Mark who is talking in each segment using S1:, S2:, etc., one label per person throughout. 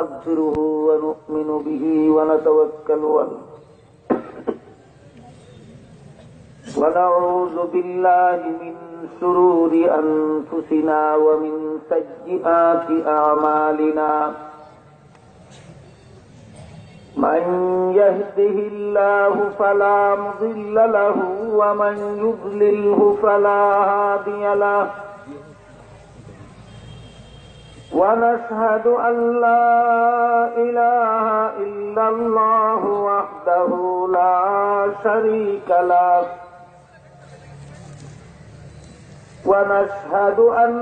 S1: ونستغفره ونؤمن به ونتوكل عليه ونعوذ بالله من شرور أنفسنا ومن سيئات أعمالنا من يهده الله فلا مضل له ومن يضلله فلا هادي له ونشهد أن لا إله إلا الله وحده لا شريك له ونشهد أن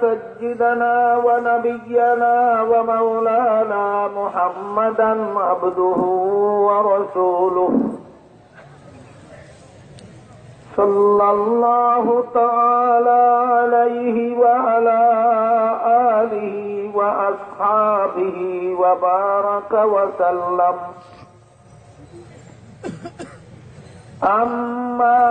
S1: سيدنا ونبينا ومولانا محمدا عبده ورسوله صلى الله تعالى عليه وعلى آله وأصحابه وبارك وسلم أما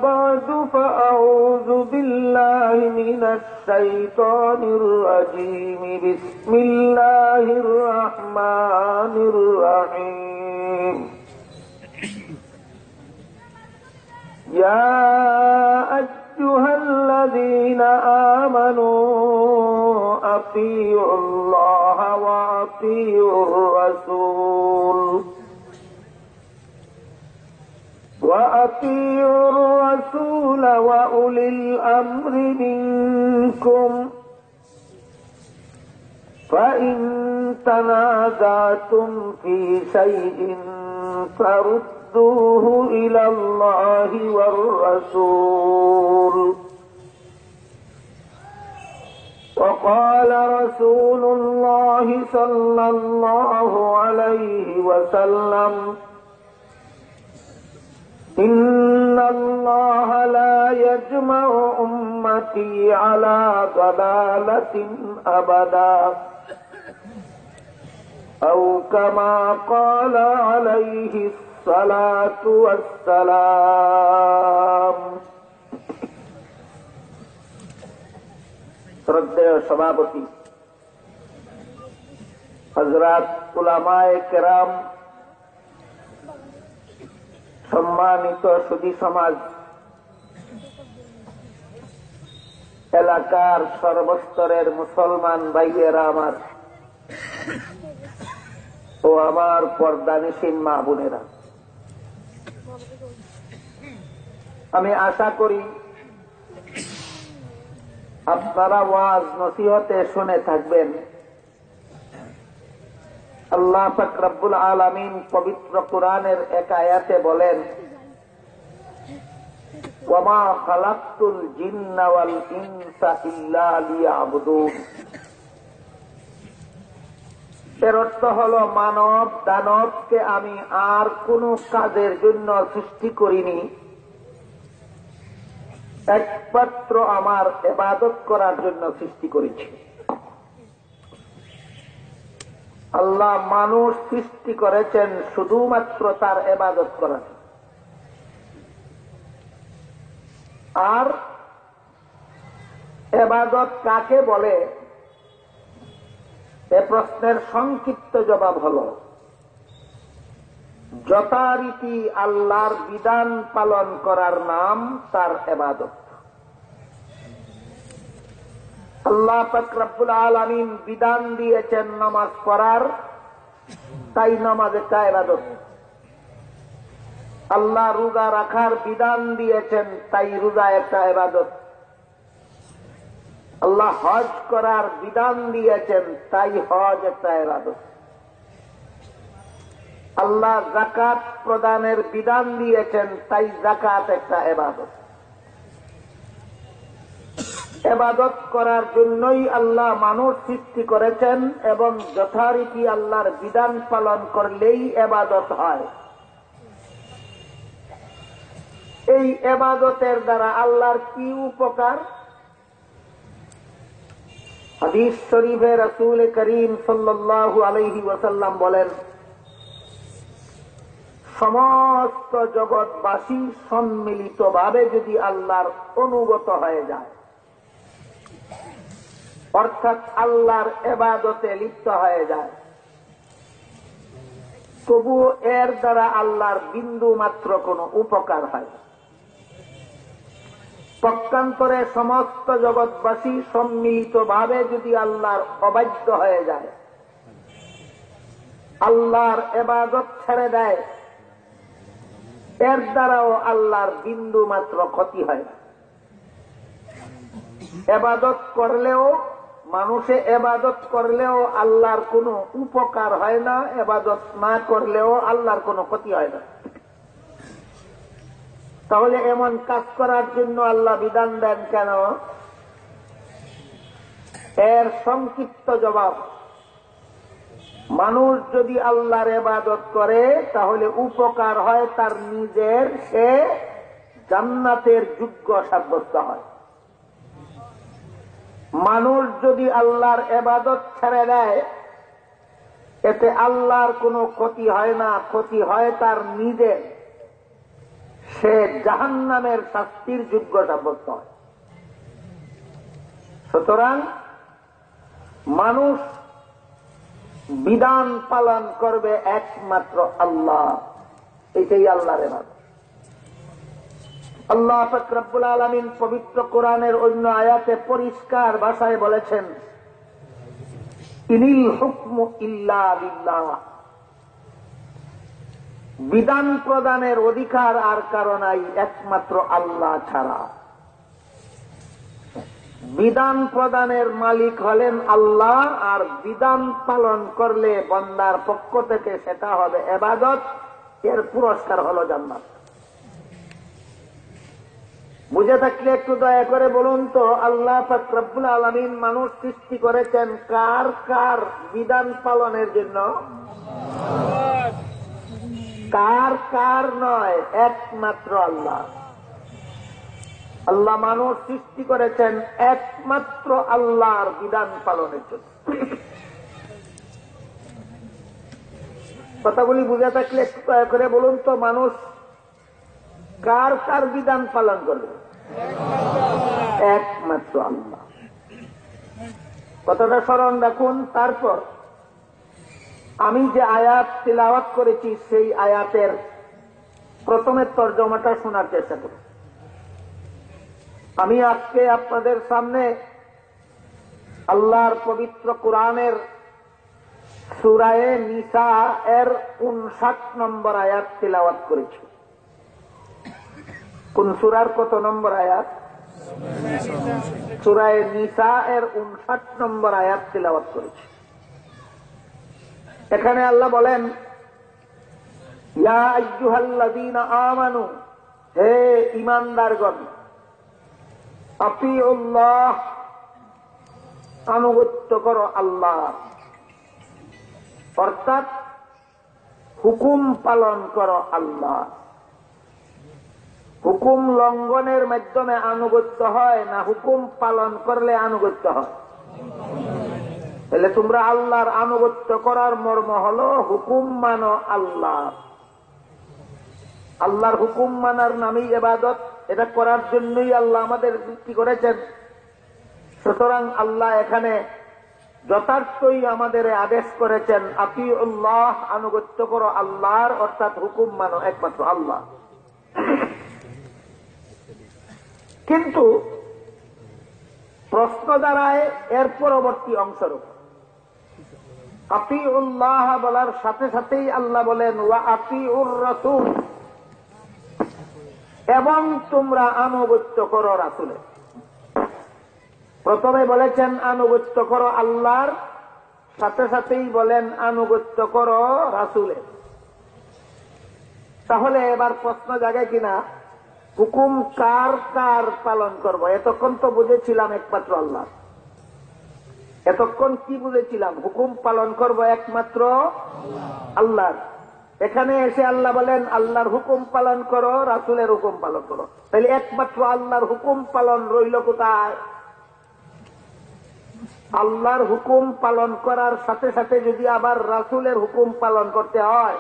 S1: بعد فأعوذ بالله من الشيطان الرجيم بسم الله الرحمن الرحيم يا أيها الذين آمنوا أطيعوا الله وأطيعوا الرسول وأولي الأمر منكم فإن تنازعتم في شيء فردوه إلى الله والرسول وقال رسول الله صلى الله عليه وسلم إن الله لا يجمع أمتي على ضلالة أبدا أو كما قال عليه الصلاة والسلام শ্রদ্ধেয় সভাপতি হযরত উলামায়ে কেরাম, সম্মানিত সুধী সমাজ, এলাকার সর্বস্তরের মুসলমান ভাইয়েরা আমার ও আমার পর্দানিসীন মা বোনেরা, আমি আশা করি আপনারা ওয়াজ নসিহতে শুনে থাকবেন। আল্লাহ পাক রব্বুল আলামিন পবিত্র কোরআনের এক আয়াতে বলেন, ওয়ামা খালাকতুল জিন্না ওয়াল ইনসা ইল্লা লিয়াবুদুন। এর অর্থ হলো মানব দানবকে আমি আর কোন কাজের জন্য সৃষ্টি করিনি, একমাত্র আমার ইবাদত করার জন্য সৃষ্টি করেছি। আল্লাহ মানুষ সৃষ্টি করেছেন শুধুমাত্র তার ইবাদত করার। আর ইবাদত কাকে বলে, এ প্রশ্নের সংক্ষিপ্ত জবাব হল, যথারীতি আল্লাহর বিধান পালন করার নাম তার ইবাদত। আল্লাহ পাক রব্বুল আলামিন বিধান দিয়েছেন নামাজ পড়ার, তাই নামাজ একটা ইবাদত। আল্লাহ রোজা রাখার বিধান দিয়েছেন, তাই রোজা একটা ইবাদত। আল্লাহ হজ করার বিধান দিয়েছেন, তাই হজ একটা ইবাদত। আল্লাহ যাকাত প্রদানের বিধান দিয়েছেন, তাই যাকাত একটা ইবাদত। ইবাদত করার জন্যই আল্লাহ মানুষ সৃষ্টি করেছেন এবং যথারীতি আল্লাহর বিধান পালন করলেই ইবাদত হয়। এই ইবাদতের দ্বারা আল্লাহর কি উপকার? হাদিস শরীফে রাসূল করিম সাল্লাল্লাহু আলাইহি ওয়াসাল্লাম বলেন, সমস্ত জগৎবাসী সম্মিলিতভাবে যদি আল্লাহর অনুগত হয়ে যায়, অর্থাৎ আল্লাহর ইবাদতে লিপ্ত হয়ে যায়, তবুও এর দ্বারা আল্লাহর বিন্দু মাত্র কোনো উপকার হয় না। পক্ষান্তরে সমস্ত জগৎবাসী সম্মিলিতভাবে যদি আল্লাহর অবাধ্য হয়ে যায়, আল্লাহর ইবাদত ছেড়ে দেয়, এর দ্বারাও আল্লাহর বিন্দু মাত্র ক্ষতি হয় না। ইবাদত করলেও, মানুষে ইবাদত করলেও আল্লাহর কোনো উপকার হয় না, ইবাদত না করলেও আল্লাহর কোনো ক্ষতি হয় না। তাহলে এমন কাজ করার জন্য আল্লাহ বিধান দেন কেন? এর সংক্ষিপ্ত জবাব, মানুষ যদি আল্লাহর ইবাদত করে তাহলে উপকার হয় তার নিজের, সে জান্নাতের যোগ্য সাব্যস্ত হয়। মানুষ যদি আল্লাহর ইবাদত ছেড়ে দেয়, এতে আল্লাহর কোনো ক্ষতি হয় না, ক্ষতি হয় তার নিজের, সে জাহান্নামের শাস্তির যোগ্য সাব্যস্ত হয়। সুতরাং মানুষ বিধান পালন করবে একমাত্র আল্লাহ, এটাই আল্লাহর ইবাদত। আল্লাহ পাক রব্বুল আলামিন পবিত্র কোরআনের অন্য আয়াতে পরিষ্কার ভাষায় বলেছেন, ইনিল হুকমু ইল্লা লিল্লাহ, বিধান প্রদানের অধিকার আর কারো নাই একমাত্র আল্লাহ ছাড়া। বিধান প্রদানের মালিক হলেন আল্লাহ, আর বিধান পালন করলে বান্দার পক্ষ থেকে সেটা হবে ইবাদত, এর পুরস্কার হলো জান্নাত। বুঝে থাকলে একটু দয়া করে বলুন তো, আল্লাহ পাক রব্বুল আলামিন মানুষ সৃষ্টি করেছেন কার কার বিধান পালনের জন্য? কার কার নয়, একমাত্র আল্লাহ। আল্লাহ মানুষ সৃষ্টি করেছেন একমাত্র আল্লাহর বিধান পালনের জন্য। কথাগুলি বুঝে থাকলে একটু দয়া করে বলুন তো, মানুষ কার কার বিধান পালন করবে? একমাত্র আল্লাহ। কথাটা স্মরণ রাখুন। তারপর আমি যে আয়াত তিলাওয়াত করেছি সেই আয়াতের প্রথমের তর্জমাটা শোনার চেষ্টা করুন। আমি আজকে আপনাদের সামনে আল্লাহর পবিত্র কোরআনের সূরা নিসা এর 59 নম্বর আয়াত তিলাওয়াত করেছি। কোন সূরার কত নম্বর আয়াত? সূরা নিসা এর 59 নম্বর আয়াত তিলাওয়াত করেছি। এখানে আল্লাহ বলেন, ইয়া আইয়ুহাল্লাযীনা আমানু, হে ঈমানদারগণ, আতিউল্লাহ, আনুগত্য করো আল্লাহ, অর্থাৎ হুকুম পালন করো আল্লাহ। হুকুম লঙ্ঘনের মাধ্যমে আনুগত্য হয় না হুকুম পালন করলে আনুগত্য হয়? তাহলে তোমরা আল্লাহর আনুগত্য করার মর্ম হলো হুকুম মানো আল্লাহ। আল্লাহর হুকুম মানার নামই ইবাদত। এটা করার জন্যই আল্লাহ আমাদের সৃষ্টি করেছেন। সুতরাং আল্লাহ এখানে যথার্থই আমাদের আদেশ করেছেন, আতিউল্লাহ, আনুগত্য করো আল্লাহর, অর্থাৎ হুকুম মানো একমাত্র আল্লাহ। কিন্তু প্রশ্ন দাঁড়ায় এর পরবর্তী অংশের উপর। আতিউল্লাহ বলার সাথে সাথেই আল্লাহ বলেন, ওয়া আতিউর রাসূল, এবং তোমরা আনুগত্য করো রাসূলের। প্রথমে বলেছেন আনুগত্য করো আল্লাহর, সাথে সাথেই বলেন আনুগত্য করো রাসূলের। তাহলে এবার প্রশ্ন জাগে কিনা, হুকুম কার কার পালন করব? এতক্ষণ তো বুঝেছিলাম একমাত্র আল্লাহ। এতক্ষণ কি বুঝেছিলাম? হুকুম পালন করব একমাত্র আল্লাহর। এখানে এসে আল্লাহ বলেন আল্লাহর হুকুম পালন করো, রাসূলের হুকুম পালন করো। তাহলে একমাত্র আল্লাহর হুকুম পালন রইল কোথায়? আল্লাহর হুকুম পালন করার সাথে সাথে যদি আবার রাসূলের হুকুম পালন করতে হয়,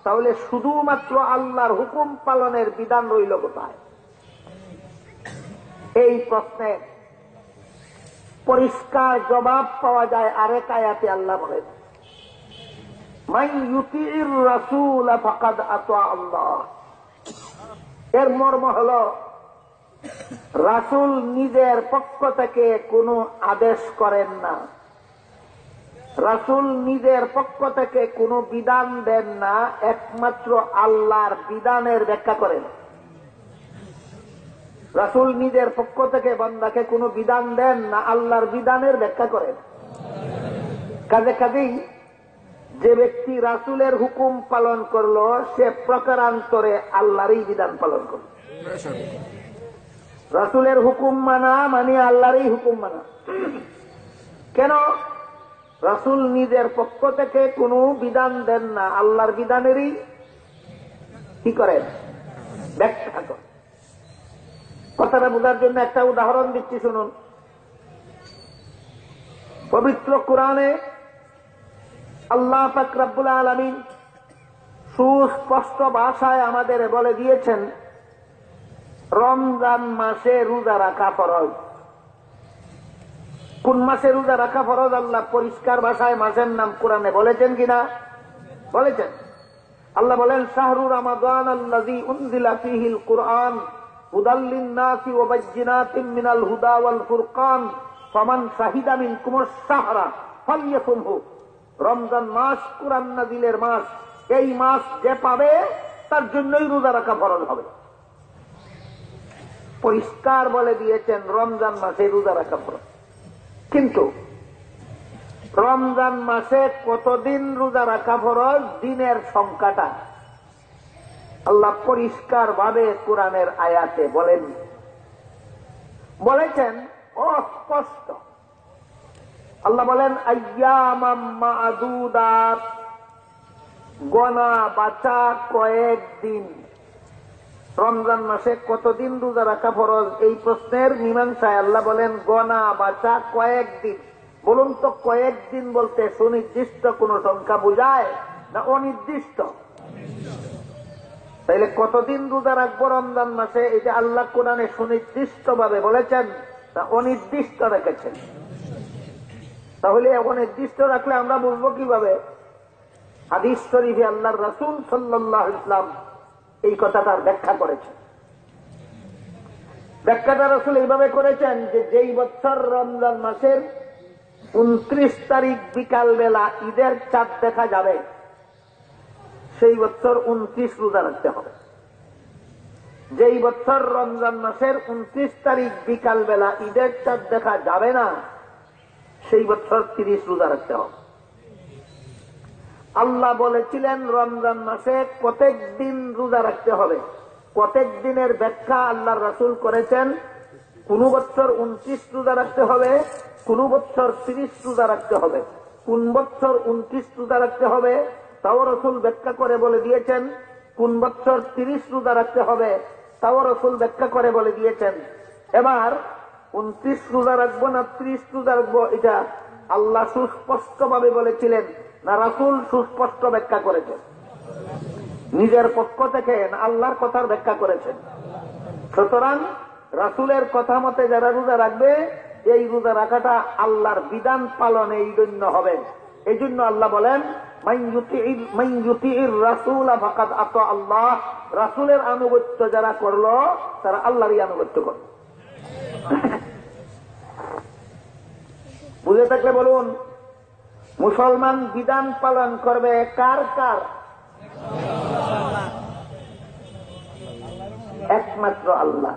S1: তাহলে শুধুমাত্র আল্লাহর হুকুম পালনের বিধান রইল কোথায়? এই প্রশ্নে পরিষ্কার জবাব পাওয়া যায় আরেক আয়াতে। আল্লাহ বলেন, মান ইউতিইর রাসূল ফাকাদ আতা আল্লাহ। এর মর্ম হল রাসূল নিজের পক্ষ থেকে কোনো আদেশ করেন না, রাসূল নিজের পক্ষ থেকে কোনো বিধান দেন না, একমাত্র আল্লাহর বিধানের ব্যাখ্যা করেন। রাসূল নিজের পক্ষ থেকে বান্দাকে কোনো বিধান দেন না, আল্লাহর বিধানের ব্যাখ্যা করেন। কাজেই যে ব্যক্তি রাসূলের হুকুম পালন করলো সে প্রকারান্তরে আল্লাহরই বিধান পালন করল। রাসূলের হুকুম মানা মানে আল্লাহরই হুকুম মানা। কেন? রাসূল নিজের পক্ষ থেকে কোনো বিধান দেন না, আল্লাহর বিধানেরই কি করেন? ব্যাখ্যা করেন। কথাটা বোঝার জন্য একটা উদাহরণ দিচ্ছি, শুনুন। পবিত্র কোরআনে আল্লাহ পাক রব্বুল আলামিন সুস্পষ্ট ভাষায় আমাদের বলে দিয়েছেন রমজান মাসে রোজা রাখা ফরজ। কোন মাসে রোজা রাখা ফরজ আল্লাহ পরিষ্কার ভাষায় মাসের নাম কোরআনে বলেছেন কিনা? বলেছেন। আল্লাহ বলেন শাহরু রমাদান আল্লাযী উনজিলা ফীহিল কুরআন হুদাল লিন-নাসি ওয়া বায়্যিনাতিন মিনাল হুদা ওয়াল ফুরকান ফামান শাহিদা মিনকুমুশ শাহরা ফালইয়াসুমহু। রমজান মাস কুরআন নাযিলের মাস, এই মাস যে পাবে তার জন্যই রোজা রাখা ফরজ হবে। পরিষ্কার বলে দিয়েছেন রমজান মাসে রোজা রাখা ফরজ। কিন্তু রমজান মাসে কতদিন রোজা রাখা ফরজ, দিনের সংখ্যাটা আল্লাহ পরিষ্কার ভাবে কোরআনের আয়াতে বলেন, বলেছেন অস্পষ্ট। আল্লাহ বলেন আইয়ামাম মা'দুদাত, গোনা বাঁচা কয়েকদিন। রমজান মাসে কতদিন রোজা রাখা ফরজ, এই প্রশ্নের মীমাংসায় আল্লাহ বলেন গোনা বাঁচা কয়েকদিন। বলুন তো কয়েকদিন বলতে সুনির্দিষ্ট কোন সংখ্যা বোঝায় না অনির্দিষ্ট? তাইলে কতদিন রোজা রাখবো রমজান মাসে, এটা আল্লাহ কোরআনে সুনির্দিষ্ট ভাবে বলেছেন না অনির্দিষ্ট রেখেছেন? তাহলে অনির্দিষ্ট রাখলে আমরা বুঝবো কিভাবে? হাদিস শরীফে আল্লাহর রাসূল সাল্লাল্লাহু আলাইহি ওয়াসাল্লাম এই কথাটার ব্যাখ্যা করেছেন। ব্যাখ্যাটা রাসূল এইভাবে করেছেন যে যেই বছর রমজান মাসের 29 তারিখ বিকাল বেলা ঈদের চাঁদ দেখা যাবে সেই বছর 29 রোজা রাখতে হবে। যেই বছর রমজান মাসের 29 তারিখ বিকাল বেলা ঈদের চাঁদ দেখা যাবে না সেই বছর 30 রোজা রাখতে হবে। আল্লাহ বলেছিলেন রমজান মাসে প্রত্যেক দিন রোজা রাখতে হবে। প্রত্যেক দিনের ব্যাখ্যা আল্লাহর রাসূল করেছেন। কোন বছর 29 রোজা রাখতে হবে, কোন বছর 30 রোজা রাখতে হবে। কোন বছর 29 রোজা রাখতে হবে তাও রাসূল ব্যাখ্যা করে বলে দিয়েছেন। কোন বছর 30 রোজা রাখতে হবে তাও রাসূল ব্যাখ্যা করে বলে দিয়েছেন। এবার 29 রোজা রাখবো না 30 রোজা রাখবো, এটা আল্লাহ সুস্পষ্ট ভাবে বলেছিলেন না রাসূল সুস্পষ্ট ব্যাখ্যা করেছেন? নিজের পক্ষ থেকে না আল্লাহর কথার ব্যাখ্যা করেছেন? সুতরাং রাসূলের কথা মতে যারা রোজা রাখবে এই রোজা রাখাটা আল্লাহর বিধান পালনে এই জন্য হবে। এই জন্য আল্লাহ বলেন মান ইউতিইর রাসূল ফাকাদ আতা আল্লাহ। রাসূলের আনুগত্য যারা করলো তারা আল্লাহরই আনুগত্য করল। বুঝে থাকলে বলুন, মুসলমান বিধান পালন করবে কার কার? একমাত্র আল্লাহ।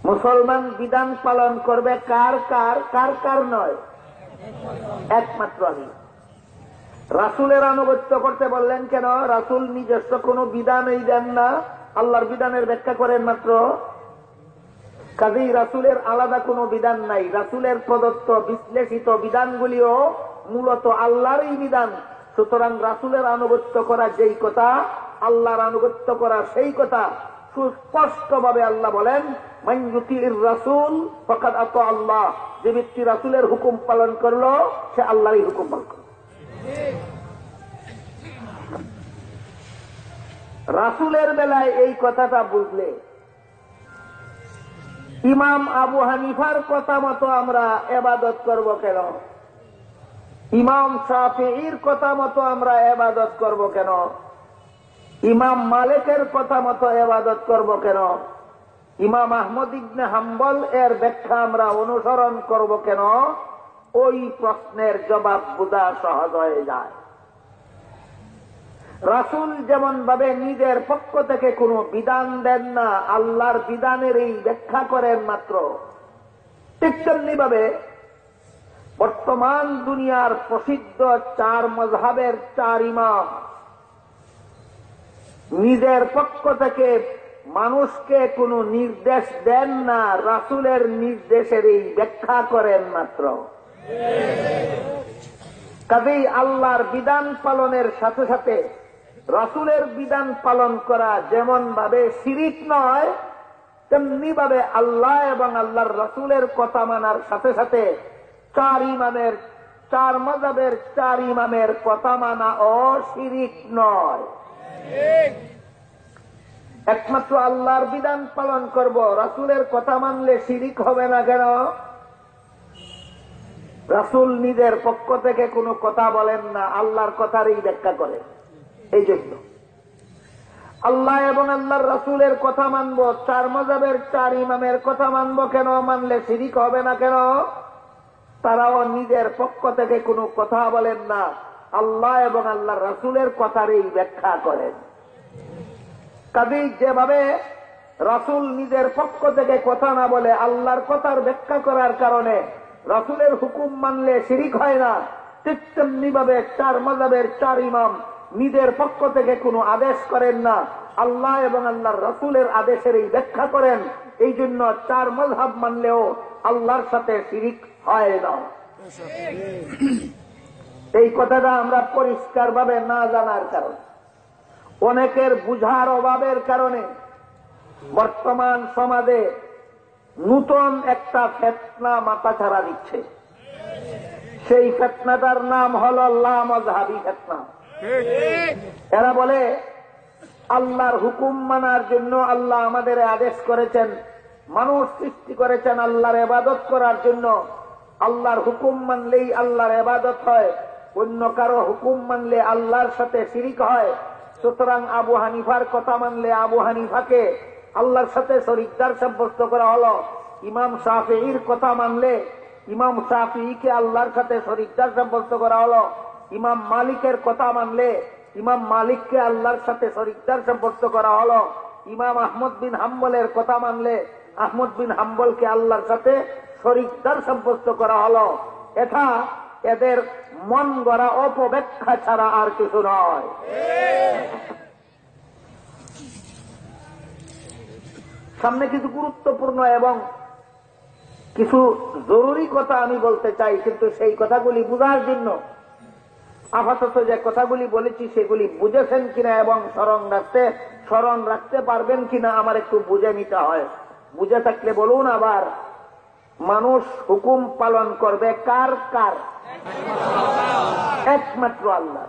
S1: মুসলমান বিধান পালন করবে কার কার? কার কার নয়, একমাত্র আল্লাহ। রাসূলের আনুগত্য করতে বললেন কেন? রাসূল নিজস্ব কোনো বিধানই দেন না, আল্লাহর বিধানের ব্যাখ্যা করেন মাত্র। কাজেই রাসূলের আলাদা কোনো বিধান নাই। রাসূলের প্রদত্ত বিশ্লেষিত বিধানগুলিও মূলত আল্লাহরই বিধান। সুতরাং রাসূলের আনুগত্য করা যেই কথা, আল্লাহর আনুগত্য করা সেই কথা। সুস্পষ্ট ভাবে আল্লাহ বলেন মান ইউতিইর রাসূল ফাকাদ আতা আল্লাহ। যে ব্যক্তি রাসূলের হুকুম পালন করলো সে আল্লাহরই হুকুম পালন করল। রাসূলের বেলায় এই কথাটা বুঝলে ইমাম আবু হানিফার কথা মতো আমরা ইবাদত করব কেন? ইমাম শাফিঈর কথা মতো আমরা ইবাদত করব কেন? ইমাম মালিকের কথা মতো ইবাদত করব কেন? ইমাম আহমদ ইবনে হাম্বল এর ব্যাখ্যা আমরা অনুসরণ করব কেন? ওই প্রশ্নের জবাব বোঝা সহজ হয়ে যায়। রাসূল যেমন ভাবে নিজের পক্ষ থেকে কোনো বিধান দেন না, আল্লাহর বিধানের এই ব্যাখ্যা করেন মাত্র, ঠিক তেমনি ভাবে বর্তমান দুনিয়ার প্রসিদ্ধ 4 মাযহাবের 4 ইমাম নিজের পক্ষ থেকে মানুষকে কোনো নির্দেশ দেন না, রাসূলের নির্দেশের এই ব্যাখ্যা করেন মাত্র। কাজেই আল্লাহর বিধান পালনের সাথে সাথে রাসূলের বিধান পালন করা যেমন ভাবে শিরিক নয়, তেমনি ভাবে আল্লাহ এবং আল্লাহর রাসূলের কথা মানার সাথে সাথে 4 মাযহাবের 4 ইমামের কথা মানা ও শিরিক নয়। একমাত্র আল্লাহর বিধান পালন করব, রাসূলের কথা মানলে শিরিক হবে না কেন? রাসূল নিজের পক্ষ থেকে কোনো কথা বলেন না, আল্লাহর কথারই ব্যাখ্যা করেন। এই জন্য আল্লাহ এবং আল্লাহর রাসূলের কথা মানব, 4 মাযহাবের 4 ইমামের কথা মানব কেন? মানলে শিরিক হবে না কেন? তারাও নিজের পক্ষ থেকে কোনো কথা বলেন না, আল্লাহ এবং আল্লাহর রাসূলের কথারই ব্যাখ্যা করেন। কাজেই যেভাবে রাসূল নিজের পক্ষ থেকে কথা না বলে আল্লাহর কথার ব্যাখ্যা করার কারণে রাসূলের হুকুম মানলে শিরিক হয় না, ঠিক তেমনি ভাবে 4 মাযহাবের 4 ইমাম নিজের পক্ষ থেকে কোনো আদেশ করেন না, আল্লাহ এবং আল্লাহর রাসূলের আদেশের এই ব্যাখ্যা করেন। এই জন্য 4 মাযহাব মানলেও আল্লাহর সাথে শিরিক হয় না। এই কথাটা আমরা পরিষ্কার ভাবে না জানার কারণে, অনেকের বুঝার অভাবের কারণে বর্তমান সমাজে নূতন একটা ফিতনা মাথা ছাড়া দিচ্ছে। সেই ফিতনাটার নাম হলো লামাযহাবী ফিতনা। এরা বলে আল্লাহর হুকুম মানার জন্য আল্লাহ আমাদের আদেশ করেছেন, মানুষ সৃষ্টি করেছেন আল্লাহর ইবাদত করার জন্য, আল্লাহর হুকুম মানলেই আল্লাহর ইবাদত হয়, অন্য কারো হুকুম মানলে আল্লাহর সাথে শিরিক হয়। সুতরাং আবু হানিফার কথা মানলে আবু হানিফাকে আল্লাহর সাথে শরীকদার সাব্যস্ত করা হলো, ইমাম শাফিঈর কথা মানলে ইমাম শাফিঈকে আল্লাহর সাথে শরীকদার সাব্যস্ত করা হলো, ইমাম মালিকের কথা মানলে ইমাম মালিককে আল্লাহর সাথে শরীকদার সাব্যস্ত করা হলো, ইমাম আহমদ বিন হাম্বলের কথা মানলে আহমদ বিন হাম্বলকে আল্লাহর সাথে শরীকদার সাব্যস্ত করা হলো। এটা এদের মন গড়া অপব্যাখ্যা ছাড়া আর কিছু নয়। সামনে কিছু গুরুত্বপূর্ণ এবং কিছু জরুরি কথা আমি বলতে চাই, কিন্তু সেই কথাগুলি বুঝার জন্য আপাতত যে কথাগুলি বলেছি সেগুলি বুঝেছেন কিনা এবং স্মরণ রাখতে পারবেন কিনা আমার একটু বুঝে নিতে হয়। বুঝে থাকলে বলুন। আবার মানুষ হুকুম পালন করবে কার কার? একমাত্র আল্লাহ।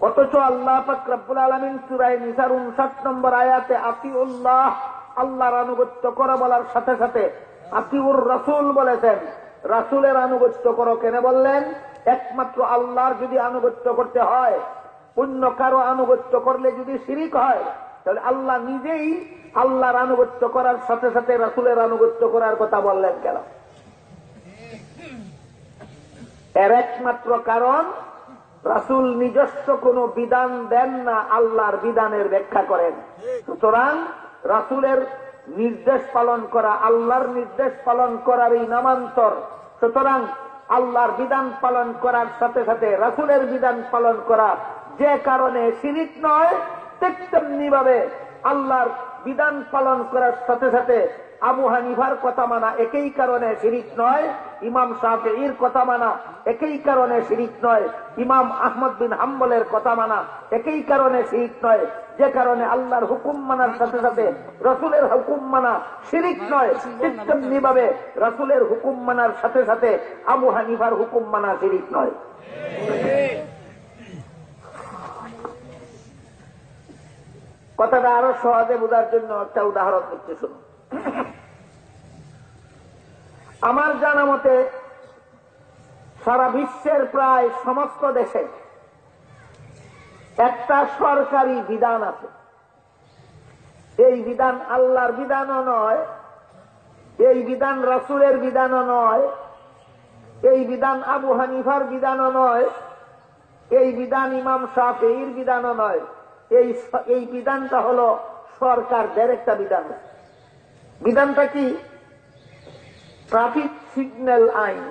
S1: অথচ আল্লাহ পাক রব্বুল আলামিন সূরা নিসার 59 নম্বর আয়াতে আতিউল্লাহ, আল্লাহর আনুগত্য করো বলার সাথে সাথে আতিউর রাসূল বলেছেন। রাসূলের আনুগত্য করো কেন বললেন? একমাত্র আল্লাহর যদি আনুগত্য করতে হয়, অন্য কারো আনুগত্য করলে যদি শিরিক হয়, তাহলে আল্লাহ নিজেই আল্লাহর আনুগত্য করার সাথে সাথে রাসূলের আনুগত্য করার কথা বললেন কেন? এর একমাত্র কারণ, রাসূল নিজস্ব কোনো বিধান দেন না, আল্লাহর বিধানের ব্যাখ্যা করেন। সুতরাং রাসূলের নির্দেশ পালন করা আল্লাহর নির্দেশ পালন করারই নামান্তর। সুতরাং আল্লাহর বিধান পালন করার সাথে সাথে রাসূলের বিধান পালন করা যে কারণে শিরিক নয়, ঠিক তেমনি ভাবে আল্লাহর বিধান পালন করার সাথে সাথে আবু হানিফার কথা মানা একই কারণে শিরিক নয়, ইমাম শাফিঈর কথা মানা একই কারণে শিরিক নয়, ইমাম আহমদ বিন হাম্বলের কথা মানা একই কারণে শিরিক নয়। যে কারণে আল্লাহর হুকুম মানার সাথে সাথে রাসূলের হুকুম মানা শিরিক নয়, ঠিক তেমনি ভাবে রাসূলের হুকুম মানার সাথে সাথে আবু হানিফার হুকুম মানা শিরিক নয়। কথাটা আরো সহজে বোঝার জন্য একটা উদাহরণ দিচ্ছি, শুনুন। আমার জানা মতে সারা বিশ্বের প্রায় সমস্ত দেশে একটা সরকারি বিধান আছে। এই বিধান আল্লাহর বিধানও নয়, এই বিধান রাসূলের বিধানও নয়, এই বিধান আবু হানিফার বিধানও নয়, এই বিধান ইমাম শাফিঈর বিধানও নয়। এই বিধানটা হলো সরকারদের একটা বিধান। বিধানটা কি? ট্রাফিক সিগন্যাল আইন।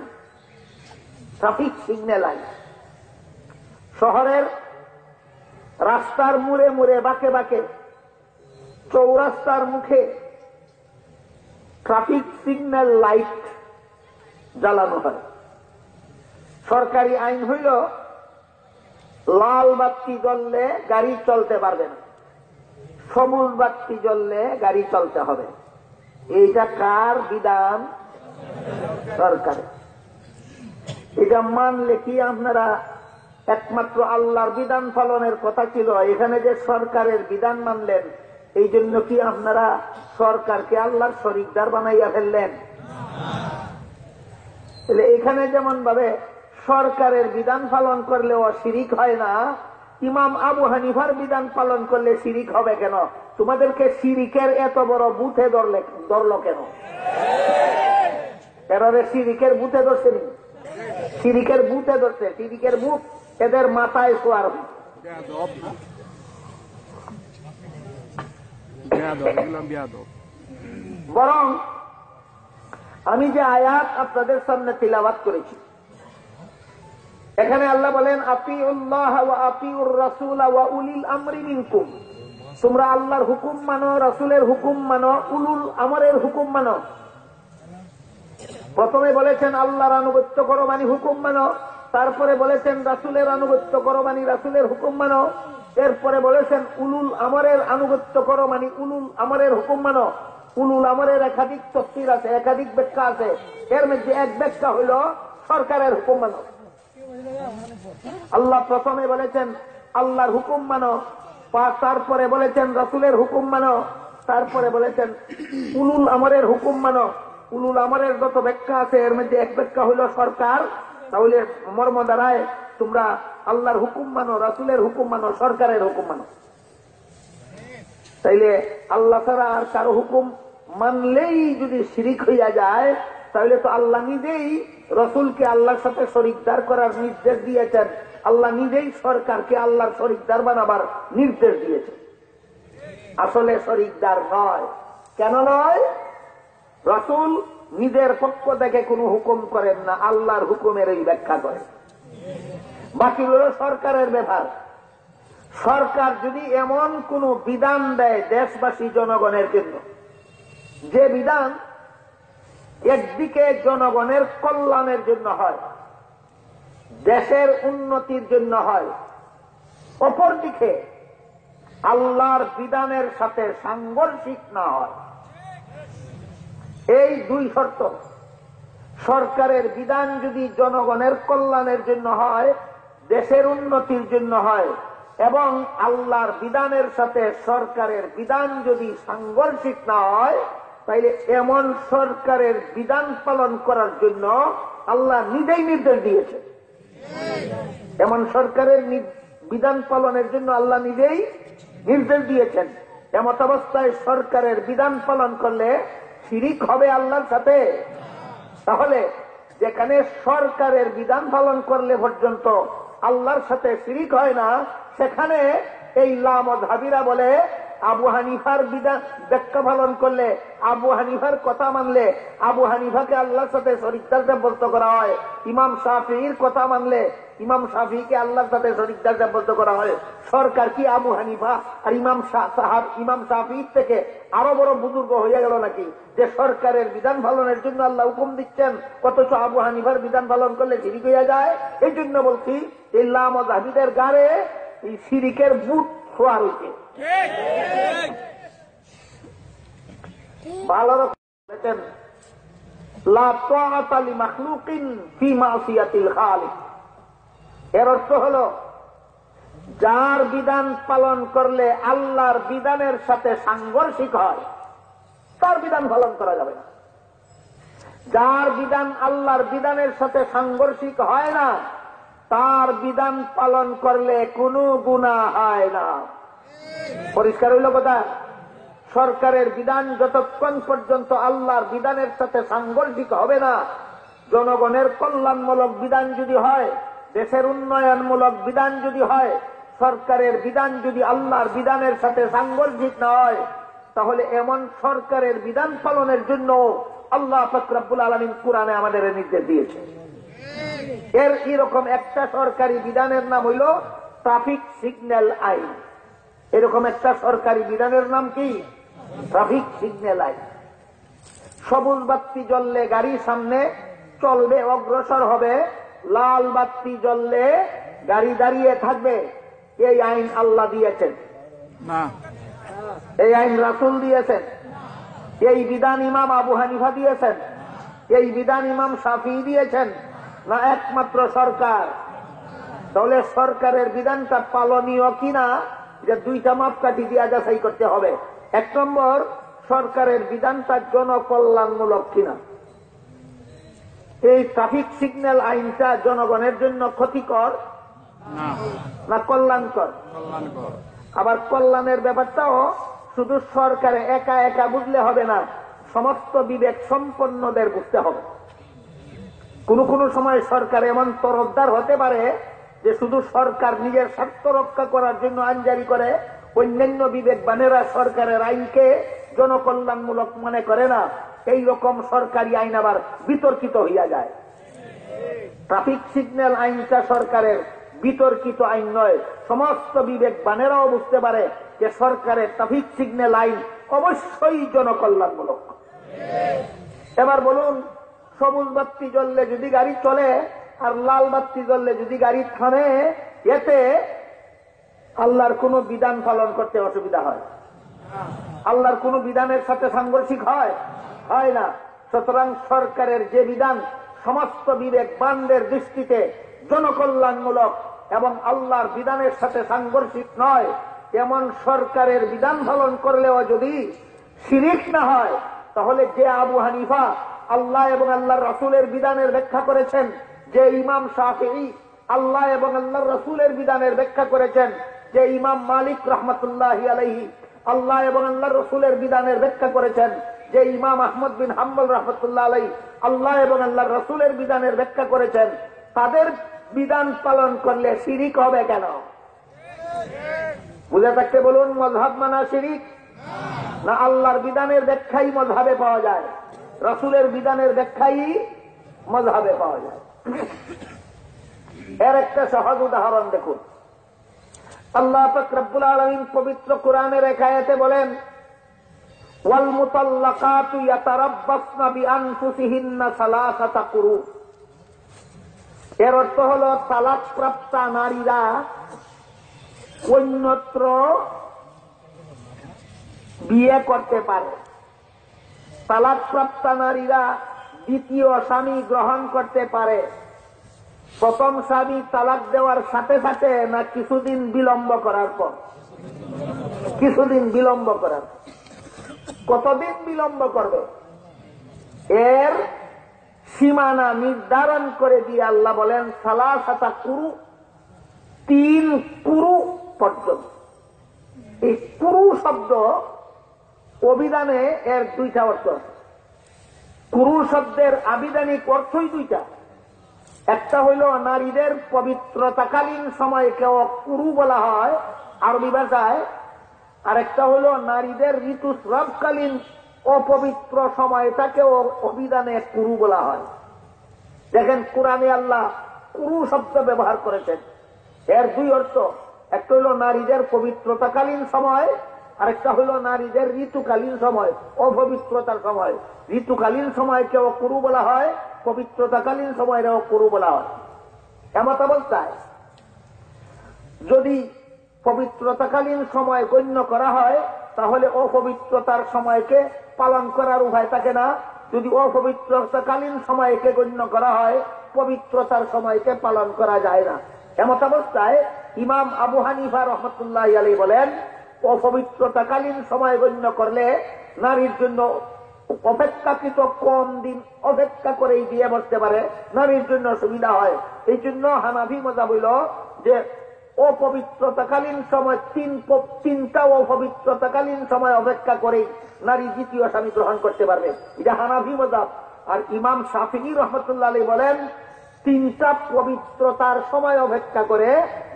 S1: ট্রাফিক সিগন্যাল আইন শহরের রাস্তার মুড়ে মুড়ে বাঁকে বাঁকে চৌরাস্তার মুখে ট্রাফিক সিগন্যাল লাইট জ্বালানো হয়। সরকারি আইন হইল লাল বাতি জ্বললে গাড়ি চলতে পারবে না, সবুজ বাতি জ্বললে গাড়ি চলতে হবে। এইটা কার বিধান? সরকারের। এটা মানলে কি আপনারা একমাত্র আল্লাহর বিধান পালনের কথা ছিল, এখানে যে সরকারের বিধান মানলেন, এই জন্য কি আপনারা সরকারকে আল্লাহর শরীকদার বানাইয়া ফেললেন? এখানে যেমন ভাবে সরকারের বিধান পালন করলেও শিরিক হয় না, ইমাম আবু হানিফার বিধান পালন করলে শিরিক হবে কেন? তোমাদেরকে শিরিকের এত বড় বুথে ধরলো কেন? এরা শিরিকের বুথে ধরছেনি, শিরিকের বুথে ধরছে। শিরিকের বুথ এদের মাথায় শোয়ার। বরং আমি যে আয়াত আপনাদের সামনে তিলাওয়াত করেছি, এখানে আল্লাহ বলেন আতিউল্লাহ ওয়া আতিউর রাসূল ওয়া উলিল আমরি মিনকুম। তোমরা আল্লাহর হুকুম মানো, রাসূলের হুকুম মানো, উলুল আমরের হুকুম মানো। প্রথমে বলেছেন আল্লাহর আনুগত্য করো মানে হুকুম মানো, তারপরে বলেছেন রাসূলের আনুগত্য করো মানে রাসূলের হুকুম মানো, এরপরে বলেছেন উলুল আমরের আনুগত্য করো মানে উলুল আমরের হুকুম মানো। উলুল আমরের একাধিক তাফসীর আছে, একাধিক ব্যাখ্যা আছে, এর মধ্যে এক ব্যাখ্যা হইল সরকারের হুকুম মানো। আল্লাহ প্রথমে বলেছেন আল্লাহর হুকুম মানো, তারপরে বলেছেন রাসূলের হুকুম মানো, তারপরে বলেছেন উলুল আমরের হুকুম মানো। উলুল আমরের যত ব্যাখ্যা আছে এর মধ্যে এক ব্যাখ্যা হইল সরকার। তাহলে মর্ম দ্বারায় তোমরা আল্লাহর হুকুম মানো, রাসূলের হুকুম মানো, সরকারের হুকুম মানো। তাইলে আল্লাহ ছাড়া আর কারো হুকুম মানলেই যদি শিরিক হইয়া যায়, তাহলে তো আল্লাহ নিজেই রসুলকে আল্লাহর সাথে শরীকদার করার নির্দেশ দিয়েছেন, আল্লাহ নিজেই সরকারকে আল্লাহর শরীকদার বানাবার নির্দেশ দিয়েছেন। আসলে শরীকদার নয়। কেন নয়? রসুল নিজের পক্ষ থেকে কোনো হুকুম করেন না, আল্লাহর হুকুমের এই ব্যাখ্যা করেন। বাকি হল সরকারের ব্যাপার। সরকার যদি এমন কোন বিধান দেয় দেশবাসী জনগণের জন্য, যে বিধান একদিকে জনগণের কল্যাণের জন্য হয়, দেশের উন্নতির জন্য হয়, অপরদিকে আল্লাহর বিধানের সাথে সাংঘর্ষিক না হয়, এই দুই শর্ত। সরকারের বিধান যদি জনগণের কল্যাণের জন্য হয়, দেশের উন্নতির জন্য হয়, এবং আল্লাহর বিধানের সাথে সরকারের বিধান যদি সাংঘর্ষিক না হয়, তাইলে এমন সরকারের বিধান পালন করার জন্য আল্লাহ নিজেই নির্দেশ দিয়েছে। এমন সরকারের বিধান পালনের জন্য আল্লাহ নিজেই নির্দেশ দিয়েছেন। এমত অবস্থায় সরকারের বিধান পালন করলে শিরিক হবে আল্লাহর সাথে। তাহলে যেখানে সরকারের বিধান পালন করলে পর্যন্ত আল্লাহর সাথে শিরিক হয় না, সেখানে এই লামযহাবীরা বলে আবু হানিফার বিধান ব্যাখ্যা পালন করলে, আবু হানিফার কথা মানলে আবু হানিফাকে আল্লাহর সাথে শরীকদার সাব্যস্ত করা হয়, ইমাম শাফিঈর কথা মানলে ইমাম শাফিঈকে আল্লাহর সাথে শরীকদার সাব্যস্ত করা হয়। সরকার কি আবু হানিফা আর ইমাম শাফিঈর থেকে আরো বড় বুজুর্গ হয়ে গেল নাকি, যে সরকারের বিধান পালনের জন্য আল্লাহ হুকুম দিচ্ছেন, অথচ আবু হানিফার বিধান পালন করলে শিরিক হয়ে যায়? এই জন্য বলছি এই লামযহাবীদের গাড়ে এই শিরিকের বুট ছোঁয়া রয়েছে। ভালো রকম লা তাআতা লিমাখলুকিন ফি মাসিয়াতিল খালিক। এর অর্থ হল যার বিধান পালন করলে আল্লাহর বিধানের সাথে সাংঘর্ষিক হয়, তার বিধান পালন করা যাবে না। যার বিধান আল্লাহর বিধানের সাথে সাংঘর্ষিক হয় না, তার বিধান পালন করলে কোনো গুনাহ হয় না। পরিষ্কার হইল কথা? সরকারের বিধান যতক্ষণ পর্যন্ত আল্লাহর বিধানের সাথে সাংঘর্ষিক হবে না, জনগণের কল্যাণমূলক বিধান যদি হয়, দেশের উন্নয়নমূলক বিধান যদি হয়, সরকারের বিধান যদি আল্লাহর বিধানের সাথে সাংঘর্ষিক না হয়, তাহলে এমন সরকারের বিধান পালনের জন্য আল্লাহ পাক রব্বুল আলামিন কুরআনে আমাদের নির্দেশ দিয়েছে। এর এরকম একটা সরকারি বিধানের নাম হইল ট্রাফিক সিগন্যাল আইন। এরকম একটা সরকারি বিধানের নাম কি? ট্রাফিক সিগন্যাল আইন। সবুজ বাতি জ্বললে গাড়ি সামনে চলবে, অগ্রসর হবে, লাল বাতি জ্বললে গাড়ি দাঁড়িয়ে থাকবে। এই আইন আল্লাহ দিয়েছেন না, এই আইন রাসূল দিয়েছেন, এই বিধান ইমাম আবু হানিফা দিয়েছেন, এই বিধান ইমাম শাফিঈ দিয়েছেন, না একমাত্র সরকার? তাহলে সরকারের বিধানটা পালনীয় কিনা, যে দুইটা মাপকাঠি দিয়া যাচাই করতে হবে। এক নম্বর, সরকারের বিধানটা জনকল্যাণমূলক কিনা। এই ট্রাফিক সিগন্যাল আইনটা জনগণের জন্য ক্ষতিকর না কল্যাণকর? আবার কল্যাণের ব্যাপারটাও শুধু সরকারে একা একা বুঝলে হবে না, সমস্ত বিবেক সম্পন্নদের বুঝতে হবে। কোন কোন সময় সরকার এমন তরফদার হতে পারে যে শুধু সরকার নিজের স্বার্থ রক্ষা করার জন্য আইন জারি করে, অন্যান্য বিবেকবানেরা সরকারের আইনকে জনকল্যাণমূলক মনে করে না। এই রকম সরকারি আইন আবার বিতর্কিত হইয়া যায়। ট্রাফিক সিগন্যাল আইনটা সরকারের বিতর্কিত আইন নয়, সমস্ত বিবেকবানেরাও বুঝতে পারে যে সরকারের ট্রাফিক সিগন্যাল আইন অবশ্যই জনকল্যাণমূলক। এবার বলুন, সবুজ বাতি জ্বললে যদি গাড়ি চলে আর লাল বাতি জ্বললে যদি গাড়ি থামে, এতে আল্লাহর কোন বিধান পালন করতে অসুবিধা হয়? আল্লাহর কোন বিধানের সাথে সাংঘর্ষিক হয়? হয় না। সুতরাং সরকারের যে বিধান সমস্ত বিবেকবানদের দৃষ্টিতে জনকল্যাণমূলক এবং আল্লাহর বিধানের সাথে সাংঘর্ষিক নয়, এমন সরকারের বিধান পালন করলেও যদি শিরিক না হয়, তাহলে যে আবু হানিফা আল্লাহ এবং আল্লাহর রাসূলের বিধানের ব্যাখ্যা করেছেন, যে ইমাম শাফিঈ আল্লাহ এবং আল্লাহর রাসূলের বিধানের ব্যাখ্যা করেছেন, যে ইমাম মালিক রাহমাতুল্লাহি আলাইহি আল্লাহ এবং আল্লাহর রাসূলের বিধানের ব্যাখ্যা করেছেন, যে ইমাম আহমদ বিন হাম্বল রাহমাতুল্লাহ আলাইহি আল্লাহ এবং আল্লাহর রাসূলের বিধানের ব্যাখ্যা করেছেন, তাদের বিধান পালন করলে শিরিক হবে কেন? বুঝে থাকতে বলুন, মযহাব মানা শিরিক না আল্লাহর বিধানের ব্যাখ্যাই মযহাবে পাওয়া যায়, রাসূলের বিধানের ব্যাখ্যাই মযহাবে পাওয়া যায়। এর একটা সহজ উদাহরণ দেখুন। আল্লাহ পাক রব্বুল আলামিন পবিত্র কোরআনের এক আয়াতে বলেন, ওয়াল মুতাল্লাকাতু ইয়াতারাব্বাসনা বিআনফুসিহিন্না সালাসাতা কুরু। এর অর্থ হল তালাকপ্রাপ্ত নারীরা অন্যত্র বিয়ে করতে পারে। তালাকপ্রাপ্ত নারীরা দ্বিতীয় স্বামী গ্রহণ করতে পারে। প্রথম স্বামী তালাক দেওয়ার সাথে সাথে না কিছুদিন বিলম্ব করার পর? কিছুদিন বিলম্ব করার। কতদিন বিলম্ব করবে এর সীমানা নির্ধারণ করে দিয়ে আল্লাহ বলেন সালাসাতা কুরু, 3 কুরু পর্যন্ত। এই কুরু শব্দ অভিধানে এর 2টা অর্থ আছে। কুরু শব্দের আবিধানিক অর্থই 2টা। একটা হইল নারীদের পবিত্রতাকালীন সময়কেও কুরু বলা হয় আরবি ভাষায়, আর একটা হইল নারীদের ঋতুস্রাবকালীন অপবিত্র সময়টাকেও অভিধানে কুরু বলা হয়। দেখেন কোরআনে আল্লাহ কুরু শব্দ ব্যবহার করেছেন, এর 2 অর্থ। একটা হইল নারীদের পবিত্রতাকালীন সময়, আরেকটা হইল নারীদের ঋতুকালীন সময়, অপবিত্রতার সময়। ঋতুকালীন সময়কেও কুরু বলা হয়, পবিত্রতাকালীন সময়েরও কুরু বলা হয়। এমত অবস্থায় যদি পবিত্রতাকালীন সময় গণ্য করা হয়, তাহলে অপবিত্রতার সময়কে পালন করার উপায় থাকে না। যদি অপবিত্রতাকালীন সময়কে গণ্য করা হয়, পবিত্রতার সময়কে পালন করা যায় না। এমত অবস্থায় ইমাম আবু হানিফা রাহমাতুল্লাহি আলাইহি বলেন, অপবিত্রতাকালীন সময় গণ্য করলে নারীর জন্য অপেক্ষাকৃত কম দিন অপেক্ষা করেই বিয়ে বসতে পারে, নারীর জন্য সুবিধা হয়। এই জন্য হানাফি মাযহাব হইল যে অপবিত্রতাকালীন সময় তিনটা অপবিত্রতাকালীন সময় অপেক্ষা করেই নারী দ্বিতীয় স্বামী গ্রহণ করতে পারবে। এটা হানাফি মাযহাব। আর ইমাম শাফিঈ রাহমাতুল্লাহ আলাইহি বলেন তিনটা পবিত্রতার সময় অপেক্ষা করে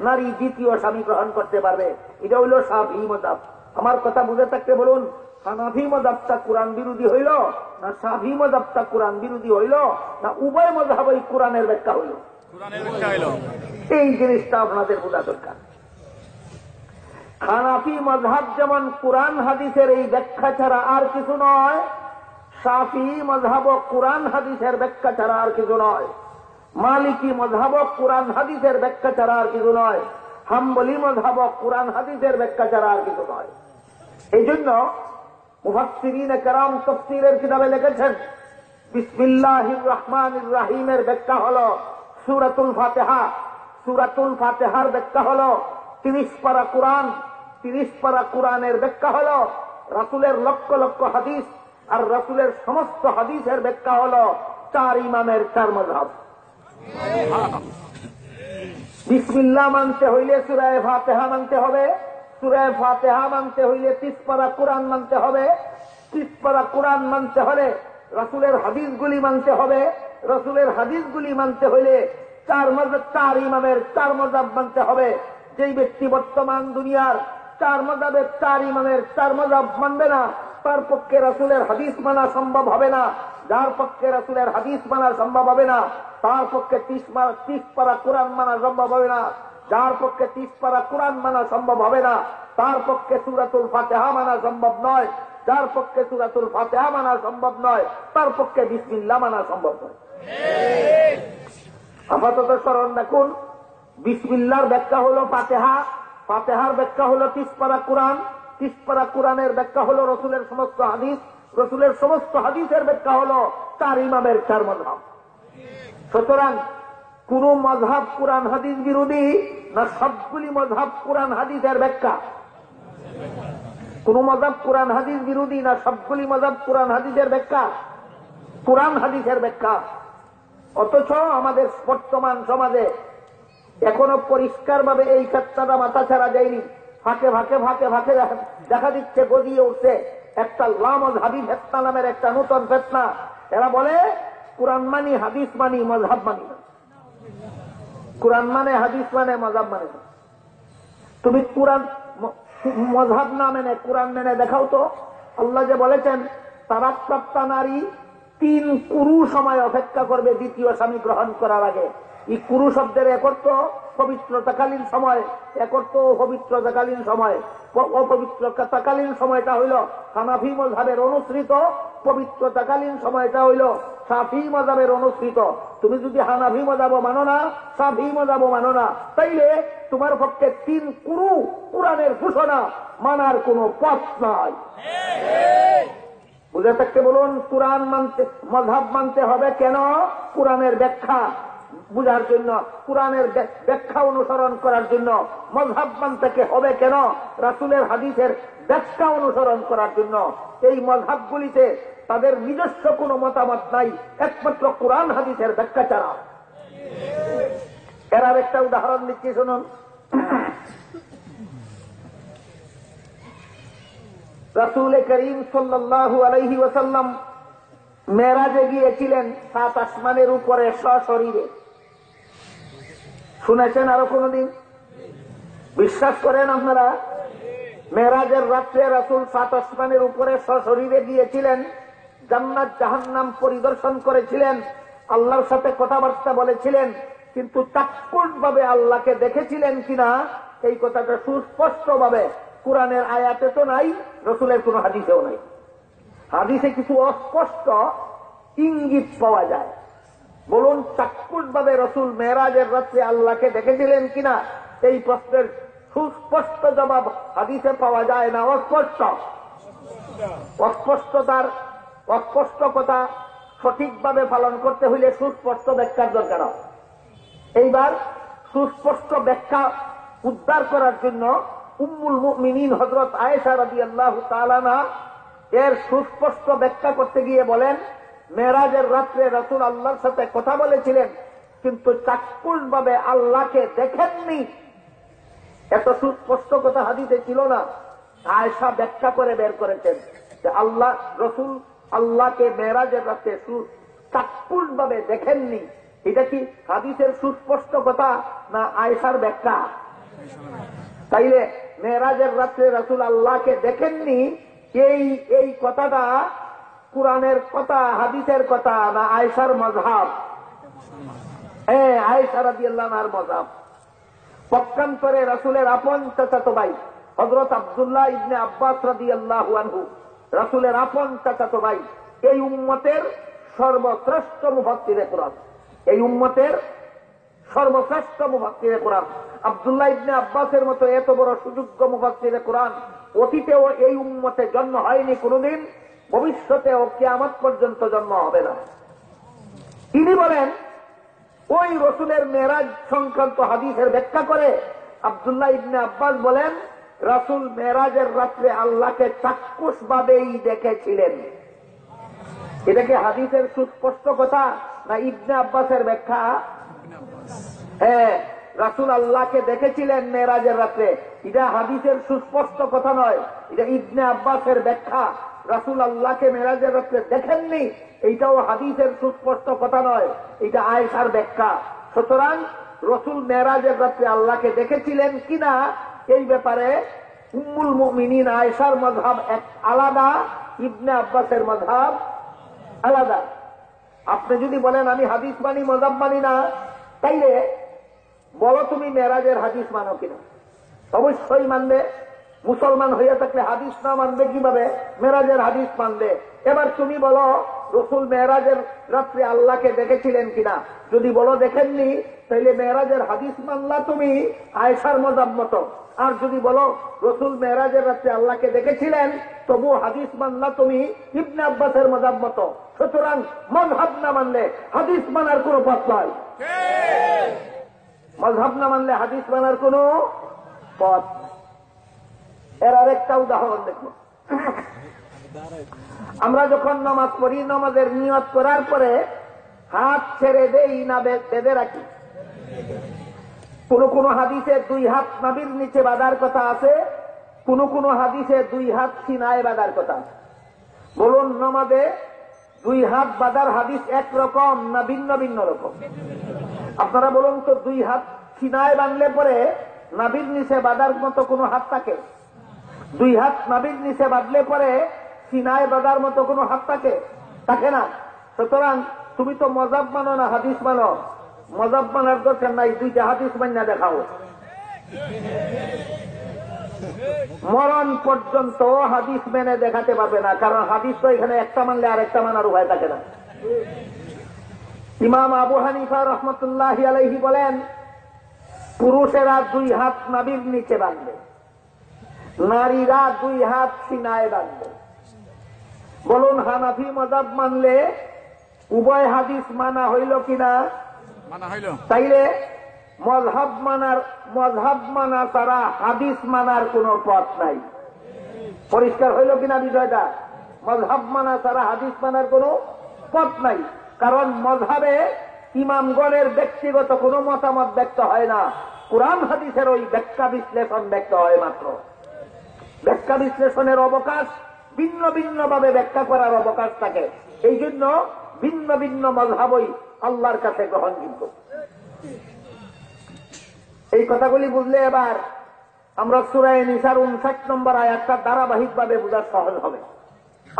S1: নারী দ্বিতীয় স্বামী গ্রহণ করতে পারবে। এটা হইল শাফিঈ মাযহাব। আমার কথা বুঝে থাকতে বলুন, হানাফি মাযহাবটা কোরআন বিরোধী হইল না শাফিঈ মাযহাবটা কোরআন বিরোধী হইল, না উভয় মাযহাবই কোরআনের ব্যাখ্যা হইল? এই জিনিসটা আপনাদের বোঝা দরকার। হানাফি মাযহাব যেমন কোরআন হাদিসের এই ব্যাখ্যা ছাড়া আর কিছু নয়, শাফিঈ মাযহাব কোরআন হাদিসের ব্যাখ্যা ছাড়া আর কিছু নয়, মালিকি মাযহাব কোরআন হাদিসের ব্যাখ্যা ছাড়া আর কিছু নয়, হাম্বলি মাযহাব কোরআন হাদিসের ব্যাখ্যা ছাড়া আর কিছু নয়। এই জন্য মুফাসসিরিনে কেরাম তাফসীরের কিতাবে লিখেছেন বিসমিল্লাহির রহমানির রহিমের ব্যাখ্যা হলো সূরাতুল ফাতিহা। সূরাতুল ফাতিহার ব্যাখ্যা হলো 30 পারা কোরআন। 30 পারা কোরআনের ব্যাখ্যা হলো রাসূলের লক্ষ লক্ষ হাদিস। আর রাসূলের সমস্ত হাদিসের ব্যাখ্যা হলো 4 ইমামের 4 মাযহাব। বিসমিল্লাহ মানতে হইলে সূরা ফাতিহা মানতে হবে। সূরা ফাতিহা মানতে হইলে 30 পারা কোরআন মানতে হবে। 30 পারা কোরআন মানতে হলে রাসূলের হাদিসগুলি মানতে হবে। রাসূলের হাদিসগুলি মানতে হইলে 4 ইমামের 4 মাযহাব মানতে হবে। যেই ব্যক্তি বর্তমান দুনিয়ার 4 মাযহাবের 4 ইমামের 4 মাযহাব মানবে না, তার পক্ষে রাসূলের হাদিস মানা সম্ভব হবে না। যার পক্ষে রাসূলের হাদিস মানা সম্ভব হবে না, তার পক্ষে 30 পারা কোরআন মানা সম্ভব হবে না। যার পক্ষে 30 পারা কোরআন মানা সম্ভব হবে না, তার পক্ষে সূরাতুল ফাতিহা মানা সম্ভব নয়। যার পক্ষে সূরাতুল ফাতিহা মানা সম্ভব নয়, তার পক্ষে বিসমিল্লাহ মানা সম্ভব নয়। আপাতত স্মরণ রাখুন, বিসমিল্লাহর ব্যাখ্যা হলো ফাতিহা, ফাতিহার ব্যাখ্যা হলো 30 পারা কোরআন, 30 পারা কোরআনের ব্যাখ্যা হলো রাসূলের সমস্ত হাদিস, রাসূলের সমস্ত হাদিসের ব্যাখ্যা হলো 4 ইমামের 4 মাযহাব। সুতরাং কোন মাযহাব কোরআন হাদিস বিরোধী না সবগুলি মাযহাব কোরআন হাদিসের ব্যাখ্যা? কোন মাযহাব কোরআন হাদিস বিরোধী না সবগুলি মাযহাব কোরআন হাদিসের ব্যাখ্যা? কোরআন হাদিসের ব্যাখ্যা। অথচ আমাদের বর্তমান সমাজে এখনো পরিষ্কার ভাবে এই ক্ষেত্রটা মাথা ছাড়া যায়নি। ফাঁকে ফাঁকে ফাঁকে ফাঁকে দেখা দিচ্ছে, গজিয়ে উঠছে একটা লামাযহাবী ফিতনা নামের একটা নতুন ফিতনা। এরা বলে কোরআন মানি, হাদিস মানি, মাযহাব মানি না। কোরআন মানে, হাদিস মানে, মাযহাব মানে না। তুমি কোরআন মাযহাব না মেনে কোরআন মেনে দেখাও তো। আল্লাহ যে বলেছেন তালাকপ্রাপ্তা নারী 3 কুরু সময় অপেক্ষা করবে দ্বিতীয় স্বামী গ্রহণ করার আগে। এই কুরু শব্দের এক অর্থ পবিত্রতাকালীন সময়, এক অর্থ অপবিত্রতাকালীন সময়। অপবিত্রতাকালীন সময়টা হইল হানাফি মাযহাবের অনুসৃত, পবিত্রতাকালীন সময়টা হইল শাফিঈ মাযহাবের অনুসৃত। তুমি যদি হানাফি মাযহাবও মানো না, শাফিঈ মাযহাবও মানো না, তাইলে তোমার পক্ষে 3 কুরু কোরআনের ঘোষণা মানার কোন পথ নাই। বুঝে থাকতে বলুন, কোরআন মানতে, মাযহাব মানতে হবে কেন? কোরআনের ব্যাখ্যা বুঝার জন্য, কোরআনের ব্যাখ্যা অনুসরণ করার জন্য। মাযহাব মানতে হবে কেন? রাসূলের হাদিসের ব্যাখ্যা অনুসরণ করার জন্য। এই মাযহাবগুলিতে তাদের নিজস্ব কোনো মতামত নাই, একমাত্র কোরআন হাদিসের ব্যাখ্যা ছাড়া। এর একটা উদাহরণ দিচ্ছি, শুনুন। রাসূল করিম সাল্লাল্লাহু আলাইহি ওয়াসাল্লাম মেরাজে গিয়েছিলেন 7 আসমানের উপরে সশরীরে। শুনেছেন আরো কোনদিন? বিশ্বাস করেন আপনারা? মেরাজের রাত্রে রাসূল 7 আসমানের উপরে সশরীরে গিয়েছিলেন, জান্নাত জাহান্নাম পরিদর্শন করেছিলেন, আল্লাহর সাথে কথাবার্তা বলেছিলেন। কিন্তু চাক্ষুষভাবে আল্লাহকে দেখেছিলেন কিনা এই কথাটা সুস্পষ্ট ভাবে কোরআনের আয়াতে তো নাই, রাসূলের কোন হাদিসেও নাই। হাদিসে কিছু অস্পষ্ট ইঙ্গিত পাওয়া যায়। বলুন, চাক্ষুষভাবে রাসূল মেরাজের রাত্রে আল্লাহকে দেখেছিলেন কিনা এই প্রশ্নের সুস্পষ্ট জবাব হাদিসে পাওয়া যায় না। অস্পষ্ট, অস্পষ্টতার অস্পষ্ট কথা সঠিকভাবে পালন করতে হইলে সুস্পষ্ট ব্যাখ্যার দরকার। এইবার সুস্পষ্ট ব্যাখ্যা উদ্ধার করার জন্য উম্মুল মুমিনিন হযরত আয়েশা রাদিয়াল্লাহু তাআলা আনহা এর সুস্পষ্ট ব্যাখ্যা করতে গিয়ে বলেন, মেরাজের রাত্রে রাসূল আল্লাহর সাথে কথা বলেছিলেন, কিন্তু চাক্ষুষ ভাবে আল্লাহকে দেখেননি। এত সুস্পষ্ট কথা হাদিসে ছিল না। আয়েশা ব্যাখ্যা করে বের করেছেন যে আল্লাহ রসুল আল্লাহকে মেরাজের রাতে চাক্ষুষ ভাবে দেখেননি। এটা কি হাদিসের সুস্পষ্ট কথা না আয়েশার ব্যাখ্যা? তাইলে মেরাজের রাত্রে রাসূল আল্লাহকে দেখেননি, এই কথাটা কুরআনের কথা, হাদিসের কথা না আয়েশার মাযহাব? আয়েশা রাদিয়াল্লাহু আনহার মাযহাব। পক্ষান্তরে রাসূলের আপন চাচাতো ভাই হযরত আব্দুল্লাহ ইবনে আব্বাস রাদিয়াল্লাহু আনহু, রাসূলের আপন চাচাতো ভাই, এই উম্মতের সর্বশ্রেষ্ঠ মুফাসসিরে কুরআন, এই উম্মতের সর্বশ্রেষ্ঠ মুফাসসিরে কুরআন। আব্দুল্লাহ ইবনে আব্বাসের মতো এত বড় সুযোগ্য মুফাসসিরে কুরআন অতীতেও এই উম্মতে জন্ম হয়নি কোনদিন, ভবিষ্যতেও কিয়ামত পর্যন্ত জন্ম হবে না। তিনি বলেন, ওই রসুলের মেরাজ সংক্রান্ত হাদিসের ব্যাখ্যা করে আব্দুল্লাহ ইবনে আব্বাস বলেন, রাসূল মেরাজের রাত্রে আল্লাহকে চাক্ষুষ ভাবেই দেখেছিলেন। এটা কি হাদিসের সুস্পষ্ট কথা না ইবনে আব্বাসের ব্যাখ্যা? রাসূল আল্লাহকে দেখেছিলেন মেরাজের রাত্রে, এটা হাদিসের সুস্পষ্ট কথা নয়, এটা ইবনে আব্বাসের ব্যাখ্যা। রাসূল আল্লাহকে মেরাজের রাত্রে দেখেননি, এইটাও হাদিসের সুস্পষ্ট কথা নয়, এটা আয়েশার ব্যাখ্যা। সুতরাং রাসূল মেরাজের রাত্রে আল্লাহকে দেখেছিলেন কিনা এই ব্যাপারে উম্মুল মুমিনিন আয়েশার মাযহাব এক আলাদা, ইবনে আব্বাসের মাযহাব আলাদা। আপনি যদি বলেন আমি হাদিস মানি মাযহাব মানি না, তাইলে বলো তুমি মেরাজের হাদিস মানো কিনা? অবশ্যই মানবে। মুসলমান হইয়া থাকলে হাদিস না মানবে কিভাবে? মেরাজের হাদিস মানবে। এবার তুমি বলো রাসূল মেরাজের রাত্রে আল্লাহকে দেখেছিলেন কিনা? যদি বলো দেখেননি, তাহলে মেরাজের হাদিস মানলা তুমি আয়েশার মাযহাব মতো। আর যদি বলো রাসূল মেরাজের রাত্রে আল্লাহকে দেখেছিলেন, তবু হাদিস মানলা তুমি ইবনে আব্বাসের মাযহাব মতো। সুতরাং মাযহাব না মানলে হাদিস মানার কোনো পথ নাই। মাযহাব না মানলে হাদিস মানার কোনো পথ। এর আরেকটা উদাহরণ দেখো। আমরা যখন নামাজ পড়ি, নামাজের নিয়ত করার পরে হাত ছেড়ে দেই না বেঁধে রাখি? কোন কোন হাদিসে 2 হাত নাভির নিচে বাঁধার কথা আছে, কোন কোন হাদিসে 2 হাত সিনায় বাঁধার কথা আছে। বলুন, নামাজে 2 হাত বাঁধার হাদিস একরকম না ভিন্ন ভিন্ন রকম? আপনারা বলুন তো, 2 হাত সিনায় বাঁধলে পরে নাভির নিচে বাঁধার মতো কোন হাত থাকে? 2 হাত নাভির নিচে বাঁধলে পরে সিনায় বাঁধার মতো কোন হাত থাকে না। সুতরাং তুমি তো মাযহাব মানো না হাদিস মানো? মাযহাব মানার দরকার নাই, 2টা হাদিস মান্না দেখাও। মরণ পর্যন্ত হাদিস মেনে দেখাতে পারবে না, কারণ হাদিস তো এখানে একটা মানলে আরেকটা মানার উপায় থাকে না। ইমাম আবু হানিফা রাহমাতুল্লাহি আলাইহি বলেন, পুরুষেরা 2 হাত নাভির নিচে বাঁধবে, নারীরা 2 হাত সিনায় বাঁধবে। বলুন, হানাফি মাযহাব মানলে উভয় হাদিস মানা হইল কিনা? মানা হইল। তাইলে মাযহাব মানা ছাড়া হাদিস মানার কোন পথ নাই। পরিষ্কার হইল কিনা বিষয়টা? মাযহাব মানা ছাড়া হাদিস মানার কোন পথ নাই। কারণ মাযহাবে ইমামগণের ব্যক্তিগত কোনো মতামত ব্যক্ত হয় না, কুরআন হাদিসের ওই ব্যাখ্যা বিশ্লেষণ ব্যক্ত হয় মাত্র। ব্যাখ্যা বিশ্লেষণের অবকাশ ভিন্ন ভিন্ন ভাবে ব্যাখ্যা করার অবকাশ থাকে। এই জন্য ভিন্ন ভিন্ন মাযহাবই আল্লাহর কাছে গ্রহণযোগ্য। এই কথাগুলি বুঝলে এবার আমরা সূরা নিসার 59 নম্বর আয়াতটা ধারাবাহিকভাবে বোঝা সহজ হবে।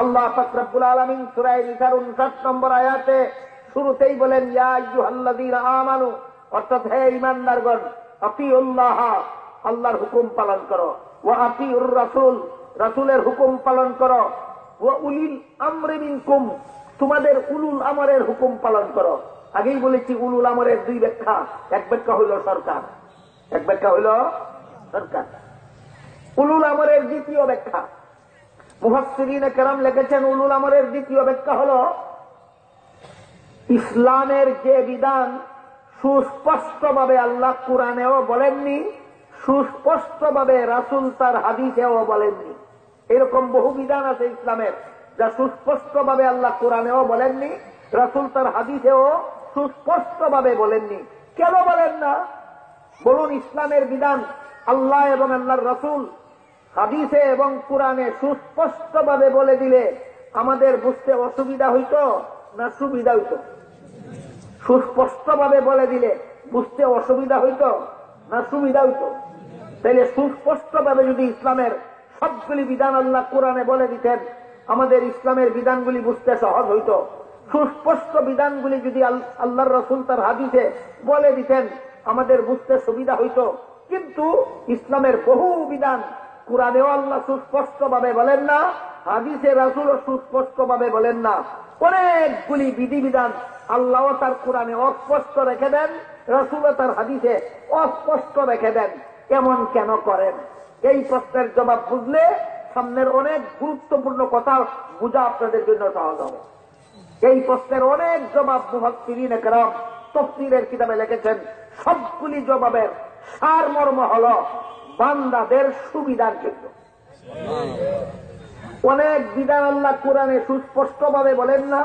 S1: আল্লাহ পাক রব্বুল আলামিন সূরা নিসার 59 নম্বর আয়াতে শুরুতেই বলেন, ইয়া আইয়ুহাল্লাযীনা আমানু, অর্থাৎ হে ঈমানদারগণ, আতিউল্লাহ, আল্লাহর হুকুম পালন করো, ওয়া আতিউর রাসূল, রাসূলের হুকুম পালন করো, ওয়া উলিল আমরি মিনকুম, তোমাদের উলুল আমরের হুকুম পালন করো। আগেই বলেছি উলুল আমরের 2 ব্যাখ্যা, এক ব্যাখ্যা হইল সরকার, এক ব্যাখ্যা হইল সরকার। উলুল আমরের দ্বিতীয় ব্যাখ্যা মুফাসসিরিনে কেরাম লিখেছেন, উলুল আমরের দ্বিতীয় ব্যাখ্যা হল ইসলামের যে বিধান সুস্পষ্টভাবে আল্লাহ কুরআনেও বলেননি, সুস্পষ্টভাবে রাসূল তার হাদিসেও বলেননি, এরকম বহু বিধান আছে ইসলামের, যা সুস্পষ্ট ভাবে আল্লাহ কোরআনেও বলেননি, রাসূল তার হাদিসেও সুস্পষ্ট ভাবে বলেননি। কেন বলেন না? বলুন, ইসলামের বিধান আল্লাহ এবং আল্লাহর রাসূল হাদিসে এবং কোরআনে সুস্পষ্ট ভাবে বলে দিলে আমাদের বুঝতে অসুবিধা হইত না সুবিধা হইত? সুস্পষ্ট ভাবে বলে দিলে বুঝতে অসুবিধা হইত না সুবিধা হইত? তাইলে সুস্পষ্ট ভাবে যদি ইসলামের সবগুলি বিধান আল্লাহ কোরআনে বলে দিতেন, আমাদের ইসলামের বিধানগুলি বুঝতে সহজ হইত। সুস্পষ্ট বিধানগুলি যদি আল্লাহর রাসূল তার হাদিসে বলে দিতেন, আমাদের বুঝতে সুবিধা হইত। কিন্তু ইসলামের বহু বিধান কোরআনেও আল্লাহ সুস্পষ্ট ভাবে বলেন না, হাদিসে রাসূলও সুস্পষ্ট ভাবে বলেন না। অনেকগুলি বিধিবিধান আল্লাহ তার কোরআনে অস্পষ্ট রেখে দেন, রাসূলও তার হাদিসে অস্পষ্ট রেখে দেন। এমন কেন করেন? এই প্রশ্নের জবাব বুঝলে সামনের অনেক গুরুত্বপূর্ণ কথা বোঝা আপনাদের জন্য সহজ হবে। এই প্রশ্নের অনেক জবাব মুফাসসিরিনে কেরাম তাফসীরের কিতাবে লিখেছেন। সবগুলি জবাবের সারমর্ম হল বান্দাদের সুবিধার জন্য। অনেক বিধান আল্লাহ কোরআনে সুস্পষ্ট ভাবে বলেন না,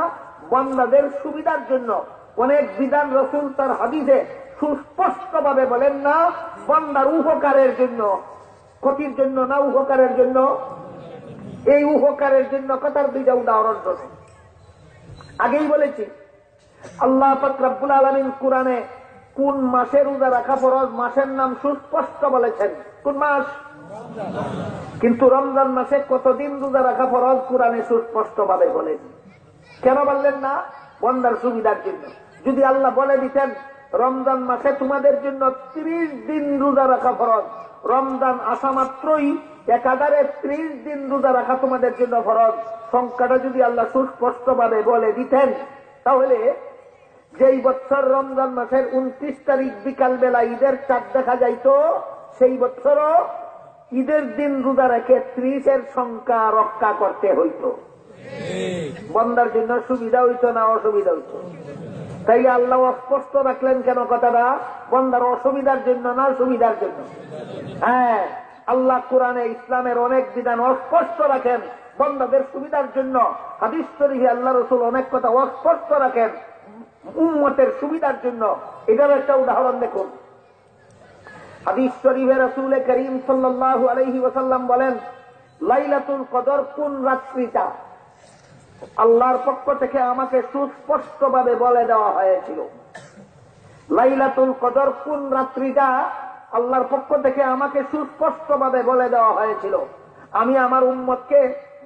S1: বান্দাদের সুবিধার জন্য। অনেক বিধান রাসূল তার হাদিসে সুস্পষ্ট ভাবে বলেন না, বান্দার উপকারের জন্য। ক্ষতির জন্য না, উপকারের জন্য। এই উপকারের জন্য কথার দুইটা উদাহরণ দেব। আগেই বলেছি, আল্লাহ পাক রব্বুল আলামিন কোরআনে কোন মাসে রোজা রাখা ফরজ, মাসের নাম সুস্পষ্ট বলেছেন। কোন মাস? কিন্তু রমজান মাসে কতদিন রোজা রাখা ফরজ কোরআনে সুস্পষ্ট ভাবে বলেন। কেন বললেন না? বান্দার সুবিধার জন্য। যদি আল্লাহ বলে দিতেন রমজান মাসে তোমাদের জন্য 30 দিন রোজা রাখা ফরজ, রমজান আসা মাত্রই 1030 দিন রোজা রাখা তোমাদের জন্য ফরজ, সংখ্যাটা যদি আল্লাহ সুস্পষ্ট ভাবে বলে দিতেন, তাহলে যেই বছর রমজান মাসের 29 তারিখ বিকাল বেলা ঈদের চাঁদ দেখা যাইত, সেই বছরও ঈদের দিন রোজা রেখে 30 সংখ্যা রক্ষা করতে হইত। বান্দার জন্য সুবিধা হইত না অসুবিধা হইত? তাইলে আল্লাহ অস্পষ্ট রাখলেন কেন কথাটা? বান্দার অসুবিধার জন্য না সুবিধার জন্য? হ্যাঁ, আল্লাহ কোরআনে ইসলামের অনেক বিধান অস্পষ্ট রাখেন বান্দাদের সুবিধার জন্য। হাদিস শরীফে আল্লাহ রাসূল অনেক কথা অস্পষ্ট রাখেন উম্মতের সুবিধার জন্য। এটার একটা উদাহরণ দেখুন। হাদিস শরীফে রাসূল করিম সাল্লাল্লাহু আলাইহি ওয়াসাল্লাম বলেন, লাইলাতুল কদর কোন রাত্রিটা? আল্লাহর পক্ষ থেকে আমাকে সুস্পষ্ট ভাবে বলে দেওয়া হয়েছিল। লাইলাতুল কদর কোন রাত্রিটা? আল্লাহর পক্ষ থেকে আমাকে সুস্পষ্ট ভাবে বলে দেওয়া হয়েছিল। আমি আমার উম্মতকে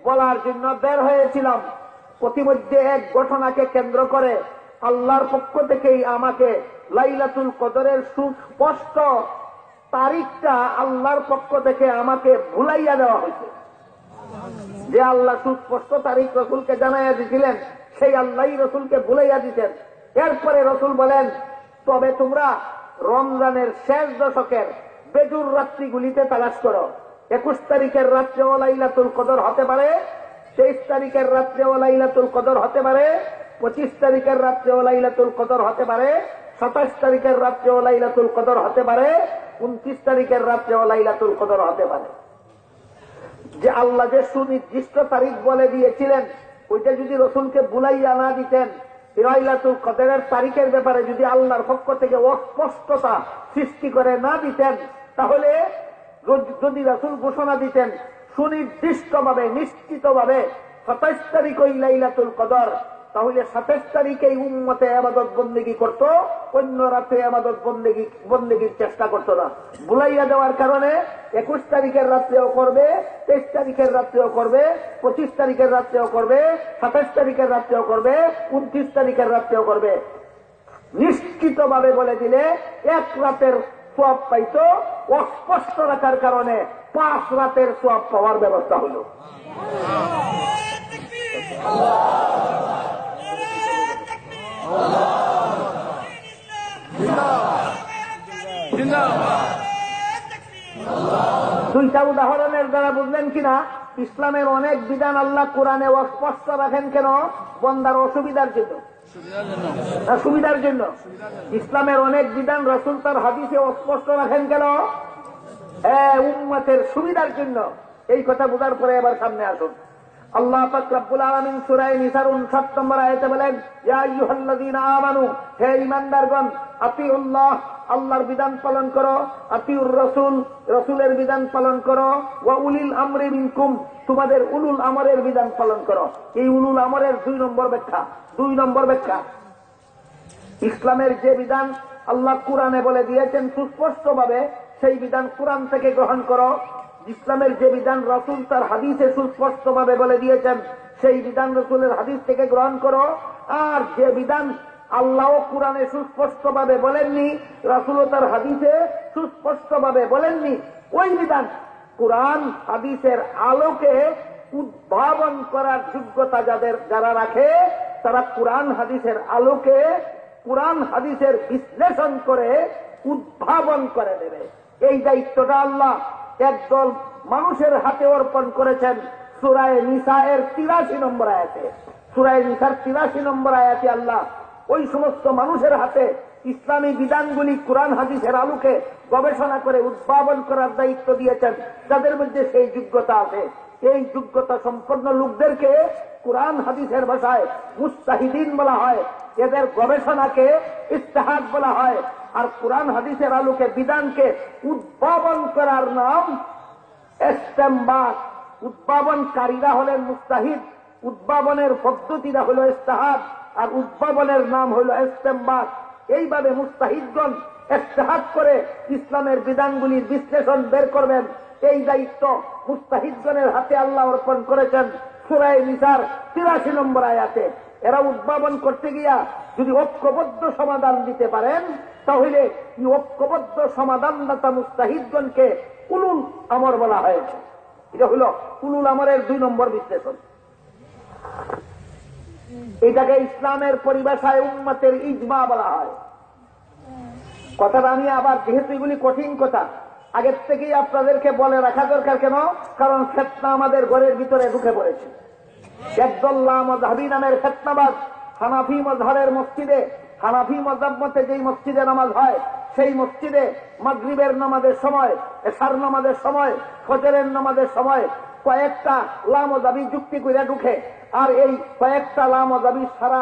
S1: বলার জন্য বের হয়েছিলাম। প্রতিমধ্যে এক ঘটনাকে কেন্দ্র করে আল্লাহর পক্ষ থেকেই আমাকে লাইলাতুল কদরের সুস্পষ্ট তারিখটা আল্লাহর পক্ষ থেকে আমাকে ভুলাইয়া দেওয়া হয়েছে। যে আল্লাহ সুস্পষ্ট তারিখ রসুলকে জানাইয়া দিয়েছিলেন, সেই আল্লাহই রসুলকে ভুলাইয়া দিতেন। এরপরে রসুল বলেন, তবে তোমরা রমজানের শেষ দশকের বেজুর রাত্রিগুলিতে তালাশ করো। 21 তারিখের রাত্রেও লাইলাতুল কদর হতে পারে, 23 তারিখের রাত্রেও লাইলাতুল কদর হতে পারে, 25 তারিখের রাত্রেও লাইলাতুল কদর হতে পারে, 27 তারিখের রাত্রেও লাইলাতুল কদর হতে পারে, 29 তারিখের রাত্রেও লাইলাতুল কদর হতে পারে। যে আল্লাহ যে সুনির্দিষ্ট তারিখ বলে দিয়েছিলেন, ওইটা যদি রসুলকে বুলাইয়া না দিতেন, লাইলাতুল কদরের তারিখের ব্যাপারে যদি আল্লাহর পক্ষ থেকে অস্পষ্টতা সৃষ্টি করে না দিতেন, তাহলে যদি রাসূল ঘোষণা দিতেন সুনির্দিষ্টভাবে নিশ্চিতভাবে 27 তারিখ ওই লাইলাতুল কদর, তাহলে 27 তারিখেই উম্মতে ইবাদত বন্দেগী করত, অন্য রাতে ইবাদত বন্দেগীর চেষ্টা করত না। বুলাইয়া দেওয়ার কারণে 21 তারিখের রাত্রেও করবে, 23 তারিখের রাত্রেও করবে, 25 তারিখের রাত্রেও করবে, 27 তারিখের রাত্রেও করবে, 29 তারিখের রাত্রেও করবে। নিশ্চিতভাবে বলে দিলে এক রাতের সওয়াব পাইত, অস্পষ্ট রাখার কারণে 5 রাতের সওয়াব পাওয়ার ব্যবস্থা হল। দুইটা উদাহরণের দ্বারা বুঝলেন কিনা ইসলামের অনেক বিধান আল্লাহ কোরআনে অস্পষ্ট রাখেন কেন? বান্দার অসুবিধার জন্য না সুবিধার জন্য? ইসলামের অনেক বিধান রাসূল তার হাদিসে অস্পষ্ট রাখেন কেন? উম্মতের সুবিধার জন্য। এই কথা বোঝার পরে এবার সামনে আসুন। আল্লাহ পাক রব্বুল আলামিন সূরা নিসার 59 নম্বর আয়াতে বলেন, ইয়া আইয়ুহাল্লাযীনা আমানু, হে ঈমানদারগণ, আতিউল্লাহ, আল্লাহর বিধান পালন করো, আতিউর রাসূল, রাসূলের বিধান পালন করো, ওয়া উলিল আমরি মিনকুম, তোমাদের উলুল আমরের বিধান পালন করো। এই উলুল আমরের 2 নম্বর ব্যাখ্যা। ইসলামের যে বিধান আল্লাহ কুরআনে বলে দিয়েছেন সুস্পষ্টভাবে, সেই বিধান কুরআন থেকে গ্রহণ করো। ইসলামের যে বিধান রাসূল তার হাদিসে সুস্পষ্টভাবে বলে দিয়েছেন, সেই বিধান রাসূলের হাদিস থেকে গ্রহণ করো। আর যে বিধান আল্লাহ কুরআনে সুস্পষ্টভাবে বলেননি, রাসূলও তার হাদিসে সুস্পষ্টভাবে বলেননি, ওই বিধান কুরআন হাদিসের আলোকে উদ্ভাবন করার যোগ্যতা যারা রাখে, তারা কুরআন হাদিসের আলোকে, কুরআন হাদিসের বিশ্লেষণ করে উদ্ভাবন করে দেবে। এই দায়িত্বটা আল্লাহ একদল মানুষের হাতে অর্পণ করেছেন সূরা নিসার 83 নম্বর আয়াতে। সূরা নিসার 83 নম্বর আয়াতে আল্লাহ ওই সমস্ত মানুষের হাতে ইসলামী বিধানগুলি কুরআন হাদিসের আলোকে গবেষণা করে উদ্ভাবন করার দায়িত্ব দিয়েছেন, যাদের মধ্যে সেই যোগ্যতা আছে। এই যোগ্যতা সম্পন্ন লোকদেরকে কুরআন হাদিসের ভাষায় মুস্তাহিদিন বলা হয়, এদের গবেষণাকে ইজতিহাদ বলা হয়। আর কুরআন হাদিসের আলোকে বিধানকে উদ্ভাবন করার নাম ইস্তেমবাত। উদ্ভাবনকারীরা হলেন মুস্তাহিদ, উদ্ভাবনের পদ্ধতিটা হল ইজতিহাদ, আর উদ্ভাবনের নাম হল ইস্তেমবাত। এইভাবে মুস্তাহিদগণ ইজতিহাদ করে ইসলামের বিধানগুলির বিশ্লেষণ বের করবেন। এই দায়িত্ব মুস্তাহিদগণের হাতে আল্লাহ অর্পণ করেছেন সূরা নিসার 83 নম্বর আয়াতে। এরা উদ্ভাবন করতে গিয়া যদি ঐক্যবদ্ধ সমাধান দিতে পারেন, তাহলে এই ঐক্যবদ্ধ সমাধানদাতা মুস্তাহিদগণকে উলুল আমর বলা হয়েছে। এটা হল উলুল আমরের 2 নম্বর বিশ্লেষণ। এটাকে ইসলামের পরিভাষায় উম্মতের ইজমা বলা হয়। কথাটা আমি আবার, যেহেতু এগুলি কঠিন কথা, আগের থেকেই আপনাদেরকে বলে রাখা দরকার। কেন? কারণ ফিতনা আমাদের ঘরের ভিতরে ঢুকে পড়েছে। একদল লামাযহাবী নামের ফিতনাবাজ হানাফি মাযহাবের মসজিদে, হানাফি মাযহাব মতে যেই মসজিদে নামাজ হয়, সেই মসজিদে মাগরিবের নামাজের সময়, এশার নামাজের সময়, ফজরের নামাজের সময় কয়েকটা লামাযহাবী যুক্তি করে ঢুকে। আর এই কয়েকটা লামাযহাবী সারা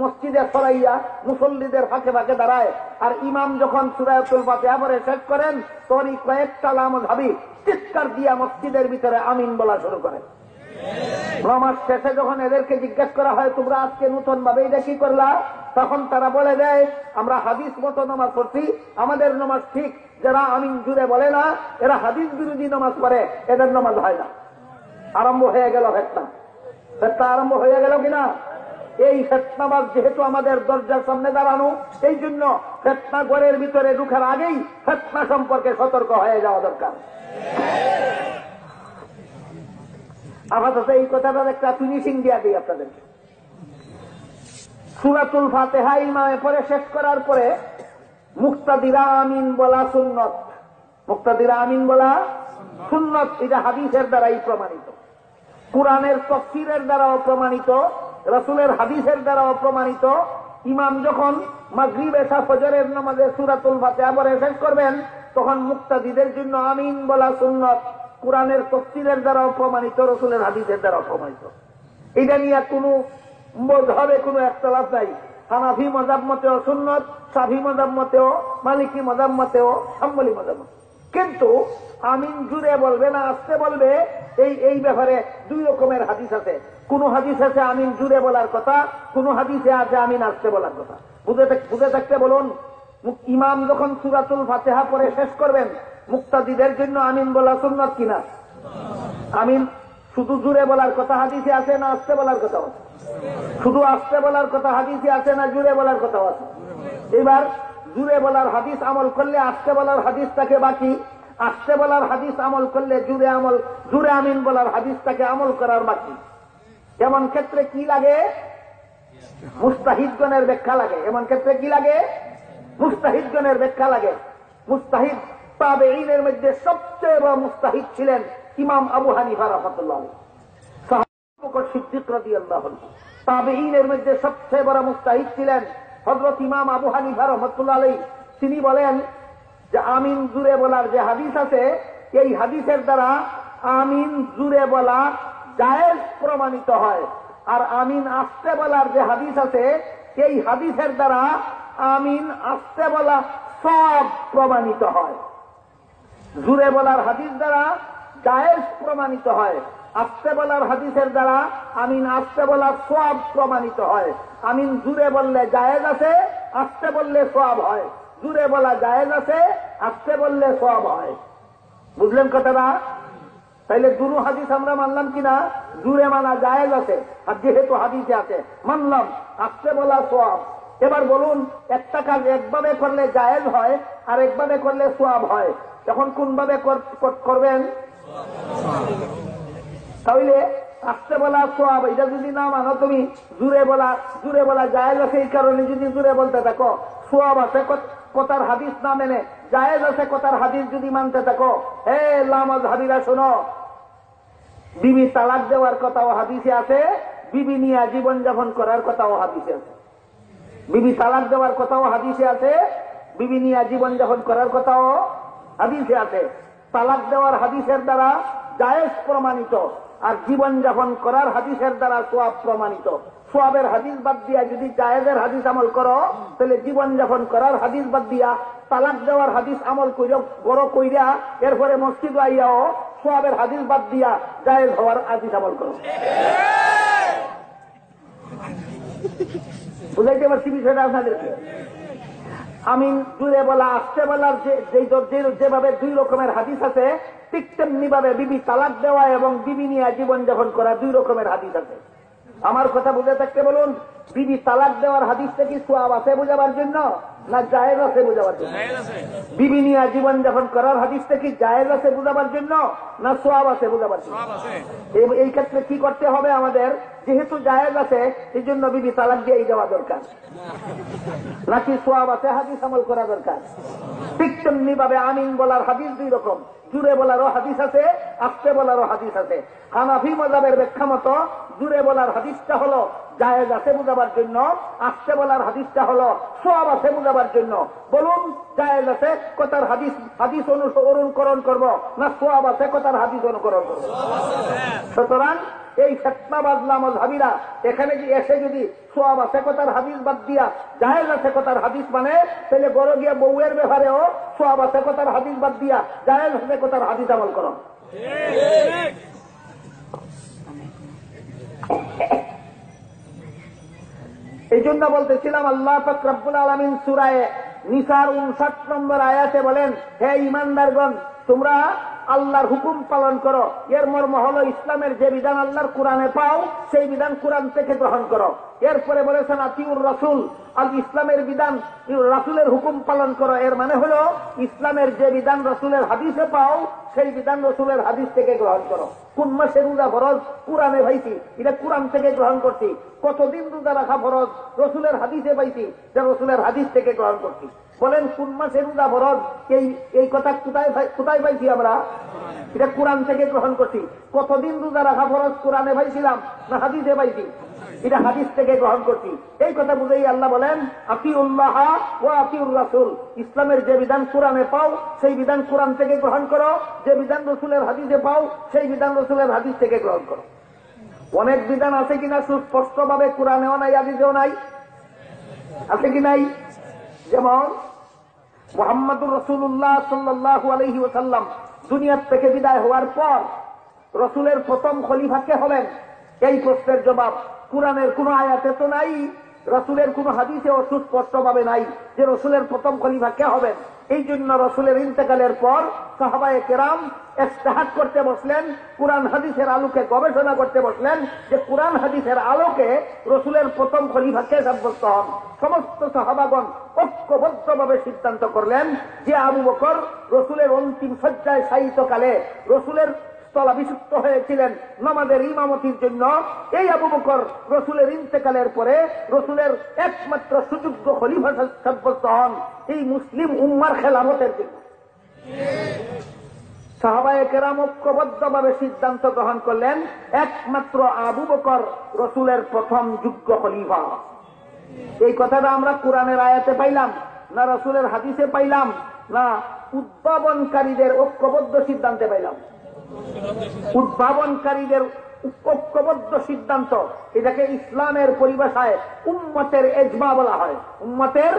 S1: মসজিদে ছড়াইয়া মুসল্লিদের ফাঁকে ফাঁকে দাঁড়ায়। আর ইমাম যখন সূরাতুল ফাতিহা পড়ে শেষ করেন, তখন এই কয়েকটা লামাযহাবী চিৎকার দিয়া মসজিদের ভিতরে আমিন বলা শুরু করে। নামাজ শেষে যখন এদেরকে জিজ্ঞেস করা হয়, তোমরা আজকে নতুন ভাবে এটা কি করলা, তখন তারা বলে দেয়, আমরা হাদিস মতো নামাজ পড়ছি, আমাদের নামাজ ঠিক। যারা আমিন জুড়ে বলে না, এরা হাদিস বিরোধী নামাজ পড়ে, এদের নামাজ হয় না। আরম্ভ হয়ে গেল ফিতনা। আরম্ভ হয়ে গেল কিনা? এই ফিতনাবাজ যেহেতু আমাদের দরজার সামনে দাঁড়ানো, এই জন্য ফিতনা ঘরের ভিতরে ঢুকার আগেই ফিতনা সম্পর্কে সতর্ক হয়ে যাওয়া দরকার। আপাতত এই কথাটার একটা ফিনিশিং দিয়া দিই আপনাদেরকে। সূরাতুল ফাতিহা ইমামে পড়ে শেষ করার পরে মুক্তাদিরা আমিন বলা সুন্নত। মুক্তাদিরা আমিন বলা সুন্নত। এটা হাদিসের দ্বারাই প্রমাণিত, কুরআনের তাফসীরের দ্বারাও প্রমাণিত, রাসূলের হাদিসের দ্বারাও প্রমাণিত। ইমাম যখন মাগরিব এশা ফজরের নামাজে সূরাতুল ফাতিহা পড়ে শেষ করবেন, তখন মুক্তাদিদের জন্য আমিন বলা সুন্নত। কুরআনের তাফসীরের দ্বারাও প্রমাণিত, রাসূলের হাদিসের দ্বারাও প্রমাণিত। এটা নিয়ে কোনো মযহাবে কোনো ইখতিলাফ নাই। হানাফি মাযহাব মতেও সুন্নত, শাফি মাযহাব মতেও, মালিকি মাযহাব মতেও, হাম্বলি মাযহাব। কিন্তু আমিন জুড়ে বলবে না আস্তে বলবে, এই ব্যাপারে 2 রকমের হাদিস আছে। কোন হাদিস আছে আমিন জুড়ে বলার কথা, কোন হাদিসে আছে আমিন আস্তে বলার কথা। বুঝে থাকতে বলুন, ইমাম যখন সূরাতুল ফাতিহা পড়ে শেষ করবেন, মুক্তাদিদের জন্য আমিন বলা সুন্নত কিনা? আমিন শুধু জুড়ে বলার কথা হাদিসে আছে না আস্তে বলার কথা আছে? শুধু আস্তে বলার কথা হাদিসে আছে না জুড়ে বলার কথা আছে? এবার জুড়ে বলার হাদিস আমল করলে আস্তে বলার হাদিসটাকে বাকি, আস্তে বলার হাদিস আমল করলে জুড়ে আমিন বলার হাদিসটাকে আমল করার বাকি। এমন ক্ষেত্রে কি লাগে? মুস্তাহিদগণের ব্যাখ্যা লাগে। এমন ক্ষেত্রে কি লাগে? মুস্তাহিদগণের ব্যাখ্যা লাগে। মুস্তাহিদ তাবেঈনের মধ্যে সবচেয়ে বড় মুস্তাহিদ ছিলেন ইমাম আবু হানিফা রাহমাতুল্লাহ আলাইহি, সাহাবা বকর সিদ্দিক রাদিয়াল্লাহু আনহু। তাবেঈনের মধ্যে সবচেয়ে বড় মুস্তাহিদ ছিলেন হযরত ইমাম আবু হানিফা রাহমাতুল্লাহ আলাইহি। তিনি বলেন যে আমিন জুড়ে বলার যে হাদিস আছে, এই হাদিসের দ্বারা আমিন জুড়ে বলা জায়েজ প্রমাণিত হয়, আর আমিন আস্তে বলার যে হাদিস আছে এই হাদিসের দ্বারা আমিন আস্তে বলা সব প্রমাণিত হয়। জুড়ে বলার হাদিস দ্বারা জায়েজ প্রমাণিত হয়, আস্তে বলার হাদিসের দ্বারা আমিন আস্তে বলার সব প্রমাণিত হয়। আমিন জুড়ে বললে জায়েজ আছে, আস্তে বললে সব হয়। জুড়ে বলা জায়েজ আছে, আস্তে বললে সব হয়। বুঝলেন কথাটা? তাইলে দুরু হাদিস আমরা মানলাম কিনা? জুড়ে মানা জায়েজ আছে, আর যেহেতু হাদিসে আছে মানলাম। আস্তে বলা সব। এবার বলুন, একটা কাজ একভাবে করলে জায়েজ হয় আর একভাবে করলে সওয়াব হয়, তখন কোন ভাবে করবেন? তাহলে আস্তে বলা সওয়াব, এটা যদি না মানো তুমি, জুড়ে বলা জায়েজ আছে এই কারণে যদি জুড়ে বলতে থাকো, সওয়াব আছে কথার হাদিস না মেনে, জায়েজ আছে কথার হাদিস যদি মানতে থাকো, হে লামাযহাবীরা শোনো, বিবি তালাক দেওয়ার কথাও হাদিসে আছে, বিবি নিয়ে জীবনযাপন করার কথাও হাদিসে আছে। বিবি তালাক দেওয়ার কথাও হাদিসে আছে, বিবি নিয়ে জীবনযাপন করার কথাও হাদিসে আছে। তালাক দেওয়ার হাদিসের দ্বারা জায়েজ প্রমাণিত, আর জীবনযাপন করার হাদিসের দ্বারা সওয়াব প্রমাণিত। সওয়াবের হাদিস বাদ দিয়া যদি জায়েজের হাদিস আমল করো, তাহলে জীবনযাপন করার হাদিস বাদ দিয়া তালাক দেওয়ার হাদিস আমল কইরা বড় কইরা এরপরে মসজিদ আইয়াও সওয়াবের হাদিস বাদ দিয়া জায়েজ হওয়ার হাদিস আমল করো। বুঝাইতে পারছি বিষয়টা আপনাদেরকে? আমিন জুড়ে বলা আস্তে বলার যেভাবে দুই রকমের হাদিস আছে, ঠিক তেমনি ভাবে বিবি তালাক দেওয়া এবং বিবি নিয়ে জীবনযাপন করা দুই রকমের হাদিস আছে। আমার কথা বুঝে থাকতে বলুন, বিবি তালাক দেওয়ার হাদিসটা কি সওয়াব আছে বোঝাবার জন্য না জায়েজ আছে বোঝাবার জন্য? বিবি নিয়ে জীবনযাপন করার হাদিসটা কি জায়েজ আছে বোঝাবার জন্য না সওয়াব আছে বোঝাবার জন্য? এই ক্ষেত্রে কি করতে হবে আমাদের? যেহেতু জায়েজ আছে এই জন্য বিবি তালাক দিয়েই দেওয়া দরকার, নাকি সওয়াব আছে হাদিস আমল করা দরকার? ঠিক তেমনি ভাবে আমিন বলার হাদিস দুই রকম, জুড়ে বলারও হাদিস আছে, আস্তে বলারও হাদিস আছে। হানাফি মাযহাবের ব্যাখ্যা মতো জুড়ে বলার হাদিসটা হলো জায়েজ আছে বুঝাবার জন্য, আস্তে বলার হাদিসটা হলো সওয়াব আছে বুঝাবার জন্য। বলুন, জায়েজ আছে কথার হাদিস অনুকরণ করব না সওয়াব আছে কথার হাদিস অনুকরণ করব? সুতরাং এই ফিতনাবাজ লামাযহাবীরা এখানে এসে যদি সওয়াব আছে কথার হাদিস বাদ দিয়া জায়েজ আছে কথার হাদিস মানে, তাহলে গড় গিয়া বউয়ের ব্যাপারেও সওয়াব আছে কথার হাদিস বাদ দিয়া জায়েজ আছে কথার হাদিস আমল করো। এই জন্য বলতেছিলাম, আল্লাহ পাক রব্বুল আলামিন সূরা নিসার 59 নম্বর আয়াতে বলেন, হে ঈমানদারগণ, তোমরা আল্লাহর হুকুম পালন করো। এর মর্ম হলো ইসলামের যে বিধান আল্লাহর কোরআনে পাও সেই বিধান কোরআন থেকে গ্রহণ করো। এরপরে বলেছেন আতিউর রাসূল, আল ইসলামের বিধান রাসূলের হুকুম পালন করো। এর মানে হলো ইসলামের যে বিধান রাসূলের হাদিসে পাও সেই বিধান রাসূলের হাদিস থেকে গ্রহণ করো। কোন মাসে রোজা ফরজ? কোরআনে পাইছি, এটা কোরআন থেকে গ্রহণ করছি। কতদিন রোজা রাখা ফরজ? রাসূলের হাদিসে পাইছি, যা রাসূলের হাদিস থেকে গ্রহণ করছি। বলেন কোন মাসে রোজা ফরজ? এই কথা কোথায় পাইছি আমরা? এটা কোরআন থেকে গ্রহণ করছি। কতদিন রোজা রাখা ফরজ? কোরআনে পাইছিলাম না হাদিসে পাইছি? এটা হাদিস থেকে গ্রহণ করছি। এই কথা বুঝেই আল্লাহ বলেন, আতিউল্লাহ ওয়া আতিউর রাসূল, ইসলামের যে বিধান কোরআনে পাও সেই বিধান কোরআন থেকে গ্রহণ করো, যে বিধান রাসূলের হাদিসে পাও সেই বিধান রাসূলের হাদিস থেকে গ্রহণ করো। অনেক বিধান আছে কিনা সুস্পষ্ট ভাবে কোরআনেও নাই হাদিসেও নাই? আছে কি নাই? যেমন মুহাম্মদুর রাসূলুল্লাহ সাল্লাল্লাহু আলাইহি ওয়াসাল্লাম দুনিয়া থেকে বিদায় হওয়ার পর রাসূলের প্রথম খলিফা কে হলেন? এই প্রশ্নের জবাব কোরআনের কোন আয়াতে তো নাই, রাসূলের কোন হাদিসে সুস্পষ্ট ভাবে নাই যে রাসূলের প্রথম খলিফা কে হবেন। এই জন্য রাসূলের ইন্তেকালের পর সাহাবায়ে কেরাম ইজতিহাদ করতে বসলেন, কোরআন হাদিসের আলোকে গবেষণা করতে বসলেন যে কোরআন হাদিসের আলোকে রাসূলের প্রথম খলিফা কে সাব্যস্ত হন। সমস্ত সাহাবাগণ ঐক্যবদ্ধভাবে সিদ্ধান্ত করলেন যে আবু বকর রাসূলের অন্তিম শয্যায় শায়িতকালে রাসূলের স্থলাভিষিক্ত হয়েছিলেন নামাজের ইমামতির জন্য। এই আবু বকর রাসূলের ইন্তেকালের পরে রাসূলের একমাত্র সুযোগ্য খলিফা সাব্যস্ত হন এই মুসলিম উম্মার খেলাফতের জন্য। সাহাবায়ে কেরাম ঐক্যবদ্ধভাবে সিদ্ধান্ত গ্রহণ করলেন একমাত্র আবু বকর রাসূলের প্রথম যোগ্য খলিফা। এই কথাটা আমরা কোরআনের আয়াতে পাইলাম না রাসূলের হাদিসে পাইলাম না উদ্ভাবনকারীদের ঐক্যবদ্ধ সিদ্ধান্তে পাইলাম? উদ্ভাবনকারীদের ঐক্যবদ্ধ সিদ্ধান্ত, এটাকে ইসলামের পরিভাষায় উম্মতের ইজমা বলা হয়। উম্মতের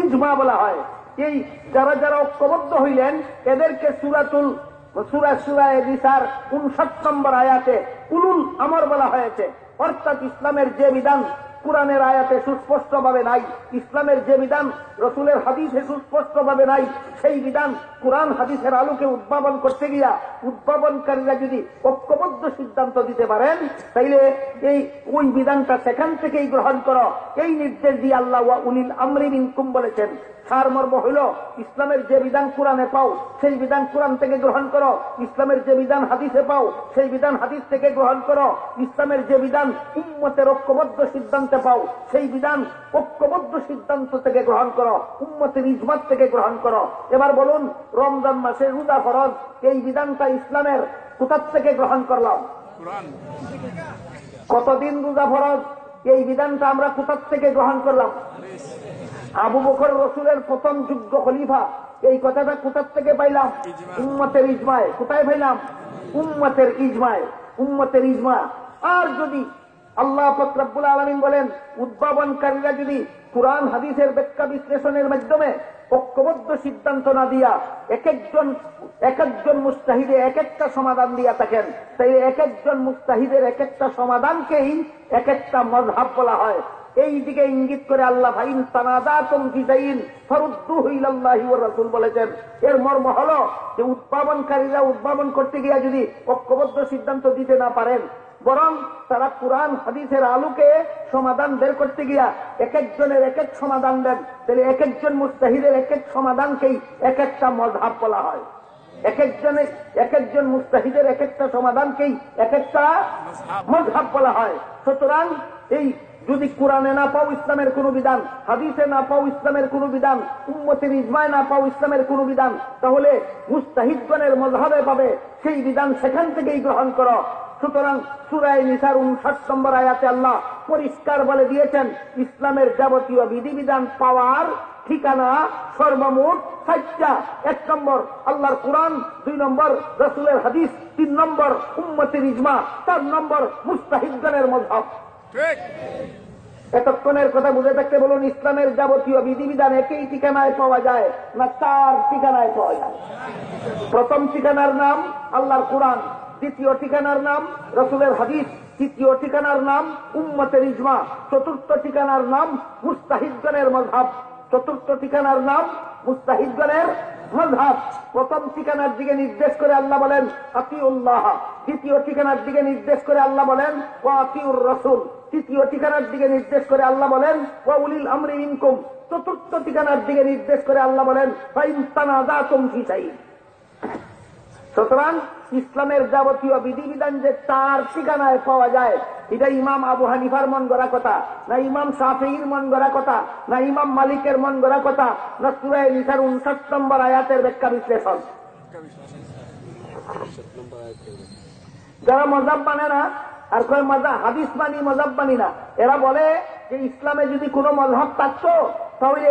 S1: ইজমা বলা হয়। এই যারা যারা ঐক্যবদ্ধ হইলেন এদেরকে সূরা নিসার 59 নম্বর আয়াতে উলুল আমর বলা হয়েছে। অর্থাৎ ইসলামের যে বিধান কুরআনের আয়াতে সুস্পষ্টভাবে নাই, ইসলামের যে বিধান রসুলের হাদিসে সুস্পষ্টভাবে নাই, সেই বিধান কুরআন হাদিসের আলোকে উদ্ভাবন করতে গিয়া উদ্ভাবনকারীরা যদি ঐক্যবদ্ধ সিদ্ধান্ত দিতে পারেন, তাইলে ওই বিধানটা সেখান থেকেই গ্রহণ করো, এই নির্দেশ দিয়ে আল্লাহ ওয়া উলিল আমরি মিনকুম বলেছেন। সারমর্ম হইল ইসলামের যে বিধান কুরআনে পাও সেই বিধান কুরআন থেকে গ্রহণ করো, ইসলামের যে বিধান হাদিসে পাও সেই বিধান হাদিস থেকে গ্রহণ করো, ইসলামের যে বিধান উম্মতের ঐক্যবদ্ধ সিদ্ধান্তে পাও সেই বিধান ঐক্যবদ্ধ সিদ্ধান্ত থেকে গ্রহণ করো, উম্মতের ইজমাত থেকে গ্রহণ করো। এবার বলুন, রমজান মাসে রোজা ফরজ, এই বিধানটা ইসলামের কোথা থেকে গ্রহণ করলাম? কতদিন রোজা ফরজ, এই বিধানটা আমরা কোথা থেকে গ্রহণ করলাম? আবু বকর রসুলের প্রথম যোগ্য খলিফা, এই কথাটা কোথা থেকে পাইলাম? উম্মতের ইজমায়। কোথায় পাইলাম? উম্মতের ইজমায়। উম্মতের ইজমা। আর যদি আল্লাহ পাক রব্বুল আলামিন বলেন উদ্ভাবনকারীরা যদি কুরআন হাদিসের ব্যাখ্যা বিশ্লেষণের মাধ্যমে ঐক্যবদ্ধ সিদ্ধান্ত না দিয়া এক একজন মুস্তাহিদে এক একটা সমাধান দিয়া থাকেন, তাই এক একজন মুস্তাহিদের এক একটা সমাধানকেই এক একটা মযহাব বলা হয়। এই দিকে ইঙ্গিত করে আল্লাহ ফাইন তানাযাতুম ফি শাইইন ফারুদ্দুহু ইলাল্লাহি ওয়া রাসূল বলেছেন। এর মর্ম হলো যে উদ্ভাবনকারীরা উদ্ভাবন করতে গিয়া যদি ঐক্যবদ্ধ সিদ্ধান্ত দিতে না পারেন, বরং তারা কুরআন হাদিসের আলোকে সমাধান বের করতে গিয়া এক একজনের এক এক সমাধান দেন, তাহলে এক একজন মুস্তাহিদের এক এক সমাধানকেই এক একটা মযহাব বলা হয়। এক একজন মুস্তাহিদের এক একটা সমাধানকেই এক একটা মযহাব বলা হয়। সুতরাং এই যদি কোরআনে না পাও ইসলামের কোন বিধান, হাদিসে না পাও ইসলামের কোন বিধান, উম্মতের ইজমায় না পাও ইসলামের কোন বিধান, তাহলে মুস্তাহিদগণের মযহাবে পাবে সেই বিধান সেখান থেকেই গ্রহণ করো। সুতরাং সূরা নিসার 59 নম্বর আয়াতে আল্লাহ পরিষ্কার বলে দিয়েছেন ইসলামের যাবতীয় বিধিবিধান পাওয়ার ঠিকানা সর্বমোট 4টা। 1 নম্বর আল্লাহর কোরআন, 2 নম্বর রাসূলের হাদিস, 3 নম্বর উম্মতের ইজমা, 4 নম্বর মুস্তাহিদগণের মযহাব। ঠিক। এতক্ষণের কথা বুঝে থাকতে বলুন, ইসলামের যাবতীয় বিধিবিধান একই ঠিকানায় পাওয়া যায় না 4 ঠিকানায় পাওয়া যায়? প্রথম ঠিকানার নাম আল্লাহর কোরআন, দ্বিতীয় ঠিকানার নাম রাসূলের হাদিস, তৃতীয় ঠিকানার নাম উম্মতের ইজমা, চতুর্থ ঠিকানার নাম মুস্তাহিদগণের মযহাব। চতুর্থ ঠিকানার নাম মুস্তাহিদগণের মযহাব। প্রথম ঠিকানার দিকে নির্দেশ করে আল্লাহ বলেন আতিউল্লাহ, দ্বিতীয় ঠিকানার দিকে নির্দেশ করে আল্লাহ বলেন ওয়া আতিউর রাসূল, তৃতীয় ঠিকানার দিকে নির্দেশ করে আল্লাহ বলেন ওয়া উলিল আমরি মিনকুম, চতুর্থ ঠিকানার দিকে নির্দেশ করে আল্লাহ বলেন ফাইন তানাযাতুম ফি শাইইন। সুতরাং ইসলামের যাবতীয় বিধিবিধান যে 4 ঠিকানায় পাওয়া যায়, এটা ইমাম আবু হানিফার মন গড়া কথা না, ইমাম শাফিঈর মন গড়া কথা না, ইমাম মালিকের মন গড়া কথা না, সূরা নিসার 59 নম্বর আয়াতের ব্যাখ্যা বিশ্লেষণ। যারা মযহাব মানে না আর কয় মযহাব হাদিস মানি মযহাব মানি না, এরা বলে যে ইসলামে যদি কোনো মযহাব থাকতো তাহলে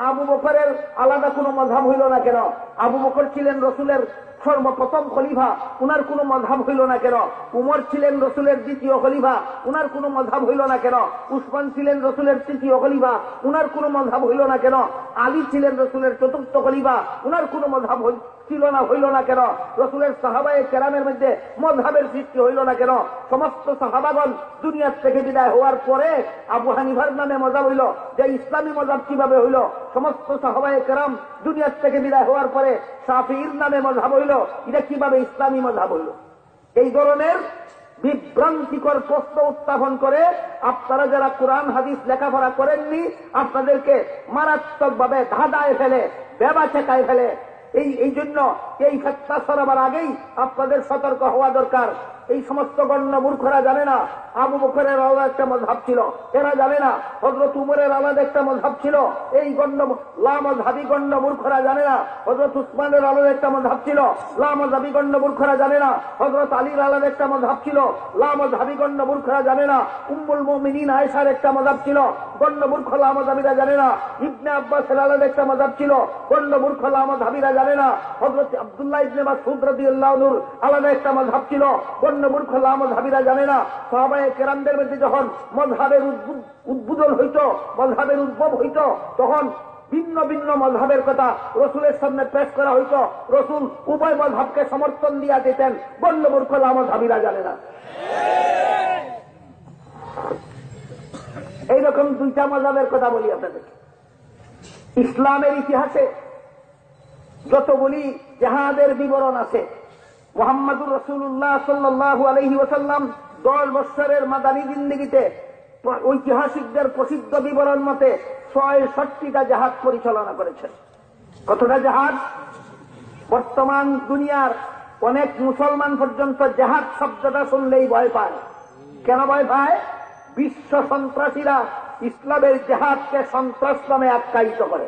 S1: আবু বকরের আলাদা কোনো মযহাব হইল না কেন? আবু বকর ছিলেন রসুলের সর্বপ্রথম খলিফা, উনার কোন মযহাব হইল না কেন? উমর ছিলেন রসুলের দ্বিতীয় খলিফা, উনার কোন মযহাব হইল না কেন? উসমান ছিলেন রসুলের তৃতীয় খলিফা, উনার কোন মযহাব হইল না কেন? আলী ছিলেন রসুলের চতুর্থ খলিফা, উনার কোন মযহাব ছিল না হইল না কেন? রসুলের সাহাবায়ে কেরামের মধ্যে মযহাবের সৃষ্টি হইল না কেন? সমস্ত সাহাবাগণ দুনিয়ার থেকে বিদায় হওয়ার পরে আবু হানিফার নামে মযহাব হইল, যে ইসলামী মযহাব কিভাবে হইল? সমস্ত সাহাবায়ে কেরাম দুনিয়ার থেকে বিদায় হওয়ার পরে শাফিঈর নামে মযহাব হইল, এটা কিভাবে ইসলামী মযহাব হইল? এই ধরনের বিভ্রান্তিকর প্রশ্ন উত্থাপন করে আপনারা যারা কোরআন হাদিস লেখাপড়া করেননি, আপনাদেরকে মারাত্মকভাবে ধাঁধায় ফেলে, বেবা ঠেকায় ফেলে। এই জন্য এই ফতোয়া ছড়াবার আগেই আপনাদের সতর্ক হওয়া দরকার। এই সমস্ত গণ্য মূর্খরা জানে না আবু বকরের আলাদা একটা মযহাব ছিল, এরা জানে না হযরত উমরের আলাদা একটা মযহাব ছিল, এই গণ্য লামাযহাবী গণ্য মূর্খরা জানে না হযরত উসমানের আলাদা একটা মযহাব ছিল, লামাযহাবী গণ্য মূর্খরা জানে না হযরত আলীর আলাদা একটা মযহাব ছিল, লামাযহাবী গণ্য মূর্খরা জানে না উম্মুল মুমিনিন আয়েশার একটা মযহাব ছিল, গণ্য মূর্খ লামাযহাবীরা জানে না ইবনে আব্বাসের আলাদা একটা মযহাব ছিল, গণ্য মূর্খ লামাযহাবীরা জানে না হযরত আব্দুল্লাহ ইবনে মাসউদ রাদিয়াল্লাহু আনহু আলাদা একটা মযহাব ছিল, গণ্য মূর্খ লামাযহাবীরা জানে না সাহাবায়ে কেরামদের মধ্যে যখন মযহাবের উদ্বোধন হইত, মযহাবের উদ্ভব হইত, তখন ভিন্ন ভিন্ন মযহাবের কথা রসুলের সামনে পেশ করা হইত, রসুল উভয় মযহাবকে সমর্থন দিয়া দিতেন, গণ্য মূর্খ লামাযহাবীরা জানে না। এইরকম দুইটা মযহাবের কথা বলি আপনাদের। ইসলামের ইতিহাসে যতগুলি জিহাদের বিবরণ আছে, মুহাম্মদুর রাসূলুল্লাহ সাল্লাল্লাহু আলাইহি ওয়াসাল্লাম 10 বছরের মাদানী জিন্দেগিতে ঐতিহাসিকদের প্রসিদ্ধ বিবরণ মতে ৬৬টা জাহাজ পরিচালনা করেছেন। কতটা জাহাজ? বর্তমান দুনিয়ার অনেক মুসলমান পর্যন্ত জাহাজ শব্দটা শুনলেই ভয় পায়। কেন ভয় পায়? বিশ্ব সন্ত্রাসীরা ইসলামের জাহাজকে সন্ত্রাস নামে আখ্যায়িত করে,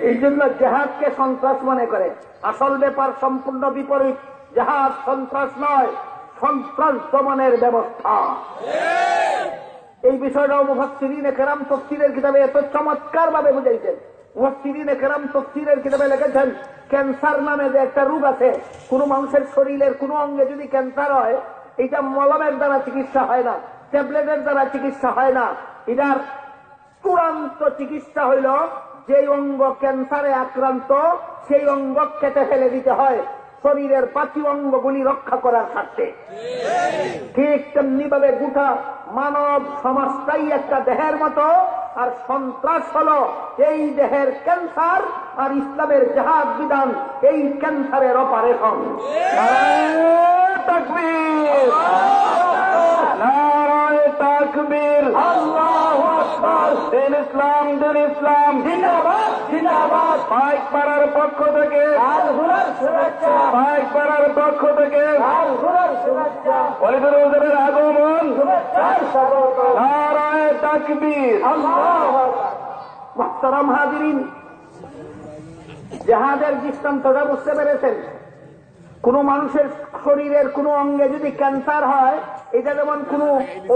S1: এই জন্য জাহাজকে সন্ত্রাস মনে করে। আসল ব্যাপার সম্পূর্ণ বিপরীত। জাহাজ সন্ত্রাস নয়, সন্ত্রাস দমনের ব্যবস্থা। এই বিষয়টাও মুফাসসিরিনে কেরাম তাফসীরের কিতাবে এত চমৎকার ভাবে বুঝাইছেন। মুফাসসিরিনে কেরাম তাফসীরের কিতাবে লিখেছেন, ক্যান্সার নামে যে একটা রোগ আছে, কোন মানুষের শরীরের কোন অঙ্গে যদি ক্যান্সার হয়, এটা মলমের দ্বারা চিকিৎসা হয় না, ট্যাবলেটের দ্বারা চিকিৎসা হয় না। এটার চূড়ান্ত চিকিৎসা হইল যে অঙ্গ ক্যান্সারে আক্রান্ত সেই অঙ্গ কেটে ফেলে দিতে হয় শরীরের বাকি অঙ্গগুলি রক্ষা করার স্বার্থে। ঠিক তেমনি ভাবে গোটা মানব সমাজটাই একটা দেহের মতো, আর সন্ত্রাস হল এই দেহের ক্যান্সার, আর ইসলামের জাহাজ বিধান এই ক্যান্সারের অপারেশন। তাকবীর, নারায়ে তাকবীর, আল্লাহু আকবার। দিন ইসলাম, দিন ইসলাম জিন্দাবাদ, জিন্দাবাদ। পাইকপাড়ার পক্ষ থেকে পাইকপাড়ার পক্ষ থেকে ওলিদুর হুজুরের আগমন, নারায়ে তাকবীর, আল্লাহু আকবার। মুহতারাম হাজিরিন, জাহাজের দৃষ্টান্তটা বুঝতে পেরেছেন? কোন মানুষের শরীরের কোন অঙ্গে যদি ক্যান্সার হয়, এটা যেমন কোন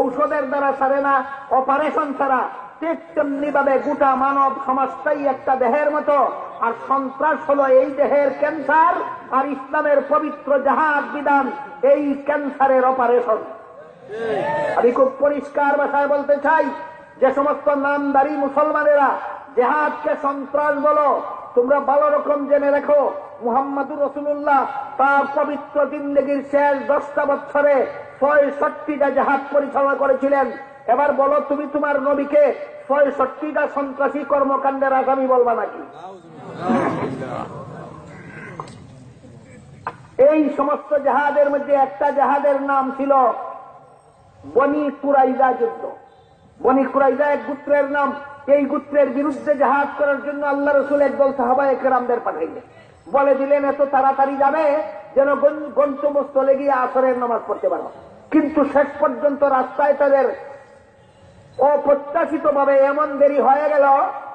S1: ঔষধের দ্বারা সারে না, অপারেশন ছাড়া, ঠিক তেমনি ভাবে গোটা মানব সমাজটাই একটা দেহের মতো, আর সন্ত্রাস হলো এই দেহের ক্যান্সার, আর ইসলামের পবিত্র জাহাজ বিধান এই ক্যান্সারের অপারেশন। আমি খুব পরিষ্কার ভাষায় বলতে চাই, যে সমস্ত নামদারি মুসলমানেরা জেহাদকে সন্ত্রাস বলো, তোমরা ভালো রকম জেনে রেখো, মুহাম্মদুর রাসূলুল্লাহ তার পবিত্র জিন্দেগীর শেষ 10টা বছরে ৬৬টা জাহাজ পরিচালনা করেছিলেন। এবার বলো, তুমি তোমার নবীকে ৬৬টা সন্ত্রাসী কর্মকাণ্ডের আসামি বলবা নাকি? এই সমস্ত জাহাজের মধ্যে একটা জাহাজের নাম ছিল বনি কুরাইজা যুদ্ধ। বনি কুরাইজা এক গোত্রের নাম। এই গোত্রের বিরুদ্ধে জাহাজ করার জন্য আল্লাহ রসুল একদল সাহাবায়ে কেরামদের পাঠাইলেন। বলে দিলেন, এত তাড়াতাড়ি যাবে যেন গন্তব্যস্থলে গিয়ে আসরের নামাজ পড়তে পারো। কিন্তু শেষ পর্যন্ত রাস্তায় তাদের অপ্রত্যাশিত ভাবে এমন দেরি হয়ে গেল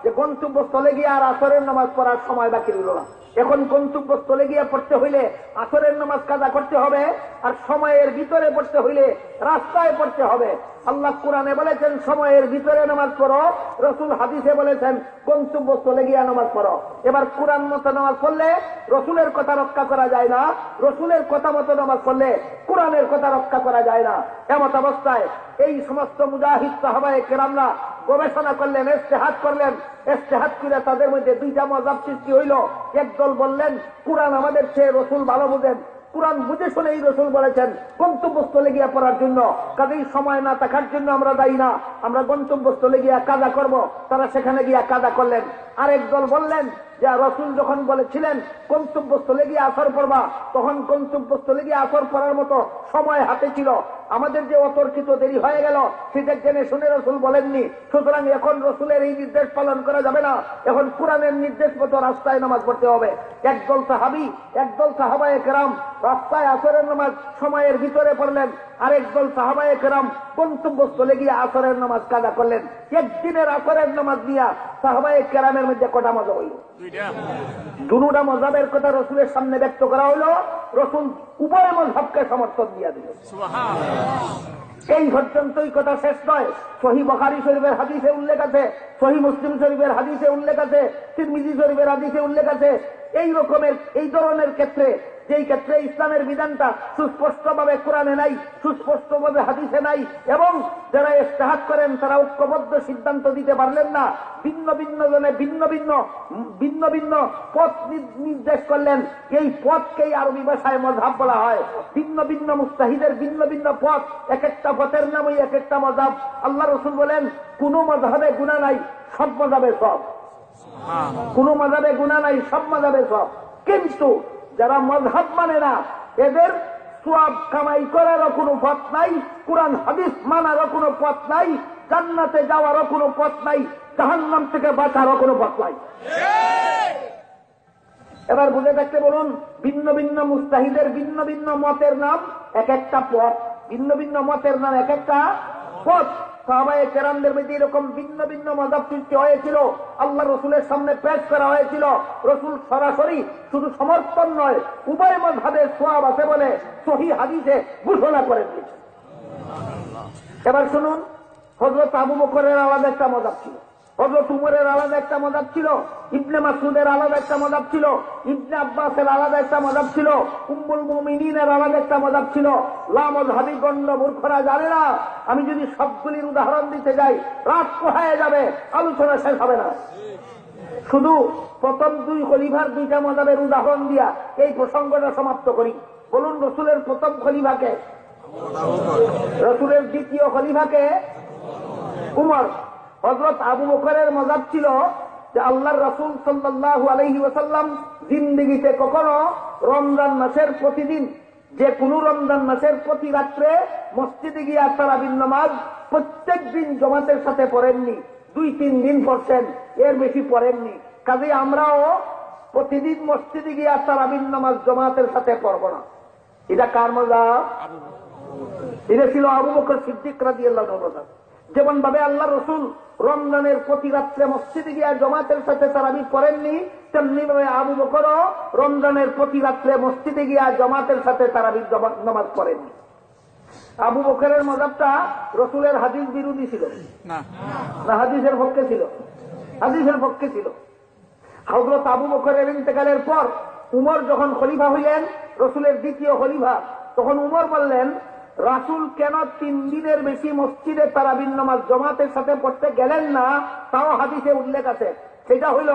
S1: যে গন্তব্যস্থলে গিয়ে আর আসরের নামাজ পড়ার সময় বাকি রইল না। এখন গন্তব্যস্থলে গিয়ে পড়তে হইলে আসরের নামাজ কাজা করতে হবে, আর সময়ের ভিতরে পড়তে হইলে রাস্তায় পড়তে হবে। আল্লাহ কোরআনে বলেছেন সময়ের ভিতরে নামাজ পড়ো, রসুল হাদিসে বলেছেন গন্তব্যস্থলে গিয়ে নামাজ পড়ো। এবার কোরআন মতো নামাজ পড়লে রসুলের কথা রক্ষা করা যায় না, রসুলের কথা মতো নামাজ পড়লে কোরআনের কথা রক্ষা করা যায় না। এমত অবস্থায় এই সমস্ত মুজাহিদ সাহাবায়ে কেরামরা গবেষণা করলেন, ইজতিহাদ করলেন। ইজতিহাদ করে তাদের মধ্যে দুইটা মযহাব সৃষ্টি হইল। একদল বললেন কোরআন আমাদের চেয়ে রসুল ভালো বুঝেন, কোরআন বুঝে শুনেই রসুল বলেছেন গন্তব্যস্থলে গিয়া পড়ার জন্য, কাজেই সময় না থাকার জন্য আমরা দায়ী না, আমরা গন্তব্যস্থলে গিয়া কাজা করব। তারা সেখানে গিয়া কাজা করলেন। আরেক দল বললেন যে রসুল যখন বলেছিলেন গন্তব্যস্থলে গিয়ে আসর পড়বা, তখন গন্তব্যস্থলে গিয়ে আসর পড়ার মতো সময় হাতে ছিল। আমাদের যে অতর্কিত দেরি হয়ে গেল সেটা জেনে শুনে রসুল বলেননি। সুতরাং এখন রসুলের এই নির্দেশ পালন করা যাবে না, এখন কোরআনের নির্দেশ মতো রাস্তায় নামাজ পড়তে হবে। একদল সাহাবায়ে কেরাম রাস্তায় আসরের নামাজ সময়ের ভিতরে পড়লেন, আরেকদল সাহাবায়ে কেরাম গন্তব্যস্থলে গিয়ে আসরের নামাজ কাজা করলেন। একদিনের আসরের নামাজ দিয়া সাহাবায়ে কেরামের মধ্যে কটা মজা হইল? দুটা মজাবের কথা রসুলের সামনে ব্যক্ত করা হইল, রসুল উভয় মজহাবকে সমর্থন দিয়া দিল। এই পর্যন্তই কথা শেষ নয়। সহিহ বুখারী শরীফের হাদিসে উল্লেখ আছে, সহিহ মুসলিম শরীফের হাদিসে উল্লেখ আছে, তিরমিজি শরীফের হাদিসে উল্লেখ আছে। এই ধরনের ক্ষেত্রে, যেই ক্ষেত্রে ইসলামের বিধানটা সুস্পষ্টভাবে কোরআনে নাই, সুস্পষ্টভাবে হাদিসে নাই, এবং যারা ইজতিহাদ করেন তারা ঐক্যবদ্ধ সিদ্ধান্ত দিতে পারলেন না, ভিন্ন ভিন্ন জনে ভিন্ন ভিন্ন পথ নির্দেশ করলেন। এই পথকেই আরবি ভাষায় মযহাব বলা হয়। ভিন্ন ভিন্ন মুজতাহিদের ভিন্ন ভিন্ন পথ, এক একটা পথের নামই এক একটা মযহাব। আল্লাহ রাসূল বলেন কোন মযহাবে গুনাহ নাই, সব মযহাবে সব। কোন মযহাবে গুনাহ নাই, সব মযহাবে সব। কিন্তু যারা মযহাব মানে না, এদের সওয়াব কামাই করারও কোনো পথ নাই, কুরআন হাদিস মানারও কোনো পথ নাই, জান্নাতে যাওয়ারও কোনো পথ নাই, জাহান্নাম থেকে বাঁচারও কোনো পথ নাই। এবার বুঝে থাকতে বলুন, ভিন্ন ভিন্ন মুজতাহিদের ভিন্ন ভিন্ন মতের নাম এক একটা পথ, ভিন্ন ভিন্ন মতের নাম এক একটা পথ। সাহাবায়ে কেরামদের মধ্যে এরকম ভিন্ন ভিন্ন মযহাব সৃষ্টি হয়েছিল, আল্লাহ রসুলের সামনে পেশ করা হয়েছিল। রসুল সরাসরি শুধু সমর্থন নয়, উভয় মযহাবের সওয়াব আছে বলে সহিহ হাদিসে ঘোষণা করে দিয়েছে। এবার শুনুন, হযরত আবু বকরের আলাদা একটা মযহাব ছিল, হযরত উমরের আলাদা একটা মযহাব ছিল, ইবনে মাসউদের আলাদা একটা মযহাব ছিল, ইবনে আব্বাসের আলাদা একটা মযহাব ছিল, উম্মুল মুমিনিনের আলাদা একটা মযহাব ছিল। লা মযহাবী গণ্য মূর্খরা জানে না। আমি যদি সবগুলির উদাহরণ দিতে যাই রাত পোহায় যাবে, আলোচনা শেষ হবে না। শুধু প্রথম দুই খলিফার দুইটা মযহাবের উদাহরণ দিয়া এই প্রসঙ্গটা সমাপ্ত করি। বলুন, রসুলের প্রথম খলিফাকে? রসুলের দ্বিতীয় খলিফাকে? উমর। হযরত আবু বকরের মযহাব ছিল যে আল্লাহর রাসূল সাল্লাল্লাহু আলাইহি ওয়াসাল্লাম জিন্দেগিতে কখনো রমজান মাসের প্রতিদিন, যে কোনো রমজান মাসের প্রতি রাত্রে মসজিদে গিয়ে তারাবির নামাজ প্রত্যেক দিন জামাতের সাথে পড়েননি। 2-3 দিন পড়ছেন, এর বেশি পড়েননি। কাজেই আমরাও প্রতিদিন মসজিদে গিয়ে তারাবির নামাজ জামাতের সাথে পড়ব না। এটা কার মযহাব? এটা ছিল আবু বকর সিদ্দিক রাদিয়াল্লাহু আনহু। যেমন ভাবে আল্লাহ রসুল রমজানের প্রতি রাত্রে মসজিদে গিয়ে জামাতের সাথে তারাবি পড়েননি, তেমনি ভাবে আবু বকরও রমজানের প্রতি রাত্রে মসজিদে গিয়ে জামাতের সাথে তারাবির নামাজ পড়েননি। আবু বকরের মযহাবটা রসুলের হাদিস বিরোধী ছিল না, হাদিসের পক্ষে ছিল, হাদিসের পক্ষে ছিল। হযরত আবু বকরের ইন্তেকালের পর উমর যখন খলিফা হইলেন, রসুলের দ্বিতীয় খলিফা, তখন উমর বললেন, রাসূল কেন 3 দিনের বেশি মসজিদে তারাবির নামাজ জামাতের সাথে পড়তে গেলেন না? তাও হাদিসে উল্লেখ আছে। সেটা হইল,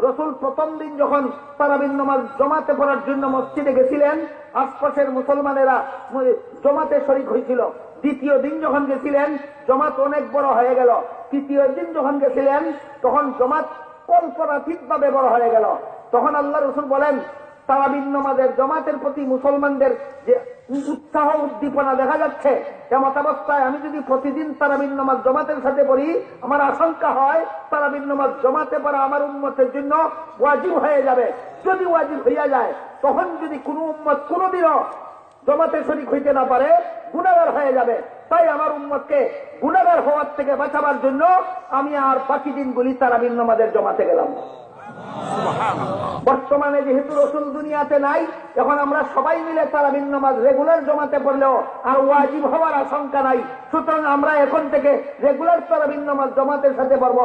S1: রসুল প্রথম দিন যখন তারাবির নামাজ জামাতে পড়ার জন্য মসজিদে গেছিলেন, আশপাশের মুসলমানেরা জামাতে শরীক হয়েছিল। দ্বিতীয় দিন যখন গেছিলেন, জামাত অনেক বড় হয়ে গেল। তৃতীয় দিন যখন গেছিলেন, তখন জামাত কল্পনাতীতভাবে বড় হয়ে গেল। তখন আল্লাহ রসুল বলেন, তারাবির নামাজের জামাতের প্রতি মুসলমানদের যে উৎসাহ উদ্দীপনা দেখা যাচ্ছে, এমতাবস্থায় আমি যদি প্রতিদিন তারাবির নামাজ জামাতের সাথে পড়ি, আমার আশঙ্কা হয় তারাবির নামাজ জামাতে পড়া আমার উম্মতের জন্য ওয়াজিব হয়ে যাবে। যদি ওয়াজিব হইয়া যায়, তখন যদি কোনো উম্মত কোনোদিনও জামাতে শরীক হইতে না পারে, গুনাহগার হয়ে যাবে। তাই আমার উম্মতকে গুনাহগার হওয়ার থেকে বাঁচাবার জন্য আমি আর বাকি দিনগুলি তারাবির নামাজের জামাতে গেলাম। বর্তমানে যেহেতু রসুল দুনিয়াতে নাই, এখন আমরা সবাই মিলে তারাবির নামাজ রেগুলার জমাতে পড়লেও আর ওয়াজিব হওয়ার আশঙ্কা নাই। সুতরাং আমরা এখন থেকে রেগুলার তারাবির নামাজ জমাতের সাথে পড়ব।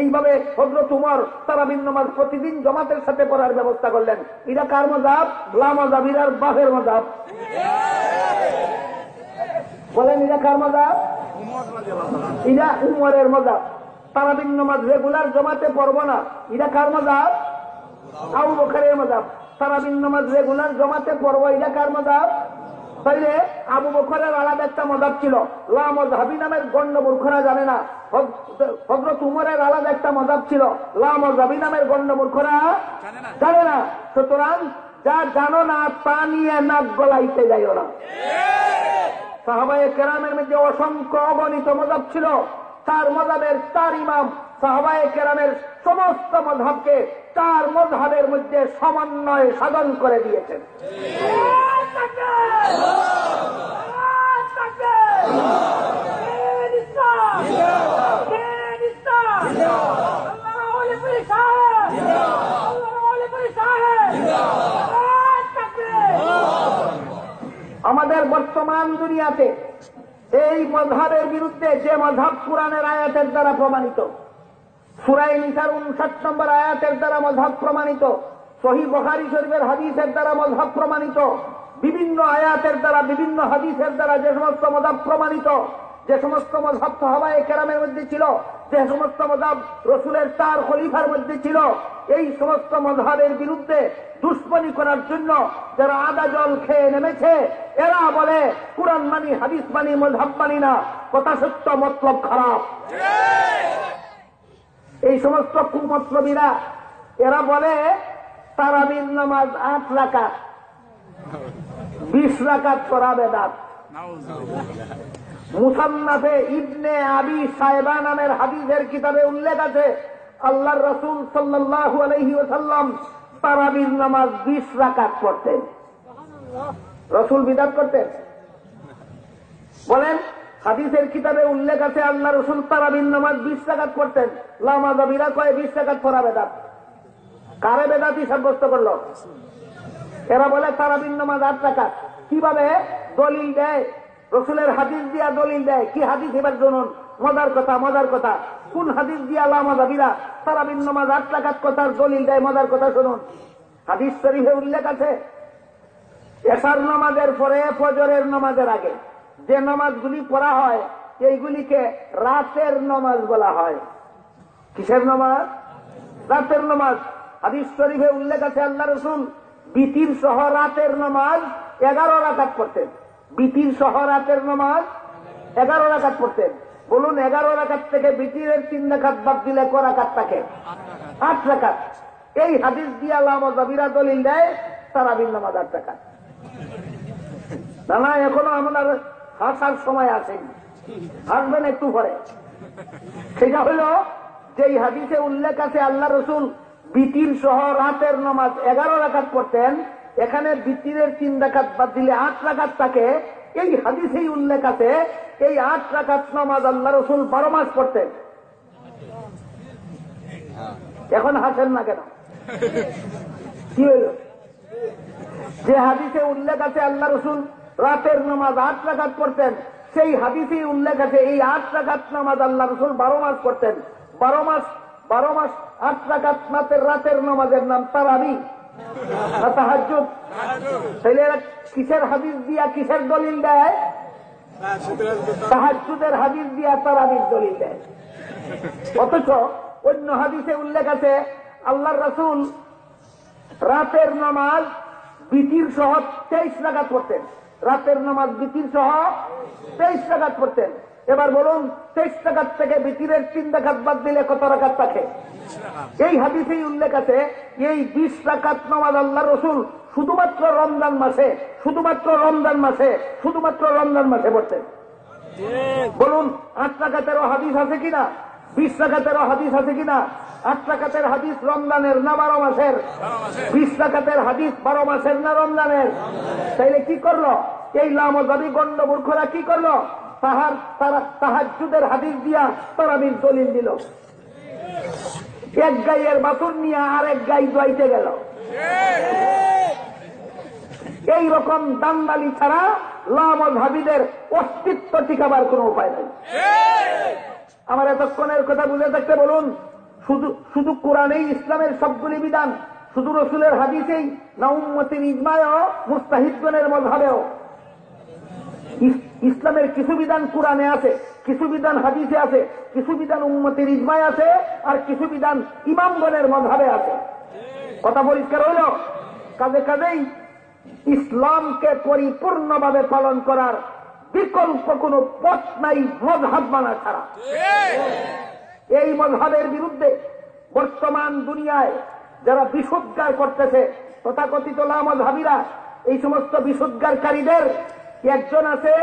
S1: এইভাবে হযরত উমর তারাবির নামাজ প্রতিদিন জমাতের সাথে পড়ার ব্যবস্থা করলেন। এটা কার মযহাব? লা মযহাবির আর বাহের মযহাব। বলেন, এটা কার মযহাব? এটা উমরের মযহাব। তারাবির নামাজ রেগুলার জমাতে পড়ব না, এটা কার মযহাব? আবু বকরের মযহাব। তারাবির নামাজ রেগুলার জমাতে পড়ব, এটা কার মযহাব? তাইলে আবু বকরের আলাদা একটা মজাব ছিল, লা মযহাবি নামের গণ্য মূর্খরা জানে না। হযরত উমরের আলাদা একটা মজাব ছিল, লা মযহাবি নামের গণ্য মূর্খরা জানে না। সুতরাং যা জানো না তা নিয়ে নাক গলাইতে যাইও না। সাহাবায়ে কেরামের মধ্যে অসংখ্য অগণিত মজাব ছিল, 4 মজাবের 4 ইমাম সাহাবায়ে কেরামের সমস্ত মযহাবকে 4 মযহাবের মধ্যে সমন্বয় সাধন করে দিয়েছেন। আমাদের বর্তমান দুনিয়াতে এই মযহাবের বিরুদ্ধে যে মযহাব কুরআনের আয়াতের দ্বারা প্রমাণিত, সূরা নিসার 59 নম্বর আয়াতের দ্বারা মযহাব প্রমাণিত, সহিহ বুখারী শরীফের হাদিসের দ্বারা মযহাব প্রমাণিত, বিভিন্ন আয়াতের দ্বারা বিভিন্ন হাদিসের দ্বারা যে সমস্ত মযহাব প্রমাণিত, যে সমস্ত মযহাব সাহাবায়ে কেরামের মধ্যে ছিল, যে সমস্ত মযহাব রাসূলের 4 খলিফার মধ্যে ছিল, এই সমস্ত মযহাবের বিরুদ্ধে দুশ্মনী করার জন্য যারা আদা জল খেয়ে নেমেছে, এরা বলে কুরআন মানি, হাদিস মানি, মযহাব মানি না, কথা সত্য মতলব খারাপ। এই সমস্ত কুমতলবীরা এরা বলে তারাবির নামাজ 8 রাকাত, 20 রাকাত পড়া বেদাত। মুসান্নাফে ইবনে আবি শায়বা নামের হাদিসের কিতাবে উল্লেখ আছে, আল্লাহর রাসূল সাল্লাল্লাহু আলাইহি ওয়াসাল্লাম তারাবির নামাজ 20 রাকাত পড়তেন। রাসূল বিদআত করতেন? বলেন, হাদিসের কিতাবে উল্লেখ আছে আল্লাহ রাসূল তারাবির নামাজ 20 রাকাত পড়তেন। লামাযাবিরা কয় 20 রাকাত পড়া বেদাত। কারে বেদাতি সাব্যস্ত করলো? এরা বলে তারাবির নামাজ 8 রাকাত। কিভাবে দলিল দেয়? রাসূলের হাদিস দিয়া দলিল দেয়। কি হাদিস? এবার শুনুন, মজার কথা, মজার কথা। কোন হাদিস দিয়া লামাযাবিরা তারাবির নামাজ 8 রাকাত কথার দলিল দেয়? মজার কথা শুনুন। হাদিস শরীফে উল্লেখ আছে, এশার নামাজের পরে ফজরের নামাজের আগে যে নামাজগুলি পড়া হয় এইগুলিকে রাতের নামাজ বলা হয়। কিসের নামাজ? রাতের নামাজ। হাদিস শরীফে উল্লেখ আছে আল্লাহ রাসূল বিতির সহ রাতের নামাজ 11 রাকাত পড়তেন। বিতির সহ রাতের নামাজ 11 রাকাত পড়তেন। বলুন, 11 রাকাত থেকে বিতিরের 3 রাকাত বাদ দিলে ক রাকাত থাকে? 8 রাকাত। এই হাদিস দিয়া লামাযাবিরা দলিল দেয় তারাবির নামাজ 8 রাকাত। না, এখনো আপনার হাসার সময় আসেনি, হাসবেন একটু পরে। সেটা হলো যেই হাদিসে উল্লেখ আছে আল্লাহ রাসূল বিতির সহ রাতের নামাজ 11 রাকাত পড়তেন, এখানে বিতিরের 3 রাকাত বাদ দিলে 8 রাকাত থাকে। এই হাদিসেই উল্লেখ আছে এই 8 রাকাত নামাজ আল্লাহ রাসূল 12 মাস পড়তেন। এখন হাসেন না কেন? কি হইল? যে হাদিসে উল্লেখ আছে আল্লাহ রাসূল রাতের নামাজ 8 রাকাত পড়তেন, সেই হাদিসেই উল্লেখ আছে এই 8 রাকাত নামাজ আল্লাহ রাসূল 12 মাস পড়তেন। 12 মাস 8 রাকাত রাতের নামাজের নাম তারাবি না তাহাজ্জুদ? তাহলে এরা কিসের হাদিস দিয়া কিসের দলিল দেয়? তাহাজ্জুদের হাদিস দিয়া তারাবির দলিল দেয়। অথচ অন্য হাদিসে উল্লেখ আছে আল্লাহর রাসূল রাতের নামাজ বিতির সহ 23 রাকাত পড়তেন। রাতের নামাজ বিতির সহ 23 রাকাত পড়তেন। এবার বলুন, 23 রাকাত থেকে বিতিরের 3 রাকাত বাদ দিলে কত রাকাত থাকে? এই হাদিসেই উল্লেখ আছে এই 20 রাকাত নামাজ আল্লাহ রাসূল শুধুমাত্র রমজান মাসে পড়তেন। বলুন, 8 রাকাতেরও হাদিস আছে কিনা? 20 রাকাতেরও হাদিস আছে কিনা? 8 রাকাতের হাদিস রমজানের না 12 মাসের? 20 রাকাতের হাদিস 12 মাসের না রমজানের? তাইলে কি করলো এই লামাযাবি গণ্ড মূর্খরা? কি করলো? তাহাজ্জুদের হাদিস দিয়া তারাবির দলিল দিল। এক গাইয়ের বাছুর নিয়ে আরেক গাই জয়তে গেল। এই রকম দান্দালি ছাড়া লামাযাবিদের অস্তিত্ব টিকাবার কোন উপায় নাই। আমার এতক্ষণের কথা বুঝে থাকতে বলুন, শুধু কোরআনেই ইসলামের সবগুলি বিধান, শুধু রাসূলের হাদিসেই না উম্মতের ইজমায়ও মুস্তাহিদগণের মযহাবেও? ইসলামের কিছু বিধান কোরআনে আছে, কিছু বিধান হাদিসে আছে, কিছু বিধান উম্মতের ইজমায় আছে, আর কিছু বিধান ইমামগণের মযহাবে আছে। কথা পরিষ্কার হইল? কাজেই ইসলামকে পরিপূর্ণভাবে পালন করার বিকল্প কোনো পথ নাই মযহাব মানা ছাড়া। এই মযহাবের বিরুদ্ধে বর্তমান দুনিয়ায় যারা বিশুদ্ধার করতেছে তথাকথিত লামাযহাবীরা, এই সমস্ত বিশুদ্ধারকারীদের একজন আছে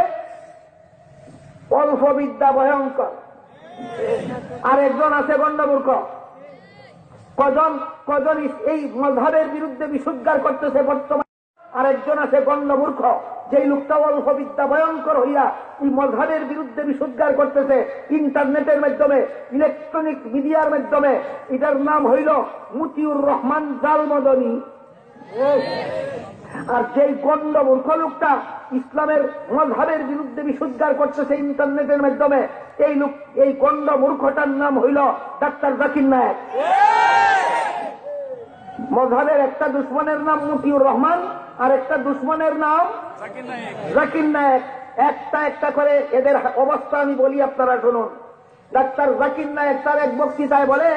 S1: অল্প বিদ্যা ভয়ঙ্কর, আর একজন আছে গণ্ডমূর্খ। কজন এই মযহাবের বিরুদ্ধে বিশুদ্ধার করতেছে বর্তমান, আর একজন আছে গণ্ডমূর্খ, যেই লোকটা অল্প বিদ্যা ভয়ঙ্কর হইয়া এই মযহাবের বিরুদ্ধে বিশুদ্ধার করতেছে ইন্টারনেটের মাধ্যমে, ইলেকট্রনিক মিডিয়ার মাধ্যমে। এটার নাম হইল মতিউর রহমান জালমদনী। আর যেই গণ্ডমূর্খ লোকটা ইসলামের মযহাবের বিরুদ্ধে বিশুদ্ধার করতেছে ইন্টারনেটের মাধ্যমে, এই গণ্ডমূর্খটার নাম হইল ডাক্তার জাকির নায়েক। মযহাবের একটা দুশ্মনের নাম মতিউর রহমান, আর একটা দুশ্মনের নাম জাকির নায়েক। একটা একটা করে এদের অবস্থা আমি বলি, আপনারা শুনুন। ডাক্তার জাকির নায়েক তার এক বক্তৃতায় বলে,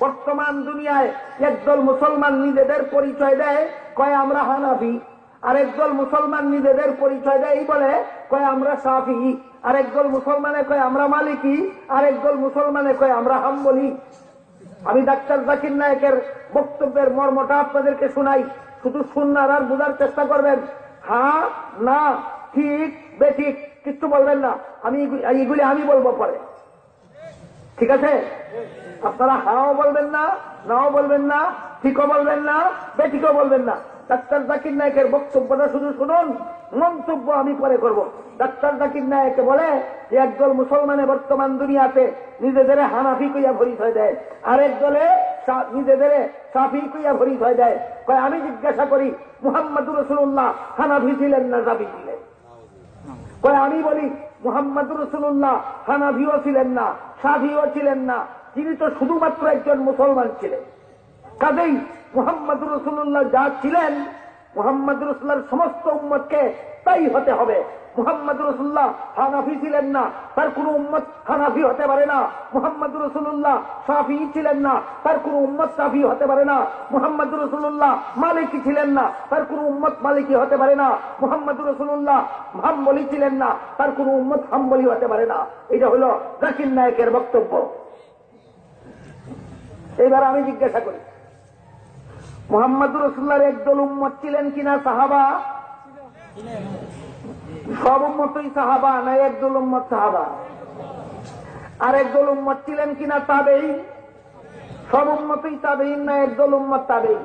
S1: বর্তমান দুনিয়ায় একদল মুসলমান নিজেদের পরিচয় দেয় কয় আমরা হানাফি, আরেকদল মুসলমান নিজেদের পরিচয় দেয় বলে কয় আমরা শাফি, আরেকদল মুসলমানে কয় আমরা মালিকি, আরেকদল মুসলমানে কয় আমরা হাম্বলি। আমি ডাক্তার জাকির নায়েকের বক্তব্যের মর্মটা আপনাদেরকে শোনাই, শুধু শুননার আর বোঝার চেষ্টা করবেন। হ্যাঁ না ঠিক বেঠিক কিচ্ছু বলবেন না, এইগুলি আমি বলবো পরে, ঠিক আছে? আপনারা হাও বলবেন না, নাও বলবেন না, ঠিকও বলবেন না, বেঠিকও বলবেন না। ডাক্তার জাকির নায়েকের বক্তব্যটা শুধু শুনুন, মন্তব্য আমি পরে করব। ডাক্তার জাকির নায়েক বলে যে একদল মুসলমানে বর্তমান দুনিয়াতে নিজেদের হানাফি কইয়া পরিচয় দেয়, আরেক দলে নিজেদের শাফি কইয়া পরিচয় দেয়। কয় আমি জিজ্ঞাসা করি মুহাম্মদুর রাসূলুল্লাহ হানাফি ছিলেন না শাফি ছিলেন? কয় আমি বলি মুহাম্মদুর রাসূলুল্লাহ হানাফিও ছিলেন না, শাফিও ছিলেন না, তিনি তো শুধুমাত্র একজন মুসলমান ছিলেন। কাজেই মুহাম্মদুর রাসূলুল্লাহ যা ছিলেন, মুহাম্মদুর রাসূলুল্লাহর সমস্ত উম্মতকে তাই হতে হবে। মুহাম্মদুর রাসূলুল্লাহ হানাফি ছিলেন না, তার কোন উম্মত হানাফি হতে পারে না। মুহাম্মদুর রাসূলুল্লাহ শাফিঈ ছিলেন না, তার কোন উম্মত শাফিঈ হতে পারে না। মুহাম্মদুর রাসূলুল্লাহ মালিকি ছিলেন না, তার কোন উম্মত মালিকি হতে পারে না। মুহাম্মদুর রাসূলুল্লাহ হাম্বলি ছিলেন না, তার কোন উম্মত হাম্বলি হতে পারে না। এটা হলো জাকির নায়েকের বক্তব্য। এইবার আমি জিজ্ঞাসা করি, মুহাম্মদুর রাসূলুল্লাহর একদল উম্মত ছিলেন কিনা সাহাবা? সব উম্মতই সাহাবা না একদল উম্মত সাহাবা? আর একদল উম্মত ছিলেন কিনা তাবেঈন? সব উম্মতই তাবেঈন না একদল উম্মত তাবেঈন?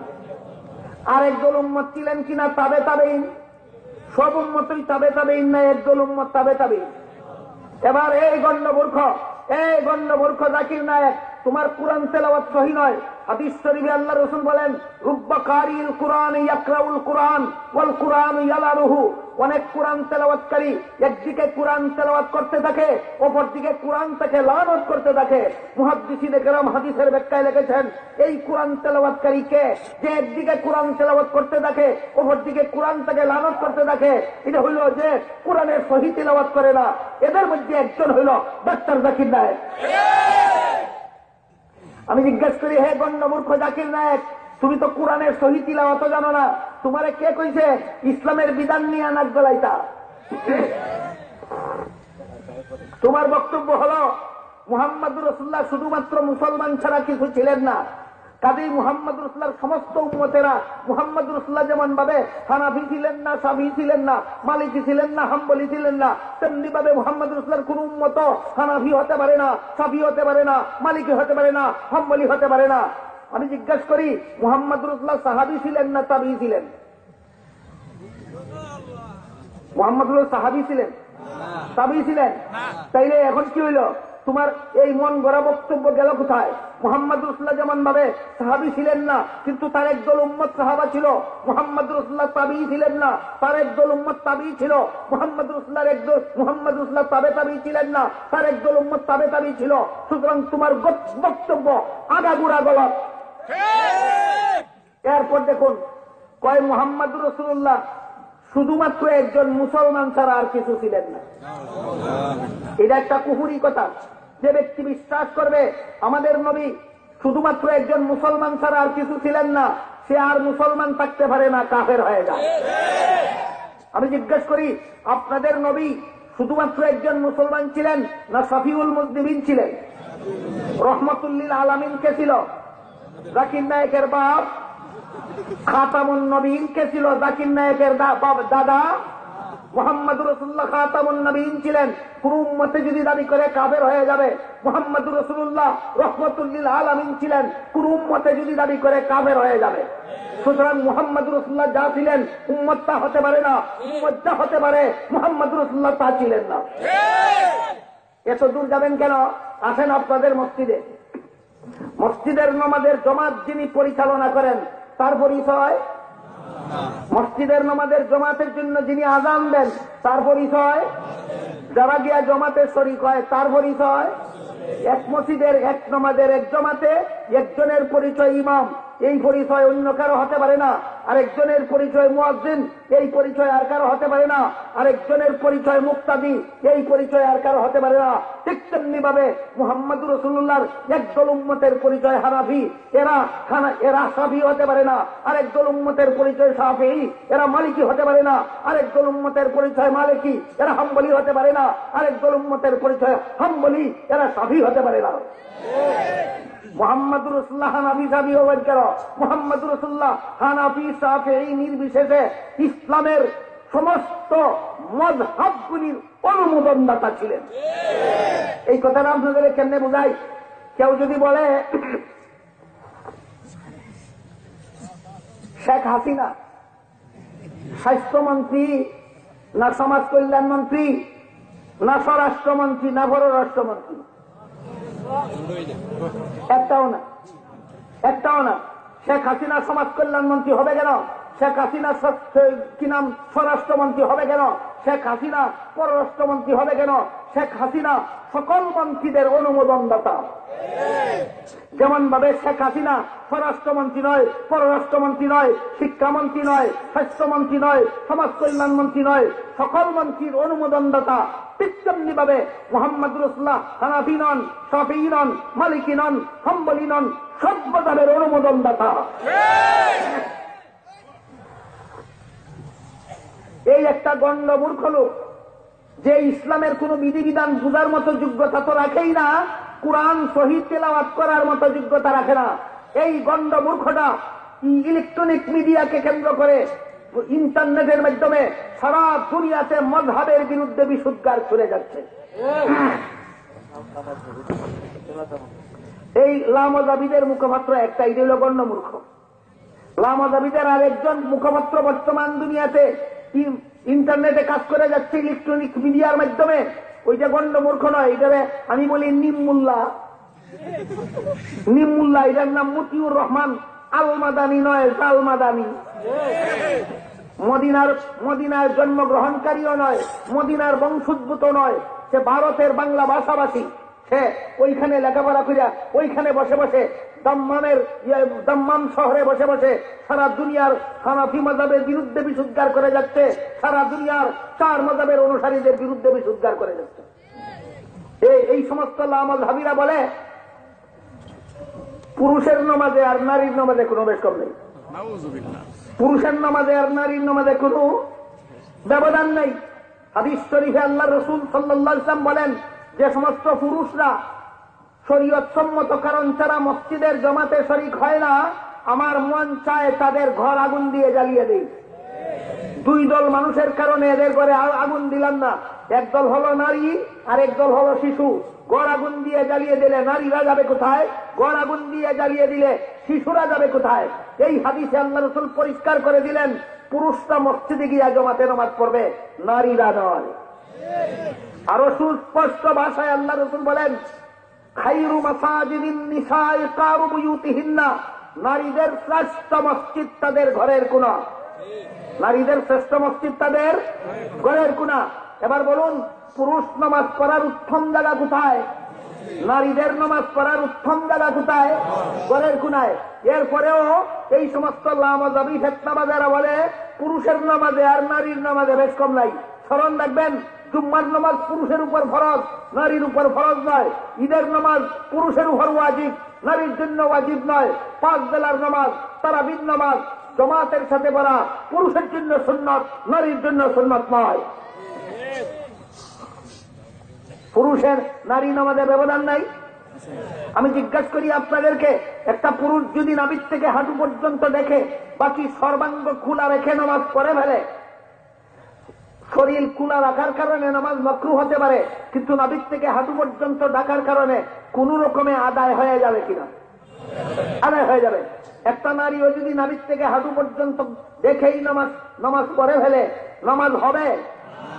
S1: আর একদল উম্মত ছিলেন কিনা তাবে তাবেঈন? সব উম্মতই তাবে তাবেঈন না একদল উম্মত তাবে তাবেঈন? এবার এই গণ্যমূর্খ জাকির নায়েক, তোমার কোরআন তেলাওয়াত সহি নয়। হাদিস শরীফে আল্লাহ রাসূল বলেন, রুব্বা কারিল কুরআন ইয়াকরাউল কুরআন ওয়াল কুরআন ইয়ালারুহু। অনেক কোরআন তেলাওয়াতকারী একদিকে কোরআন তেলাওয়াত করতে থাকে, অপরদিকে কোরআন থেকে লানত করতে থাকে। মুহাদ্দিসিনে কেরাম হাদিসের ব্যাখ্যায় লিখেছেন, এই কোরআন তেলাওয়াতকারীকে যে একদিকে কোরআন তেলাওয়াত করতে থাকে, অপরদিকে কোরআন থেকে লানত করতে থাকে, এটা হইল যে কোরআনের সহি তেলাওয়াত করে না। এদের মধ্যে একজন হইল ডাক্তার জাকির নায়েক। আমি জিজ্ঞেস করি, হে গণ্যমূর্খ জাকির নায়েক, তুমি তো কোরআনের সহি তিলাওয়াত জানো না, তোমারে কে কইছে ইসলামের বিধান নিয়ে নাক গলাইতা? তোমার বক্তব্য হলো মুহাম্মদুর রাসূলুল্লাহ শুধুমাত্র মুসলমান ছাড়া কিছু ছিলেন না। কাজেই মুহাম্মদুর রাসূলুল্লাহর সমস্ত উম্মতেরা মুহাম্মদুর রাসূলুল্লাহ যেমন ভাবে হানাফি ছিলেন না, শাফিঈ ছিলেন না, মালিকি ছিলেন না, হাম্বলি ছিলেন না, তেমনি ভাবে মুহাম্মদুর রাসূলুল্লাহর কোন উম্মত হানাফি হতে পারে না, শাফিঈ হতে পারে না, মালিকি হতে পারে না, হাম্বলি হতে পারে না। আমি জিজ্ঞাসা করি, মুহাম্মদুর রাসূলুল্লাহ সাহাবী ছিলেন না তাবেঈ ছিলেন? মুহাম্মদুর রাসূলুল্লাহ সাহাবী ছিলেন, তাবেঈ ছিলেন? তাইলে এখন কি হইল? তোমার এই মন গড়া বক্তব্য গেল কোথায়? মুহাম্মদুর রাসূলুল্লাহ যেমন ভাবে সাহাবী ছিলেন না, কিন্তু তার একদল উম্মত সাহাবা ছিল। মুহাম্মদুর রাসূলুল্লাহ তাবেঈ ছিলেন না, তার একদল উম্মত তাবেঈ ছিল। মুহাম্মদুর রাসূলুল্লাহ তাবে তাবেঈ ছিলেন না, তার একদল উম্মত তাবে তাবেঈ ছিল। সুতরাং তোমার বক্তব্য আগাগোড়া গলত। এরপর দেখুন, কয় মুহাম্মদুর রাসূলুল্লাহ শুধুমাত্র একজন মুসলমান ছাড়া আর কিছু ছিলেন না। এটা একটা কুফরি কথা। যে ব্যক্তি বিশ্বাস করবে আমাদের নবী শুধুমাত্র একজন মুসলমান ছাড়া আর কিছু ছিলেন না, সে আর মুসলমান থাকতে পারে না, কাফের হয়ে যায়। আমি জিজ্ঞেস করি, আপনাদের নবী শুধুমাত্র একজন মুসলমান ছিলেন না শফিউল মুজনিবিন ছিলেন? রহমতুল্লিল আলামিন কে ছিল? জাকির নায়েকের বাপ। খাতামুন নবীন কে ছিল? জাকির নায়েকের দাদা। মুহাম্মদুর রাসূলুল্লাহ খাতামুন নবীন ছিলেন। কোন উম্মতে যদি দাবি করে কাফের হয়ে যাবে, মুহাম্মদুর রাসূলুল্লাহ রহমতুল্লিল আলামিন ছিলেন, কোন উম্মতে যদি দাবি করে কাফের হয়ে যাবে। সুতরাং মুহাম্মদুর রাসূলুল্লাহ যা ছিলেন উম্মত তা হতে পারে না, উম্মত যা হতে পারে মুহাম্মদুর রাসূলুল্লাহ তা ছিলেন না। এত দূর যাবেন কেন? আসেন আপনাদের মসজিদে। মসজিদের নামাজের জমাত যিনি পরিচালনা করেন তার পরিচয়? মসজিদের নামাজের জমাতের জন্য যিনি আযান দেন তার পরিচয়? যারা গিয়া জমাতে শরীক হয় তার পরিচয়? এক মসজিদের এক নামাজের এক জমাতে একজনের পরিচয় ইমাম, এই পরিচয় অন্য কারো হতে পারে না। আরেকজনের পরিচয় মুয়াজ্জিন, এই পরিচয় আর কারো হতে পারে না। আরেকজনের পরিচয় মুক্তাদি, এই পরিচয় আর কারো হতে পারে না। ঠিক তেমনি ভাবে মুহাম্মদুর রাসূলুল্লাহর একদল উম্মতের পরিচয় হানাফি, এরা শাফি হতে পারে না। আরেকদল উম্মতের পরিচয় শাফিঈ, এরা মালিকি হতে পারে না। আরেকদল উম্মতের পরিচয় মালিকি, এরা হাম্বলি হতে পারে না। আরেকদল উম্মতের পরিচয় হাম্বলি, এরা শাফি হতে পারে না। মুহাম্মদুর রাসূলুল্লাহ হানাফি শাফি হবেন কেন? মুহাম্মদুর রাসূলুল্লাহ হানাফি শাফিঈ নির্বিশেষে ইসলামের সমস্ত মাযহাবগুলির অনুমোদনদাতা ছিলেন। এই কথাটা আপনাদের কেমনে বোঝাই? কেউ যদি বলে শেখ হাসিনা স্বাস্থ্যমন্ত্রী না সমাজ কল্যাণ মন্ত্রী না স্বরাষ্ট্রমন্ত্রী না পররাষ্ট্রমন্ত্রী, একটাও না, একটাও না। শেখ হাসিনা সমাজ কল্যাণ মন্ত্রী হবে কেন? শেখ হাসিনা কি নাম স্বরাষ্ট্রমন্ত্রী হবে কেন? শেখ হাসিনা পররাষ্ট্রমন্ত্রী হবে কেন? শেখ হাসিনা সকল মন্ত্রীদের অনুমোদনদাতা। যেমন ভাবে শেখ হাসিনা স্বরাষ্ট্রমন্ত্রী নয়, পররাষ্ট্রমন্ত্রী নয়, শিক্ষামন্ত্রী নয়, স্বাস্থ্যমন্ত্রী নয়, সমাজ কল্যাণ মন্ত্রী নয়, সকল মন্ত্রীর অনুমোদনদাতা। ঠিক তেমনি ভাবে মুহাম্মদুর রাসূলুল্লাহ হানাফি নন, শাফিঈ নন, মালিকি নন, হাম্বলি নন, সব মাযহাবের অনুমোদনদাতা। এই একটা গণ্ড মূর্খ লোক যে ইসলামের কোন বিধিবিধান বুঝার মতো যোগ্যতা তো রাখেই না, কুরআন সহিহ তেলাওয়াত করার মতো যোগ্যতা রাখে না। এই গণ্ড মূর্খটা ইলেকট্রনিক মিডিয়াকে কেন্দ্র করে ইন্টারনেটের মাধ্যমে সারা দুনিয়াতে মাযহাবের বিরুদ্ধে বিশুদ্ধার করে যাচ্ছে। এই লামাযাবিদের মুখপাত্র একটা, এটা হল গণ্ড মূর্খ। লামাযাবিদের আরেকজন মুখপাত্র বর্তমান দুনিয়াতে ইন্টারনেটে কাজ করে যাচ্ছে ইলেকট্রনিক মিডিয়ার মাধ্যমে, ওইটা গণ্ড মূর্খ নয়, এটারে আমি বলি নিমুল্লা। নিমুল্লা, এটার নাম মতিউর রহমান আল মাদানী নয়, জাল মাদানী। মদিনার জন্মগ্রহণকারীও নয়, মদিনার বংশোদ্ভূত নয়, সে ভারতের বাংলা ভাষাভাষী। সে ওইখানে লেখাপড়া করিয়া ওইখানে বসে বসে দাম্মাম শহরে বসে বসে সারা দুনিয়ার হানাফি মাযহাবের বিরুদ্ধে বিশুদ্ধার করে যাচ্ছে, সারা দুনিয়ার 4 মাযহাবের অনুসারীদের বিরুদ্ধে বিশুদ্ধার করে যাচ্ছে। এই সমস্ত লামাযহাবীরা বলে পুরুষের নামাজে আর নারীর নামাজে কোনো বেশকম নেই, পুরুষের নামাজে আর নারীর নামাজে কোনো ব্যবধান নেই। হাদিস শরীফে আল্লাহ রাসূল সাল্লাল্লাহু আলাইহি ওয়াসাল্লাম বলেন, যে সমস্ত পুরুষরা শরীয়ত সম্মত কারণ ছাড়া মসজিদের জমাতে শরীক হয় না, আমার মন চায় তাদের ঘর আগুন দিয়ে জ্বালিয়ে দেই। 2 দল মানুষের কারণে এদের ঘরে আগুন দিলাম না, একদল হলো নারী আর একদল হলো শিশু। ঘর আগুন দিয়ে জ্বালিয়ে দিলে নারীরা যাবে কোথায়? ঘর আগুন দিয়ে জ্বালিয়ে দিলে শিশুরা যাবে কোথায়? এই হাদিসে আল্লাহ রাসূল পরিষ্কার করে দিলেন, পুরুষরা মসজিদে গিয়ে জমাতে নামাজ পড়বে, নারীরা নয়। আরো সুস্পষ্ট ভাষায় আল্লাহ রাসূল বলেন, খায়রু মাসাজিদিন নিসাই কারু বুয়ুতিহিন্না, নারীদের শ্রেষ্ঠ মসজিদ তাদের ঘরের কোণা। নারীদের শ্রেষ্ঠ মসজিদ তাদের ঘরের কোণা। এবার বলুন, পুরুষ নামাজ পড়ার উত্তম জায়গা কোথায়? নারীদের নামাজ পড়ার উত্তম জায়গা কোথায়? ঘরের কোণায়। এরপরেও এই সমস্ত লামাযাবি ফিতনাবাজেরা বলে পুরুষের নামাজে আর নারীর নামাজে বেশ কম নাই। স্মরণ রাখবেন, জুম্মার নামাজ পুরুষের উপর ফরজ, নারীর উপর ফরজ নয়। ঈদের নামাজ পুরুষের উপর ওয়াজিব, নারীর জন্য ওয়াজিব নয়। 5 বেলার নামাজ, তারাবির নামাজ জামাতের সাথে পড়া পুরুষের জন্য সুন্নাত, নারীর জন্য সুন্নাত নয়। পুরুষের নারী নামাজে ব্যবধান নাই। আমি জিজ্ঞাসা করি আপনাদেরকে, একটা পুরুষ যদি নাভির থেকে হাঁটু পর্যন্ত দেখে, বাকি সর্বাঙ্গ খোলা রেখে নামাজ পড়ে ফেলে, শরীর খোলা রাখার কারণে নামাজ মাকরুহ হতে পারে, কিন্তু নাভির থেকে হাঁটু পর্যন্ত ডাকার কারণে কোন রকমে আদায় হয়ে যাবে কিনা? আদায় হয়ে যাবে। একটা নারীও যদি নাভির থেকে হাঁটু পর্যন্ত দেখেই নামাজ পড়ে ফেলে, নামাজ হবে?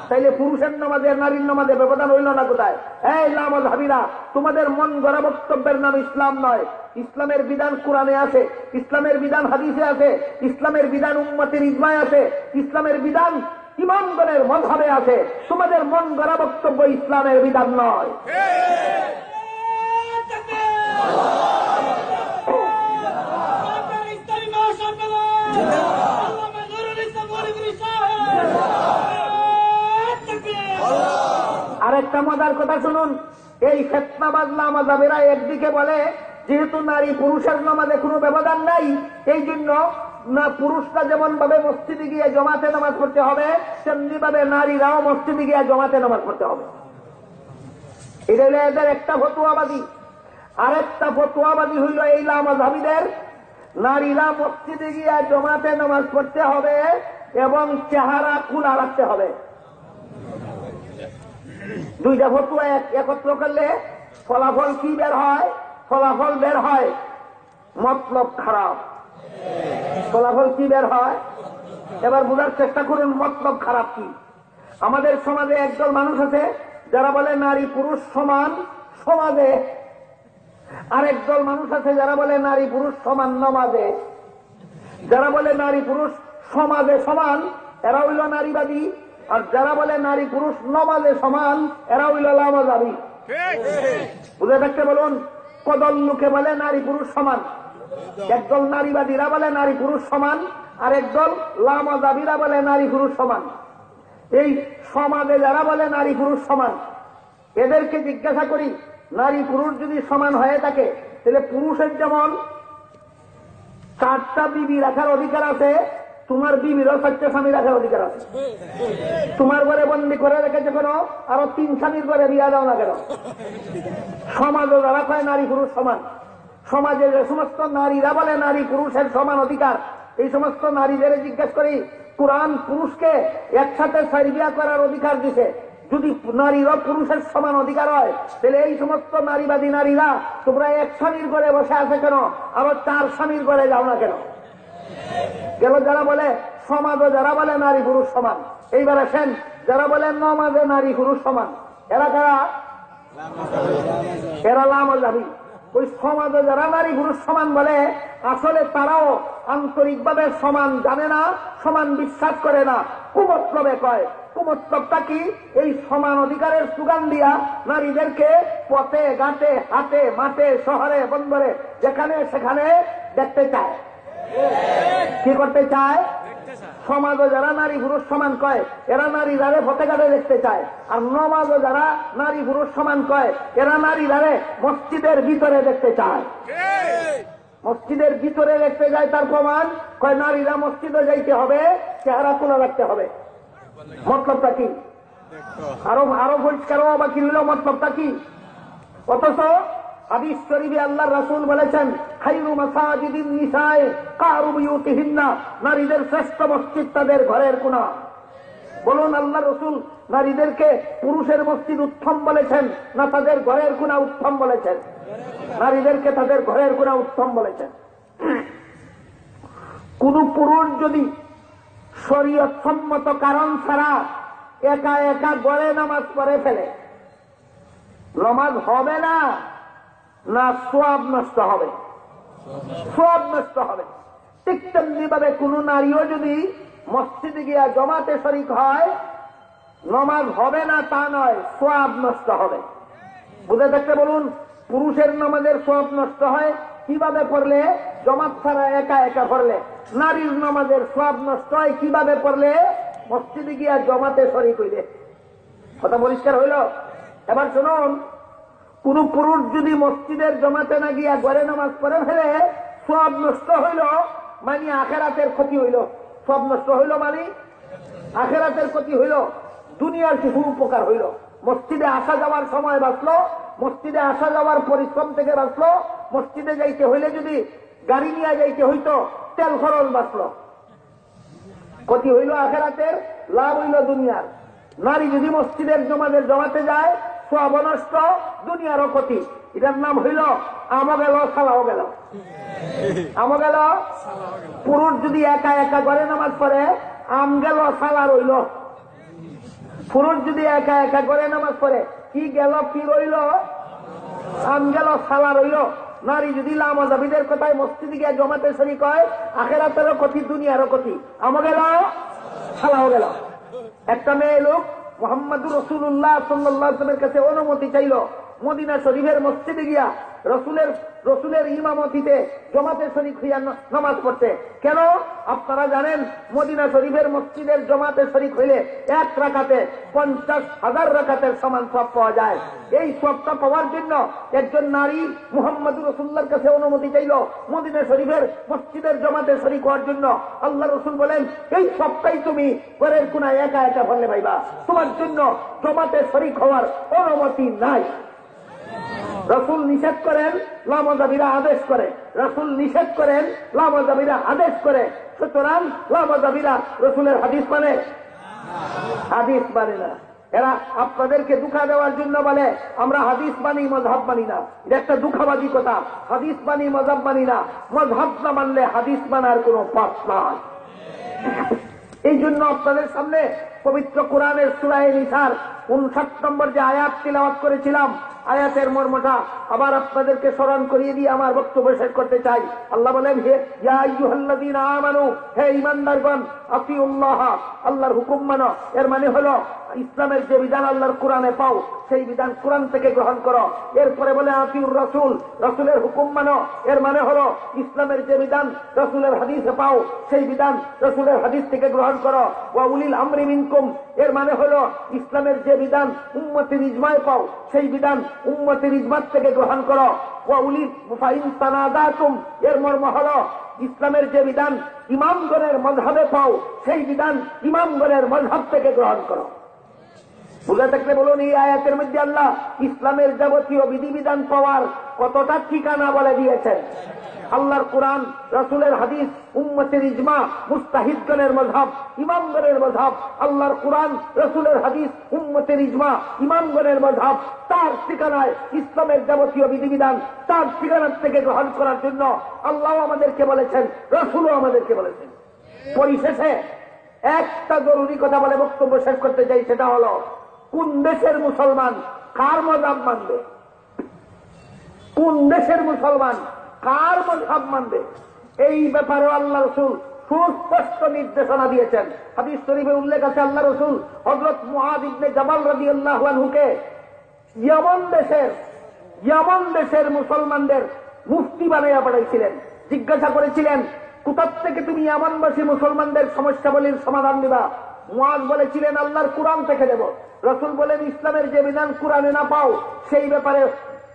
S1: তাইলে পুরুষের নামাজে নারীর নামাজে ব্যবধান হইল না কোথায়? এই নামাজ হাবিরা, তোমাদের মন গড়া বক্তব্যের নাম ইসলাম নয়। ইসলামের বিধান কোরআনে আছে, ইসলামের বিধান হাদিসে আছে, ইসলামের বিধান উম্মতের ইজমায় আছে, ইসলামের বিধান ইমামগণের মযহাবে আছে। তোমাদের মন গড়া বক্তব্য ইসলামের বিধান নয়। আরেকটা মজার কথা শুনুন, এই ফিতনাবাজ নামাজাবেরা একদিকে বলে যেহেতু নারী পুরুষের নামাজে কোনো ব্যবধান নাই, এই জন্য না পুরুষরা যেমন ভাবে মসজিদে গিয়ে জমাতে নামাজ পড়তে হবে, তেমনি ভাবে নারীরাও মসজিদে গিয়ে জমাতে নামাজ পড়তে হবে। এটা হলো এদের একটা ফতোয়াবাদী। আরেকটা ফতোয়াবাদী হইল এই নামাজাবিদের, নারীরা মসজিদে গিয়ে জমাতে নামাজ পড়তে হবে এবং চেহারা খোলা রাখতে হবে। দুইটা ফতোয়া একত্র করলে ফলাফল কি বের হয়? ফলাফল বের হয় মতলব খারাপ। ফলাফল কি বের হয়? এবার বোঝার চেষ্টা করুন মতলব খারাপ কি। আমাদের সমাজে একদল মানুষ আছে যারা বলে নারী পুরুষ সমান সমাজে, আর একদল মানুষ আছে যারা বলে নারী পুরুষ সমান নামাজে। যারা বলে নারী পুরুষ সমাজে সমান এরা হইল নারীবাদী, আর যারা বলে নারী পুরুষ নামাজে সমান এরা হইল লামাজাবি। বুঝে থাকতে বলুন, কদল লোকে বলে নারী পুরুষ সমান। একদল নারীবাদীরা বলে নারী পুরুষ সমান, আর একদল লামাজাবিরা বলে নারী পুরুষ সমান। এই সমাজে যারা বলে নারী পুরুষ সমান, এদেরকে জিজ্ঞাসা করি, নারী পুরুষ যদি সমান হয়ে থাকে তাহলে পুরুষের যেমন 4টা বিবি রাখার অধিকার আছে, তোমার বিবিরও 4টা স্বামী রাখার অধিকার আছে। তোমার ঘরে বন্দি করে রেখেছে কেন? আরো 3 স্বামীর ঘরে বিয়া দাও না কেন? সমাজে যারা কয় নারী পুরুষ সমান, সমাজে যে সমস্ত নারীরা বলে নারী পুরুষের সমান অধিকার, এই সমস্ত নারীদের জিজ্ঞাসা করি, কোরআন পুরুষকে একসাথে 4 বিয়া করার অধিকার দিছে। যদি নারীরা পুরুষের সমান অধিকার হয় তাহলে এই সমস্ত নারীবাদী নারীরা তোমরা 1 স্বামীর ঘরে বসে আছে কেন? আবার 4 স্বামীর ঘরে যাও না কেন? গেল যারা বলে সমাজে যারা বলে নারী পুরুষ সমান। এইবার আসেন যারা বলে নমাজে নারী পুরুষ সমান, এরা কারা? এরা লামাজাবি। ওই সমাজে যারা নারী পুরুষ সমান বলে আসলে তারাও আন্তরিকভাবে সমান জানে না, সমান বিশ্বাস করে না, কুমতলবে কয়। কুমতলবটা কি? এই সমান অধিকারের স্লোগান দিয়া নারীদেরকে পথে ঘাটে হাটে মাঠে শহরে বন্দরে যেখানে সেখানে দেখতে চায়। কি করতে চায়? সমাজে যারা নারী পুরুষ সমান কয় এরা নারীরারে পথে ঘাটে দেখতে চায়, আর নমাজে যারা নারী পুরুষ সমান কয় এরা নারীরারে মসজিদের ভিতরে দেখতে চায়। মসজিদের ভিতরে দেখতে যায় তার প্রমাণ কয় নারীরা মসজিদে যাইতে হবে, চেহারা খোলা রাখতে হবে। মতলবটা কি? আরো পরিষ্কার বাকি রইল মতলবটা কি? অথচ হাদিস শরীফে আল্লাহর রাসূল বলেছেন, খায়রু মাসাজিদিন নিসায়ে কারু বিয়ুতিহিন্না, নারীদের শ্রেষ্ঠ মসজিদ তাদের ঘরের কোণা। বলুন আল্লাহর রাসূল নারীদেরকে পুরুষের মসজিদ উত্তম বলেছেন না তাদের ঘরের কোণা উত্তম বলেছেন? নারীদেরকে তাদের ঘরের কোণা উত্তম বলেছেন। কোন পুরুষ যদি শরীয়ত সম্মত কারণ ছাড়া একা একা ঘরে নামাজ পড়ে ফেলে, নামাজ হবে না, না সওয়াব নষ্ট হবে? সওয়াব নষ্ট হবে। ঠিক তেমনি ভাবে কোন নারীও যদি মসজিদে গিয়া জমাতে শরীক হয়, নামাজ হবে না তা নয়, সওয়াব নষ্ট হবে। বুঝে দেখতে বলুন, পুরুষের নামাজের সওয়াব নষ্ট হয় কিভাবে পড়লে? জমাত ছাড়া একা একা পড়লে। নারীর নামাজের সওয়াব নষ্ট হয় কিভাবে পড়লে? মসজিদে গিয়া জমাতে শরীক হইলে। কথা পরিষ্কার হইল? এবার শুনুন, কোন পুরুষ যদি মসজিদের জমাতে না গিয়া ঘরে নামাজ পড়ে ফেলে সব নষ্ট হইল, মানে আখেরাতের ক্ষতি হইল। সব নষ্ট হইল মানে আখেরাতের ক্ষতি হইল, দুনিয়ার কিছু উপকার হইল। মসজিদে আসা যাওয়ার সময় বাঁচলো, মসজিদে আসা যাওয়ার পরিশ্রম থেকে বাঁচলো, মসজিদে যাইতে হইলে যদি গাড়ি নিয়ে যাইতে হইতো তেল খরচ বাঁচলো। ক্ষতি হইল আখেরাতের, লাভ হইল দুনিয়ার। নারী যদি মসজিদের জমাতে যায় সব নষ্ট, দুনিয়ারও ক্ষতি। এটার নাম হইল আমও গেল সালাও গেল। আমও গেল। পুরুষ যদি একা একা ঘরে নামাজ পড়ে আম গেল সালা রইল। পুরুষ যদি একা একা ঘরে নামাজ পড়ে কি গেল কি রইল? আম গেল সালা রইল। নারী যদি লামাজাবিদের কথায় মসজিদে গিয়ে জমাতে শরীক হয় আখেরাতেরও ক্ষতি, দুনিয়ারও ক্ষতি। আমও গেল সালাও গেল। একটা মেয়ে লোক মুহাম্মদুর রাসূলুল্লাহ সাল্লাল্লাহু আলাইহি ওয়াসাল্লামের কাছে অনুমতি চাইল মদিনা শরীফের মসজিদে গিয়া রসুলের ইমামতিতে জমাতে শরীক হইয়া নামাজ পড়তে। কেন? আপনারা জানেন মদিনা শরীফের মসজিদের জমাতে শরীক হইলে এক রাকাতে 50,000 রাকাতের সমান সওয়াব পাওয়া যায়। এই সওয়াবটা পাওয়ার জন্য একজন নারী মুহাম্মদুর রাসূলুল্লাহর কাছে অনুমতি চাইল মদিনা শরীফের মসজিদের জমাতে শরীক হওয়ার জন্য। আল্লাহ রসুল বলেন, এই সবটাই তুমি ঘরের কোনায় একা একা বললে ভাইবা, তোমার জন্য জমাতে শরীক হওয়ার অনুমতি নাই। রসুল নিষেধ করেন, লামাজাবিরা আদেশ করে। রসুল নিষেধ করেন, লামাজাবিরা আদেশ করে। সুতরাং লামাজাবিরা রসুলের হাদিস মানে হাদিস মানে না। এরা আপনাদেরকে দুঃখা দেওয়ার জন্য বলে আমরা হাদিস মানি মযহাব মানি না। এটা একটা দুঃখাবাদী কথা। হাদিস মানি মযহাব মানি না, মযহাব না মানলে হাদিস মানার কোন পাপ নাই। এই জন্য আপনাদের সামনে পবিত্র কোরআনের সূরা নিসার 59 নম্বর যে আয়াত তিলাওয়াত করেছিলাম, আয়াতের মর্মটা আবার আপনাদেরকে স্মরণ করিয়ে দিয়ে আমার বক্তব্য শেষ করতে চাই। আল্লাহ বলেন, হে ইয়া আইয়ুহাল্লাযীনা আমানু, হে ঈমানদারগণ, আতিউল্লাহ, আল্লাহর হুকুম মানো। এর মানে হলো ইসলামের যে বিধান আল্লাহর কোরআনে পাও সেই বিধান কোরআন থেকে গ্রহণ করো। এরপরে বলে আতিউর রাসূল, রাসূলের হুকুম মানো। এর মানে হলো ইসলামের যে বিধান রাসূলের হাদিসে পাও সেই বিধান রাসূলের হাদিস থেকে গ্রহণ করো। ওয়া উলিল আমরি মিনকুম, এর মানে হলো ইসলামের যে বিধান উম্মতের ইজমায় পাও সেই বিধান উম্মতের ইজমাত থেকে গ্রহণ করো। ওয়া উলিল ফাইন তানাদাতুম, এর মর্ম হলো ইসলামের যে বিধান ইমামগণের মযহাবে পাও সেই বিধান ইমামগণের মযহাব থেকে গ্রহণ করো। বুঝে থাকলে বলুন, এই আয়াতের মধ্যে আল্লাহ ইসলামের যাবতীয় বিধিবিধান পাওয়ার কতটা ঠিকানা বলে দিয়েছেন। আল্লাহর কোরআন, রাসূলের হাদিস, উম্মতের ইজমা, মুস্তাহিদগণের মযহাব, ইমামগণের মযহাব। আল্লাহর কোরআন, রাসূলের হাদিস, উম্মতের ইজমা, ইমামগণের মযহাব, তার ঠিকানায় ইসলামের যাবতীয় বিধিবিধান তার ঠিকানার থেকে গ্রহণ করার জন্য আল্লাহ আমাদেরকে বলেছেন, রাসূলও আমাদেরকে বলেছেন। পরিশেষে একটা জরুরি কথা বলে বক্তব্য শেষ করতে চাই, সেটা হলো কোন দেশের মুসলমান কার মযহাব মানবে? কোন দেশের মুসলমান কার মযহাব মানবে? এই ব্যাপারে আল্লাহ রসুল সুস্পষ্ট নির্দেশনা দিয়েছেন। হাদিস শরীফে উল্লেখ আছে, আল্লাহ রসুল হযরত মুআয ইবনে জাবাল রাদিয়াল্লাহু আনহুকে ইয়ামান দেশের মুসলমানদের মুফতি বানাইয়া পাঠাইছিলেন। জিজ্ঞাসা করেছিলেন, কোথা থেকে তুমি ইয়ামানবাসী মুসলমানদের সমস্যাবলীর সমাধান দিবা? মুআয বলেছিলেন, আল্লাহর কোরআন থেকে দেব। রাসূল বলেন, ইসলামের যে বিধান কোরআনে না পাও সেই ব্যাপারে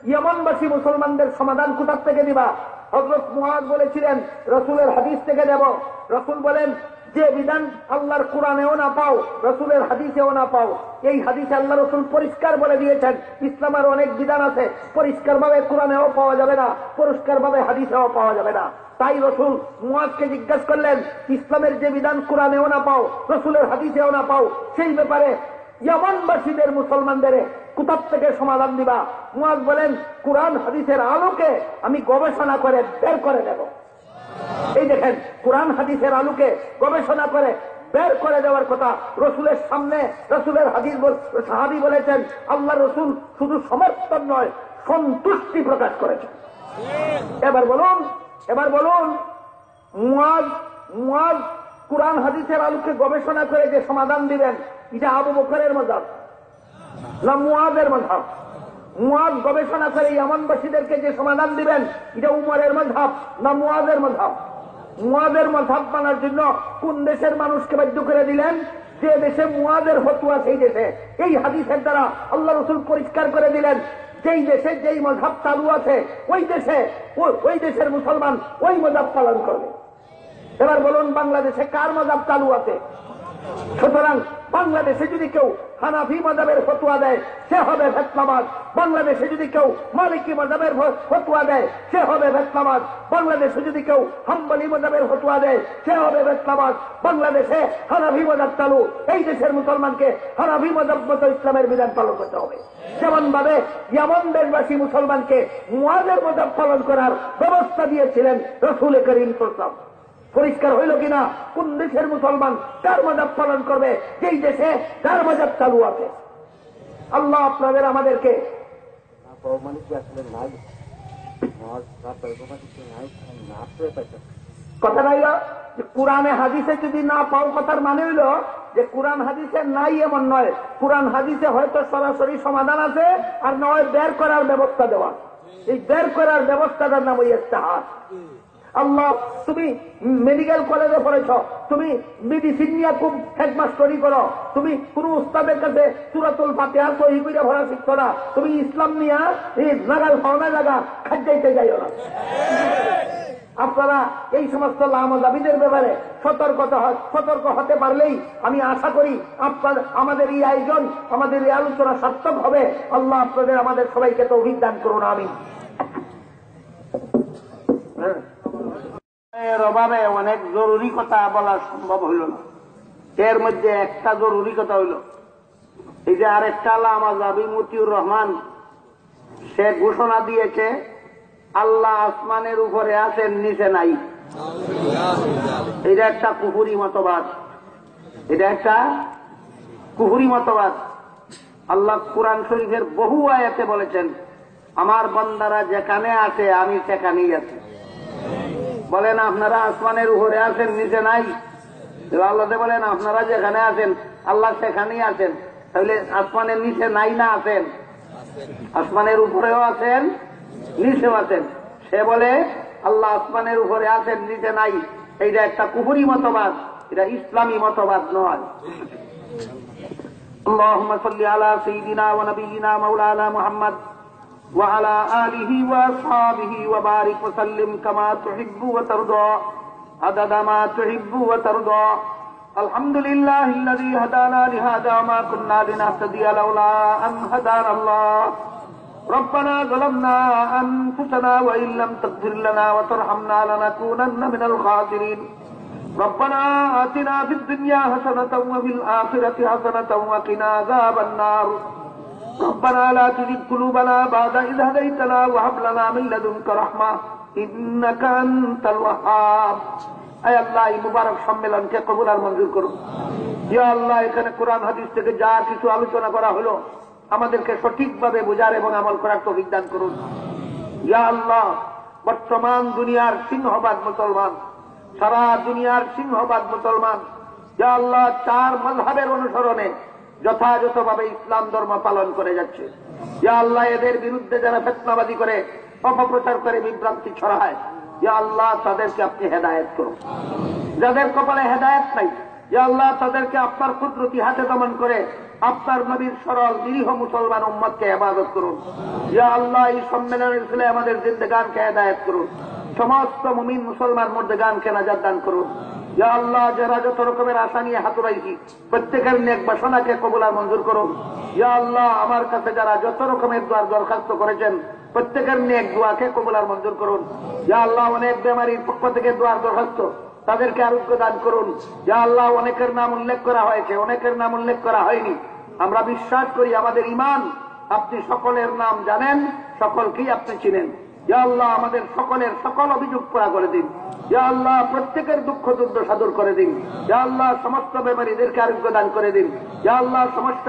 S1: ইয়ামানবাসী মুসলমানদের সমাধান কোথা থেকে দিবা? হযরত মুআয বলেছিলেন, রাসূলের হাদিস থেকে দেব। রাসূল বলেন, যে বিধান আল্লাহর কোরআনেও না পাও, রাসূলের হাদিসেও না পাও। এই হাদিসে আল্লাহ রাসূল পরিষ্কার বলে দিয়েছেন ইসলামের অনেক বিধান আছে, পরিষ্কারভাবে কোরআনেও পাওয়া যাবে না, পরিষ্কারভাবে হাদিসেও পাওয়া যাবে না। তাই রাসূল মুআযকে জিজ্ঞাসা করলেন, ইসলামের যে বিধান কোরআনেও না পাও, রাসূলের হাদিসেও না পাও, সেই ব্যাপারে ইয়ামানবাসীদের মুসলমানদের কোথা থেকে সমাধান দিবা? মুআয বলেন, কোরআন হাদিসের আলোকে আমি গবেষণা করে বের করে দেব। এই দেখেন, কোরআন হাদিসের আলোকে গবেষণা করে বের করে দেওয়ার কথা রসুলের সামনে রসুলের হাদিস সাহাবী বলেছেন। আল্লাহ রসুল শুধু সমর্থন নয়, সন্তুষ্টি প্রকাশ করেছেন। এবার বলুন মুআয কোরআন হাদিসের আলোকে গবেষণা করে যে সমাধান দিবেন, এটা আবু বকরের মযহাব না মুআযের মযহাব? মুআয গবেষণা করে ইয়ামানবাসীদেরকে যে সমাধান দিবেন, এটা উমরের মযহাব না মুআযের মযহাব? মুআযের মযহাব মানার জন্য কোন দেশের মানুষকে বাধ্য করে দিলেন? যে দেশে মুআযের ফতোয়া সেই দেশে। এই হাদিসের দ্বারা আল্লাহ রাসূল পরিষ্কার করে দিলেন, যেই দেশে যেই মযহাব চালু আছে ওই দেশের মুসলমান ওই মযহাব পালন করবে। এবার বলুন বাংলাদেশে কার মযহাব চালু আছে? সুতরাং বাংলাদেশে যদি কেউ হানাফি মযহাবের ফতোয়া দেয় সে হবে ফেতনাবাজ। বাংলাদেশে যদি কেউ মালিকি মযহাবের ফতোয়া দেয় সে হবে ফেতনাবাজ। বাংলাদেশে যদি কেউ হাম্বলি মযহাবের ফতোয়া দেয় সে হবে ফেতনাবাজ। বাংলাদেশে হানাফি মযহাব চালু, এই দেশের মুসলমানকে হানাফি মযহাব মতো ইসলামের বিধান পালন করতে হবে। যেমন ভাবে ইয়ামান দেশবাসী মুসলমানকে মুআযের মযহাব পালন করার ব্যবস্থা দিয়েছিলেন রাসূল করিম সাল্লাল্লাহু আলাইহি ওয়াসাল্লাম। পরিষ্কার হইল কিনা কোন দেশের মুসলমান কার মযহাব পালন করবে, যেই দেশে কার মযহাব চালু আছে। আল্লাহ আপনাদের আমাদেরকে কথা নাই যে কোরআনে হাদিসে যদি না পাও, কথার মানে হইল যে কোরআন হাদিসে নাই এমন নয়, কোরআন হাদিসে হয়তো সরাসরি সমাধান আছে আর নয় বের করার ব্যবস্থা দেওয়া। এই বের করার ব্যবস্থাটার নাম ওই ইস্তেহাদ। আল্লাহ তুমি মেডিকেল কলেজে পড়েছ, তুমি মেডিসিন নিয়ে খুব হেডমাস্টারি করো, তুমি কোন উস্তাদের কাছে সূরাতুল ফাতিহা সহি করে ভরা শিখছো না, তুমি ইসলাম নিয়ে এই নাগাল ফাওনা জায়গা খাদ্যাইতে যাইও না। আপনারা এই সমস্ত লামাযাবিদের ব্যাপারে সতর্ক হতে পারলেই আমি আশা করি আমাদের এই আয়োজন, আমাদের এই আলোচনা সার্থক হবে। আল্লাহ আপনাদের আমাদের সবাইকে তৌফিক দান করুন, আমিন। এর অভাবে অনেক জরুরি কথা বলা সম্ভব হইল না। এর মধ্যে একটা জরুরি কথা হইল এই যে আরেকটা লামাযাবি মতিউর রহমান সে ঘোষণা দিয়েছে আল্লাহ আসমানের উপরে আছেন নিচে নাই। এটা একটা কুফরি মতবাদ, এটা একটা কুফরি মতবাদ। আল্লাহ কুরআন শরীফের বহু আয়াতে বলেছেন আমার বান্দারা যেখানে আছে আমি সেখানেই আছি। বলেন আপনারা আসমানের উপরে আছেন নিচে নাই, আল্লাহ বলেন আপনারা যেখানে আছেন আল্লাহ সেখানেই আছেন। তাহলে আসমানের নিচে নাই না আছেন? আসমানের উপরেও আছেন নিচেও আছেন। সে বলে আল্লাহ আসমানের উপরে আছেন নিচে নাই, এইটা একটা কুফরি মতবাদ, এটা ইসলামী মতবাদ নয়। اللهم صل على سيدنا ونبينا مولانا محمد وعلى آله وأصحابه وبارك وسلم كما تحب وترضى عدد ما تحب وترضى. الحمد لله الذي هدانا لهذا ما كنا لنهتدي لولا أن هدانا الله. ربنا ظلمنا أنفسنا وإن لم تغفر لنا وترحمنا لنكونن من الخاسرين. ربنا آتنا في الدنيا حسنة وفي الآخرة حسنة وقنا عذاب النار. ربنا لا تزغ قلوبنا بعد إذ هديتنا وهب لنا من لدنك رحمة إنك أنت الوهاب. اے اللہ এই মুবারক সম্মেলনকে কবুল আর মঞ্জুর করুন। ইয়া আল্লাহ এখানে কোরআন হাদিস থেকে যা কিছু আলোচনা করা হলো আমাদেরকে সঠিকভাবে বোঝার এবং আমল করার তৌফিক দান করুন। ইয়া আল্লাহ বর্তমান দুনিয়ার সিংহবাদ মুসলমান, সারা দুনিয়ার সিংহবাদ মুসলমান ইয়া আল্লাহ চার মাযহাবের অনুসরণে যথাযথভাবে ইসলাম ধর্ম পালন করে যাচ্ছে। ইয়া আল্লাহ এদের বিরুদ্ধে যারা ফিতনাবাদী করে, অপপ্রচার করে, বিভ্রান্তি ছড়ায়, ইয়া আল্লাহ তাদেরকে আপনি হেদায়েত করুন। যাদের কপালে হেদায়েত নাই ইয়া আল্লাহ তাদেরকে আপনার কুদরতি হাতে দমন করে আপনার নবীর সরল নিরীহ মুসলমান উম্মতকে ইবাদত করুন। ইয়া আল্লাহ এই সম্মেলনের ছেলে আমাদের জিন্দেগানকে হেদায়েত করুন। সমস্ত মুমিন মুসলমান মুর্দেগানকে নাজাত দান করুন। ইয়া আল্লাহ যারা যত রকমের আশা নিয়ে হাত উঠাইছি প্রত্যেকের নেক বাসনাকে কবুল আর মঞ্জুর করুন। ইয়া আল্লাহ আমার কাছে যারা যত রকমের দোয়ার দরখাস্ত করেছেন প্রত্যেকের নেক দোয়াকে কবুল আর মঞ্জুর করুন। ইয়া আল্লাহ অনেক বেমারির পক্ষ থেকে দোয়ার দরখাস্ত, তাদেরকে আরোগ্য দান করুন। ইয়া আল্লাহ অনেকের নাম উল্লেখ করা হয়েছে, অনেকের নাম উল্লেখ করা হয়নি। আমরা বিশ্বাস করি আমাদের ঈমান, আপনি সকলের নাম জানেন, সকলকেই আপনি চিনেন। ইয়া আল্লাহ আমাদের সকলের সকল অভিযোগ পুরা করে দিন। ইয়া আল্লাহ প্রত্যেকের দুঃখ দুর্দশা দূর করে দিন। ইয়া আল্লাহ সমস্ত বেমারীদেরকে আরোগ্য দান করে দিন। ইয়া আল্লাহ সমস্ত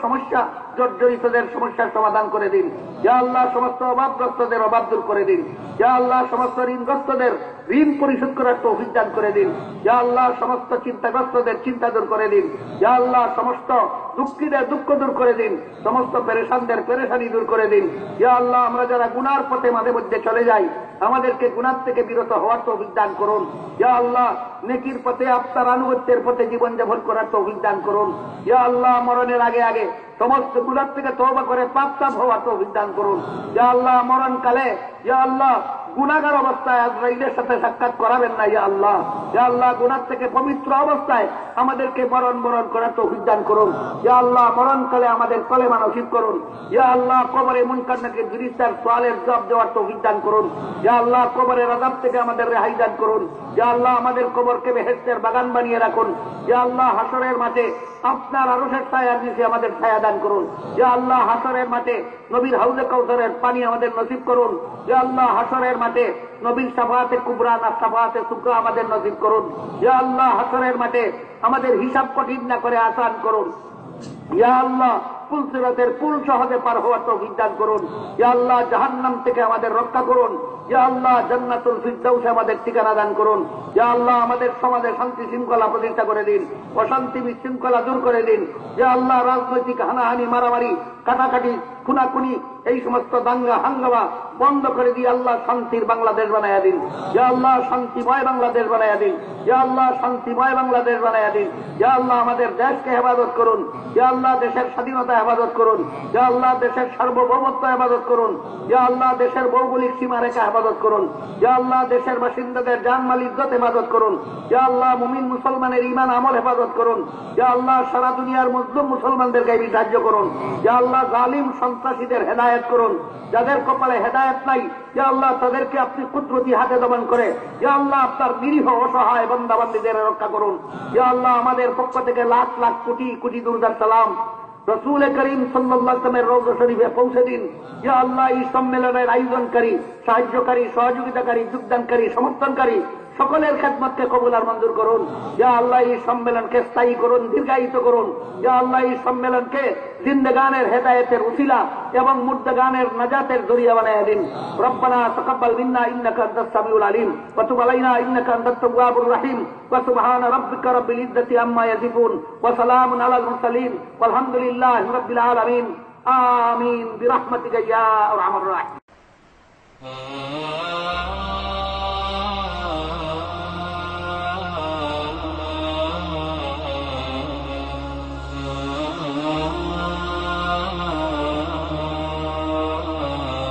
S1: সমস্যা জর্জরিতদের সমস্যার সমাধান করে দিন। ইয়া আল্লাহ সমস্ত অভাবগ্রস্তদের অভাব দূর করে দিন। ইয়া আল্লাহ সমস্ত ঋণগ্রস্তদের ঋণ পরিশোধ করার তৌফিক দান করে দিন। ইয়া আল্লাহ সমস্ত চিন্তাগ্রস্তদের চিন্তা দূর করে দিন। ইয়া আল্লাহ সমস্ত দুঃখীদের দুঃখ দূর করে দিন, সমস্ত পেরেশানদের পেরেশানি দূর করে দিন। ইয়া আল্লাহ আমরা যারা গুনার পথে মাঝে মধ্যে চলে যাই আমাদেরকে গুনার থেকে বিরত হওয়ার তৌফিক দান করুন। ইয়া আল্লাহ নেকির পথে আপনার আনুগত্যের পথে জীবনযাপন করার তৌফিক দান করুন। ইয়া আল্লাহ মরণের আগে আগে সমস্ত গুনাহ থেকে তওবা করে পাপ তাপ হওয়ার তৌফিক দান করুন। ইয়া আল্লাহ মরণকালে ইয়া আল্লাহ গুনাহগার অবস্থায় আজরাইলের সাথে সাক্ষাৎ করাবেন না। ইয়া আল্লাহ গুনাহ থেকে পবিত্র অবস্থায় আমাদেরকে বরণ করার তৌফিক দান করুন। ইয়া আল্লাহ মরণকালে আমাদের কলেমা নসিব করুন। ইয়া আল্লাহ কবরে মুনকার নাকির ফেরেশতার সওয়ালের জবাব দেওয়ার তৌফিক দান করুন। ইয়া আল্লাহ কবরের আযাব থেকে আমাদের রেহাই দান করুন। ইয়া আল্লাহ আমাদের কবরকে বেহেশতের বাগান বানিয়ে রাখুন। ইয়া আল্লাহ হাসরের মাঠে আপনার আরশের ছায়ার নিচে আমাদের ছায়া দান করুন। ইয়া আল্লাহ হাসরের মাঠে নবীর হাউজে কাউসারের পানি আমাদের নসিব করুন। ইয়া আল্লাহ হাসরের মাঠে নবীর শাফাআতে কুবরা না শাফাআতে সুগরা আমাদের নসিব করুন। ইয়া আল্লাহ হাসরের মাঠে আমাদের হিসাব কঠিন না করে আসান করুন। ইয়া আল্লাহ পুলসিরাতের পুল সহজে পার হওয়ার তৌফিক দান করুন। ইয়া আল্লাহ জাহান্নাম থেকে আমাদের রক্ষা করুন। ইয়া আল্লাহ জান্নাতুল ফিরদাউসে আমাদের ঠিকানা দান করুন। ইয়া আল্লাহ আমাদের সমাজে শান্তি শৃঙ্খলা প্রতিষ্ঠা করে দিন, অশান্তি বিশৃঙ্খলা দূর করে দিন। ইয়া আল্লাহ রাজনৈতিক হানাহানি মারামারি কাটাকাটি খুনাখুনি এই সমস্ত দাঙ্গা হাঙ্গামা বন্ধ করে দিয়ে আল্লাহ শান্তির বাংলাদেশ বানায়া দিন। ইয়া আল্লাহ শান্তিময় বাংলাদেশ বানায়া দিন। ইয়া আল্লাহ শান্তিময় বাংলাদেশ বানায়া দিন। ইয়া আল্লাহ আমাদের দেশকে হেফাজত করুন। ইয়া আল্লাহ দেশের স্বাধীনতা হেফাজত করুন। ইয়া আল্লাহ দেশের সার্বভৌমত্ব হেফাজত করুন। ইয়া আল্লাহ দেশের ভৌগোলিক সীমারেখা হেফাজত করুন। ইয়া আল্লাহ দেশের বাসিন্দাদের জানমাল ইজ্জত হেফাজত করুন। ইয়া আল্লাহ মুমিন মুসলমানের ঈমান আমল হেফাজত করুন। ইয়া আল্লাহ সারা দুনিয়ার মুসলিম মুসলমানদেরকে সাহায্য করুন। ইয়া আল্লাহ জালিম সন্ত্রাসীদের হেদায়েত করুন। যাদের কপালে হেদায়েত নাই ইয়া আল্লাহ তাদেরকে আপনি কুদরতি হাতে দমন করে ইয়া আল্লাহ আপনার নিরীহ অসহায় বান্দা বান্দীদের রক্ষা করুন। ইয়া আল্লাহ আমাদের পক্ষ থেকে লাখ লাখ কোটি কোটি দুরুদ সালাম রসুল করিম সাল্লাল্লাহু আলাইহি ওয়াসাল্লামের রওজা শরীফে পৌঁছে দিন। ইয়া আল্লাহ এই সম্মেলনের আয়োজনকারী, সাহায্যকারী, সহযোগিতাকারী, যোগদানকারী, সমর্থনকারী সকলের খেদমতকে কবুল আর মঞ্জুর করুন। ইয়া আল্লাহ এই সম্মেলনকে স্থায়ী করুন, দীর্ঘায়িত করুন। ইয়া আল্লাহ এই সম্মেলনকে জিন্দেগানের হেদায়েতের উসিলা এবং মুর্দাগানের নাজাতের জরিয়া বানায়া দিন। রব্বানা তাকাব্বাল মিন্না ইন্নাকা আনতাস সামিউল আলিম ওয়া তুব আলাইনা ইন্নাকা আনতাত তাওয়াবুর রহিম ওয়া সুবহানা রাব্বিকা রাব্বিল ইজ্জাতি আম্মা ইয়াসিফুন ওয়া সালামুন আলাল মুরসালিন ওয়ালহামদুলিল্লাহি রাব্বিল আলামিন। আমিন বিরহমাতিকা ইয়া আরহামার রাহিম।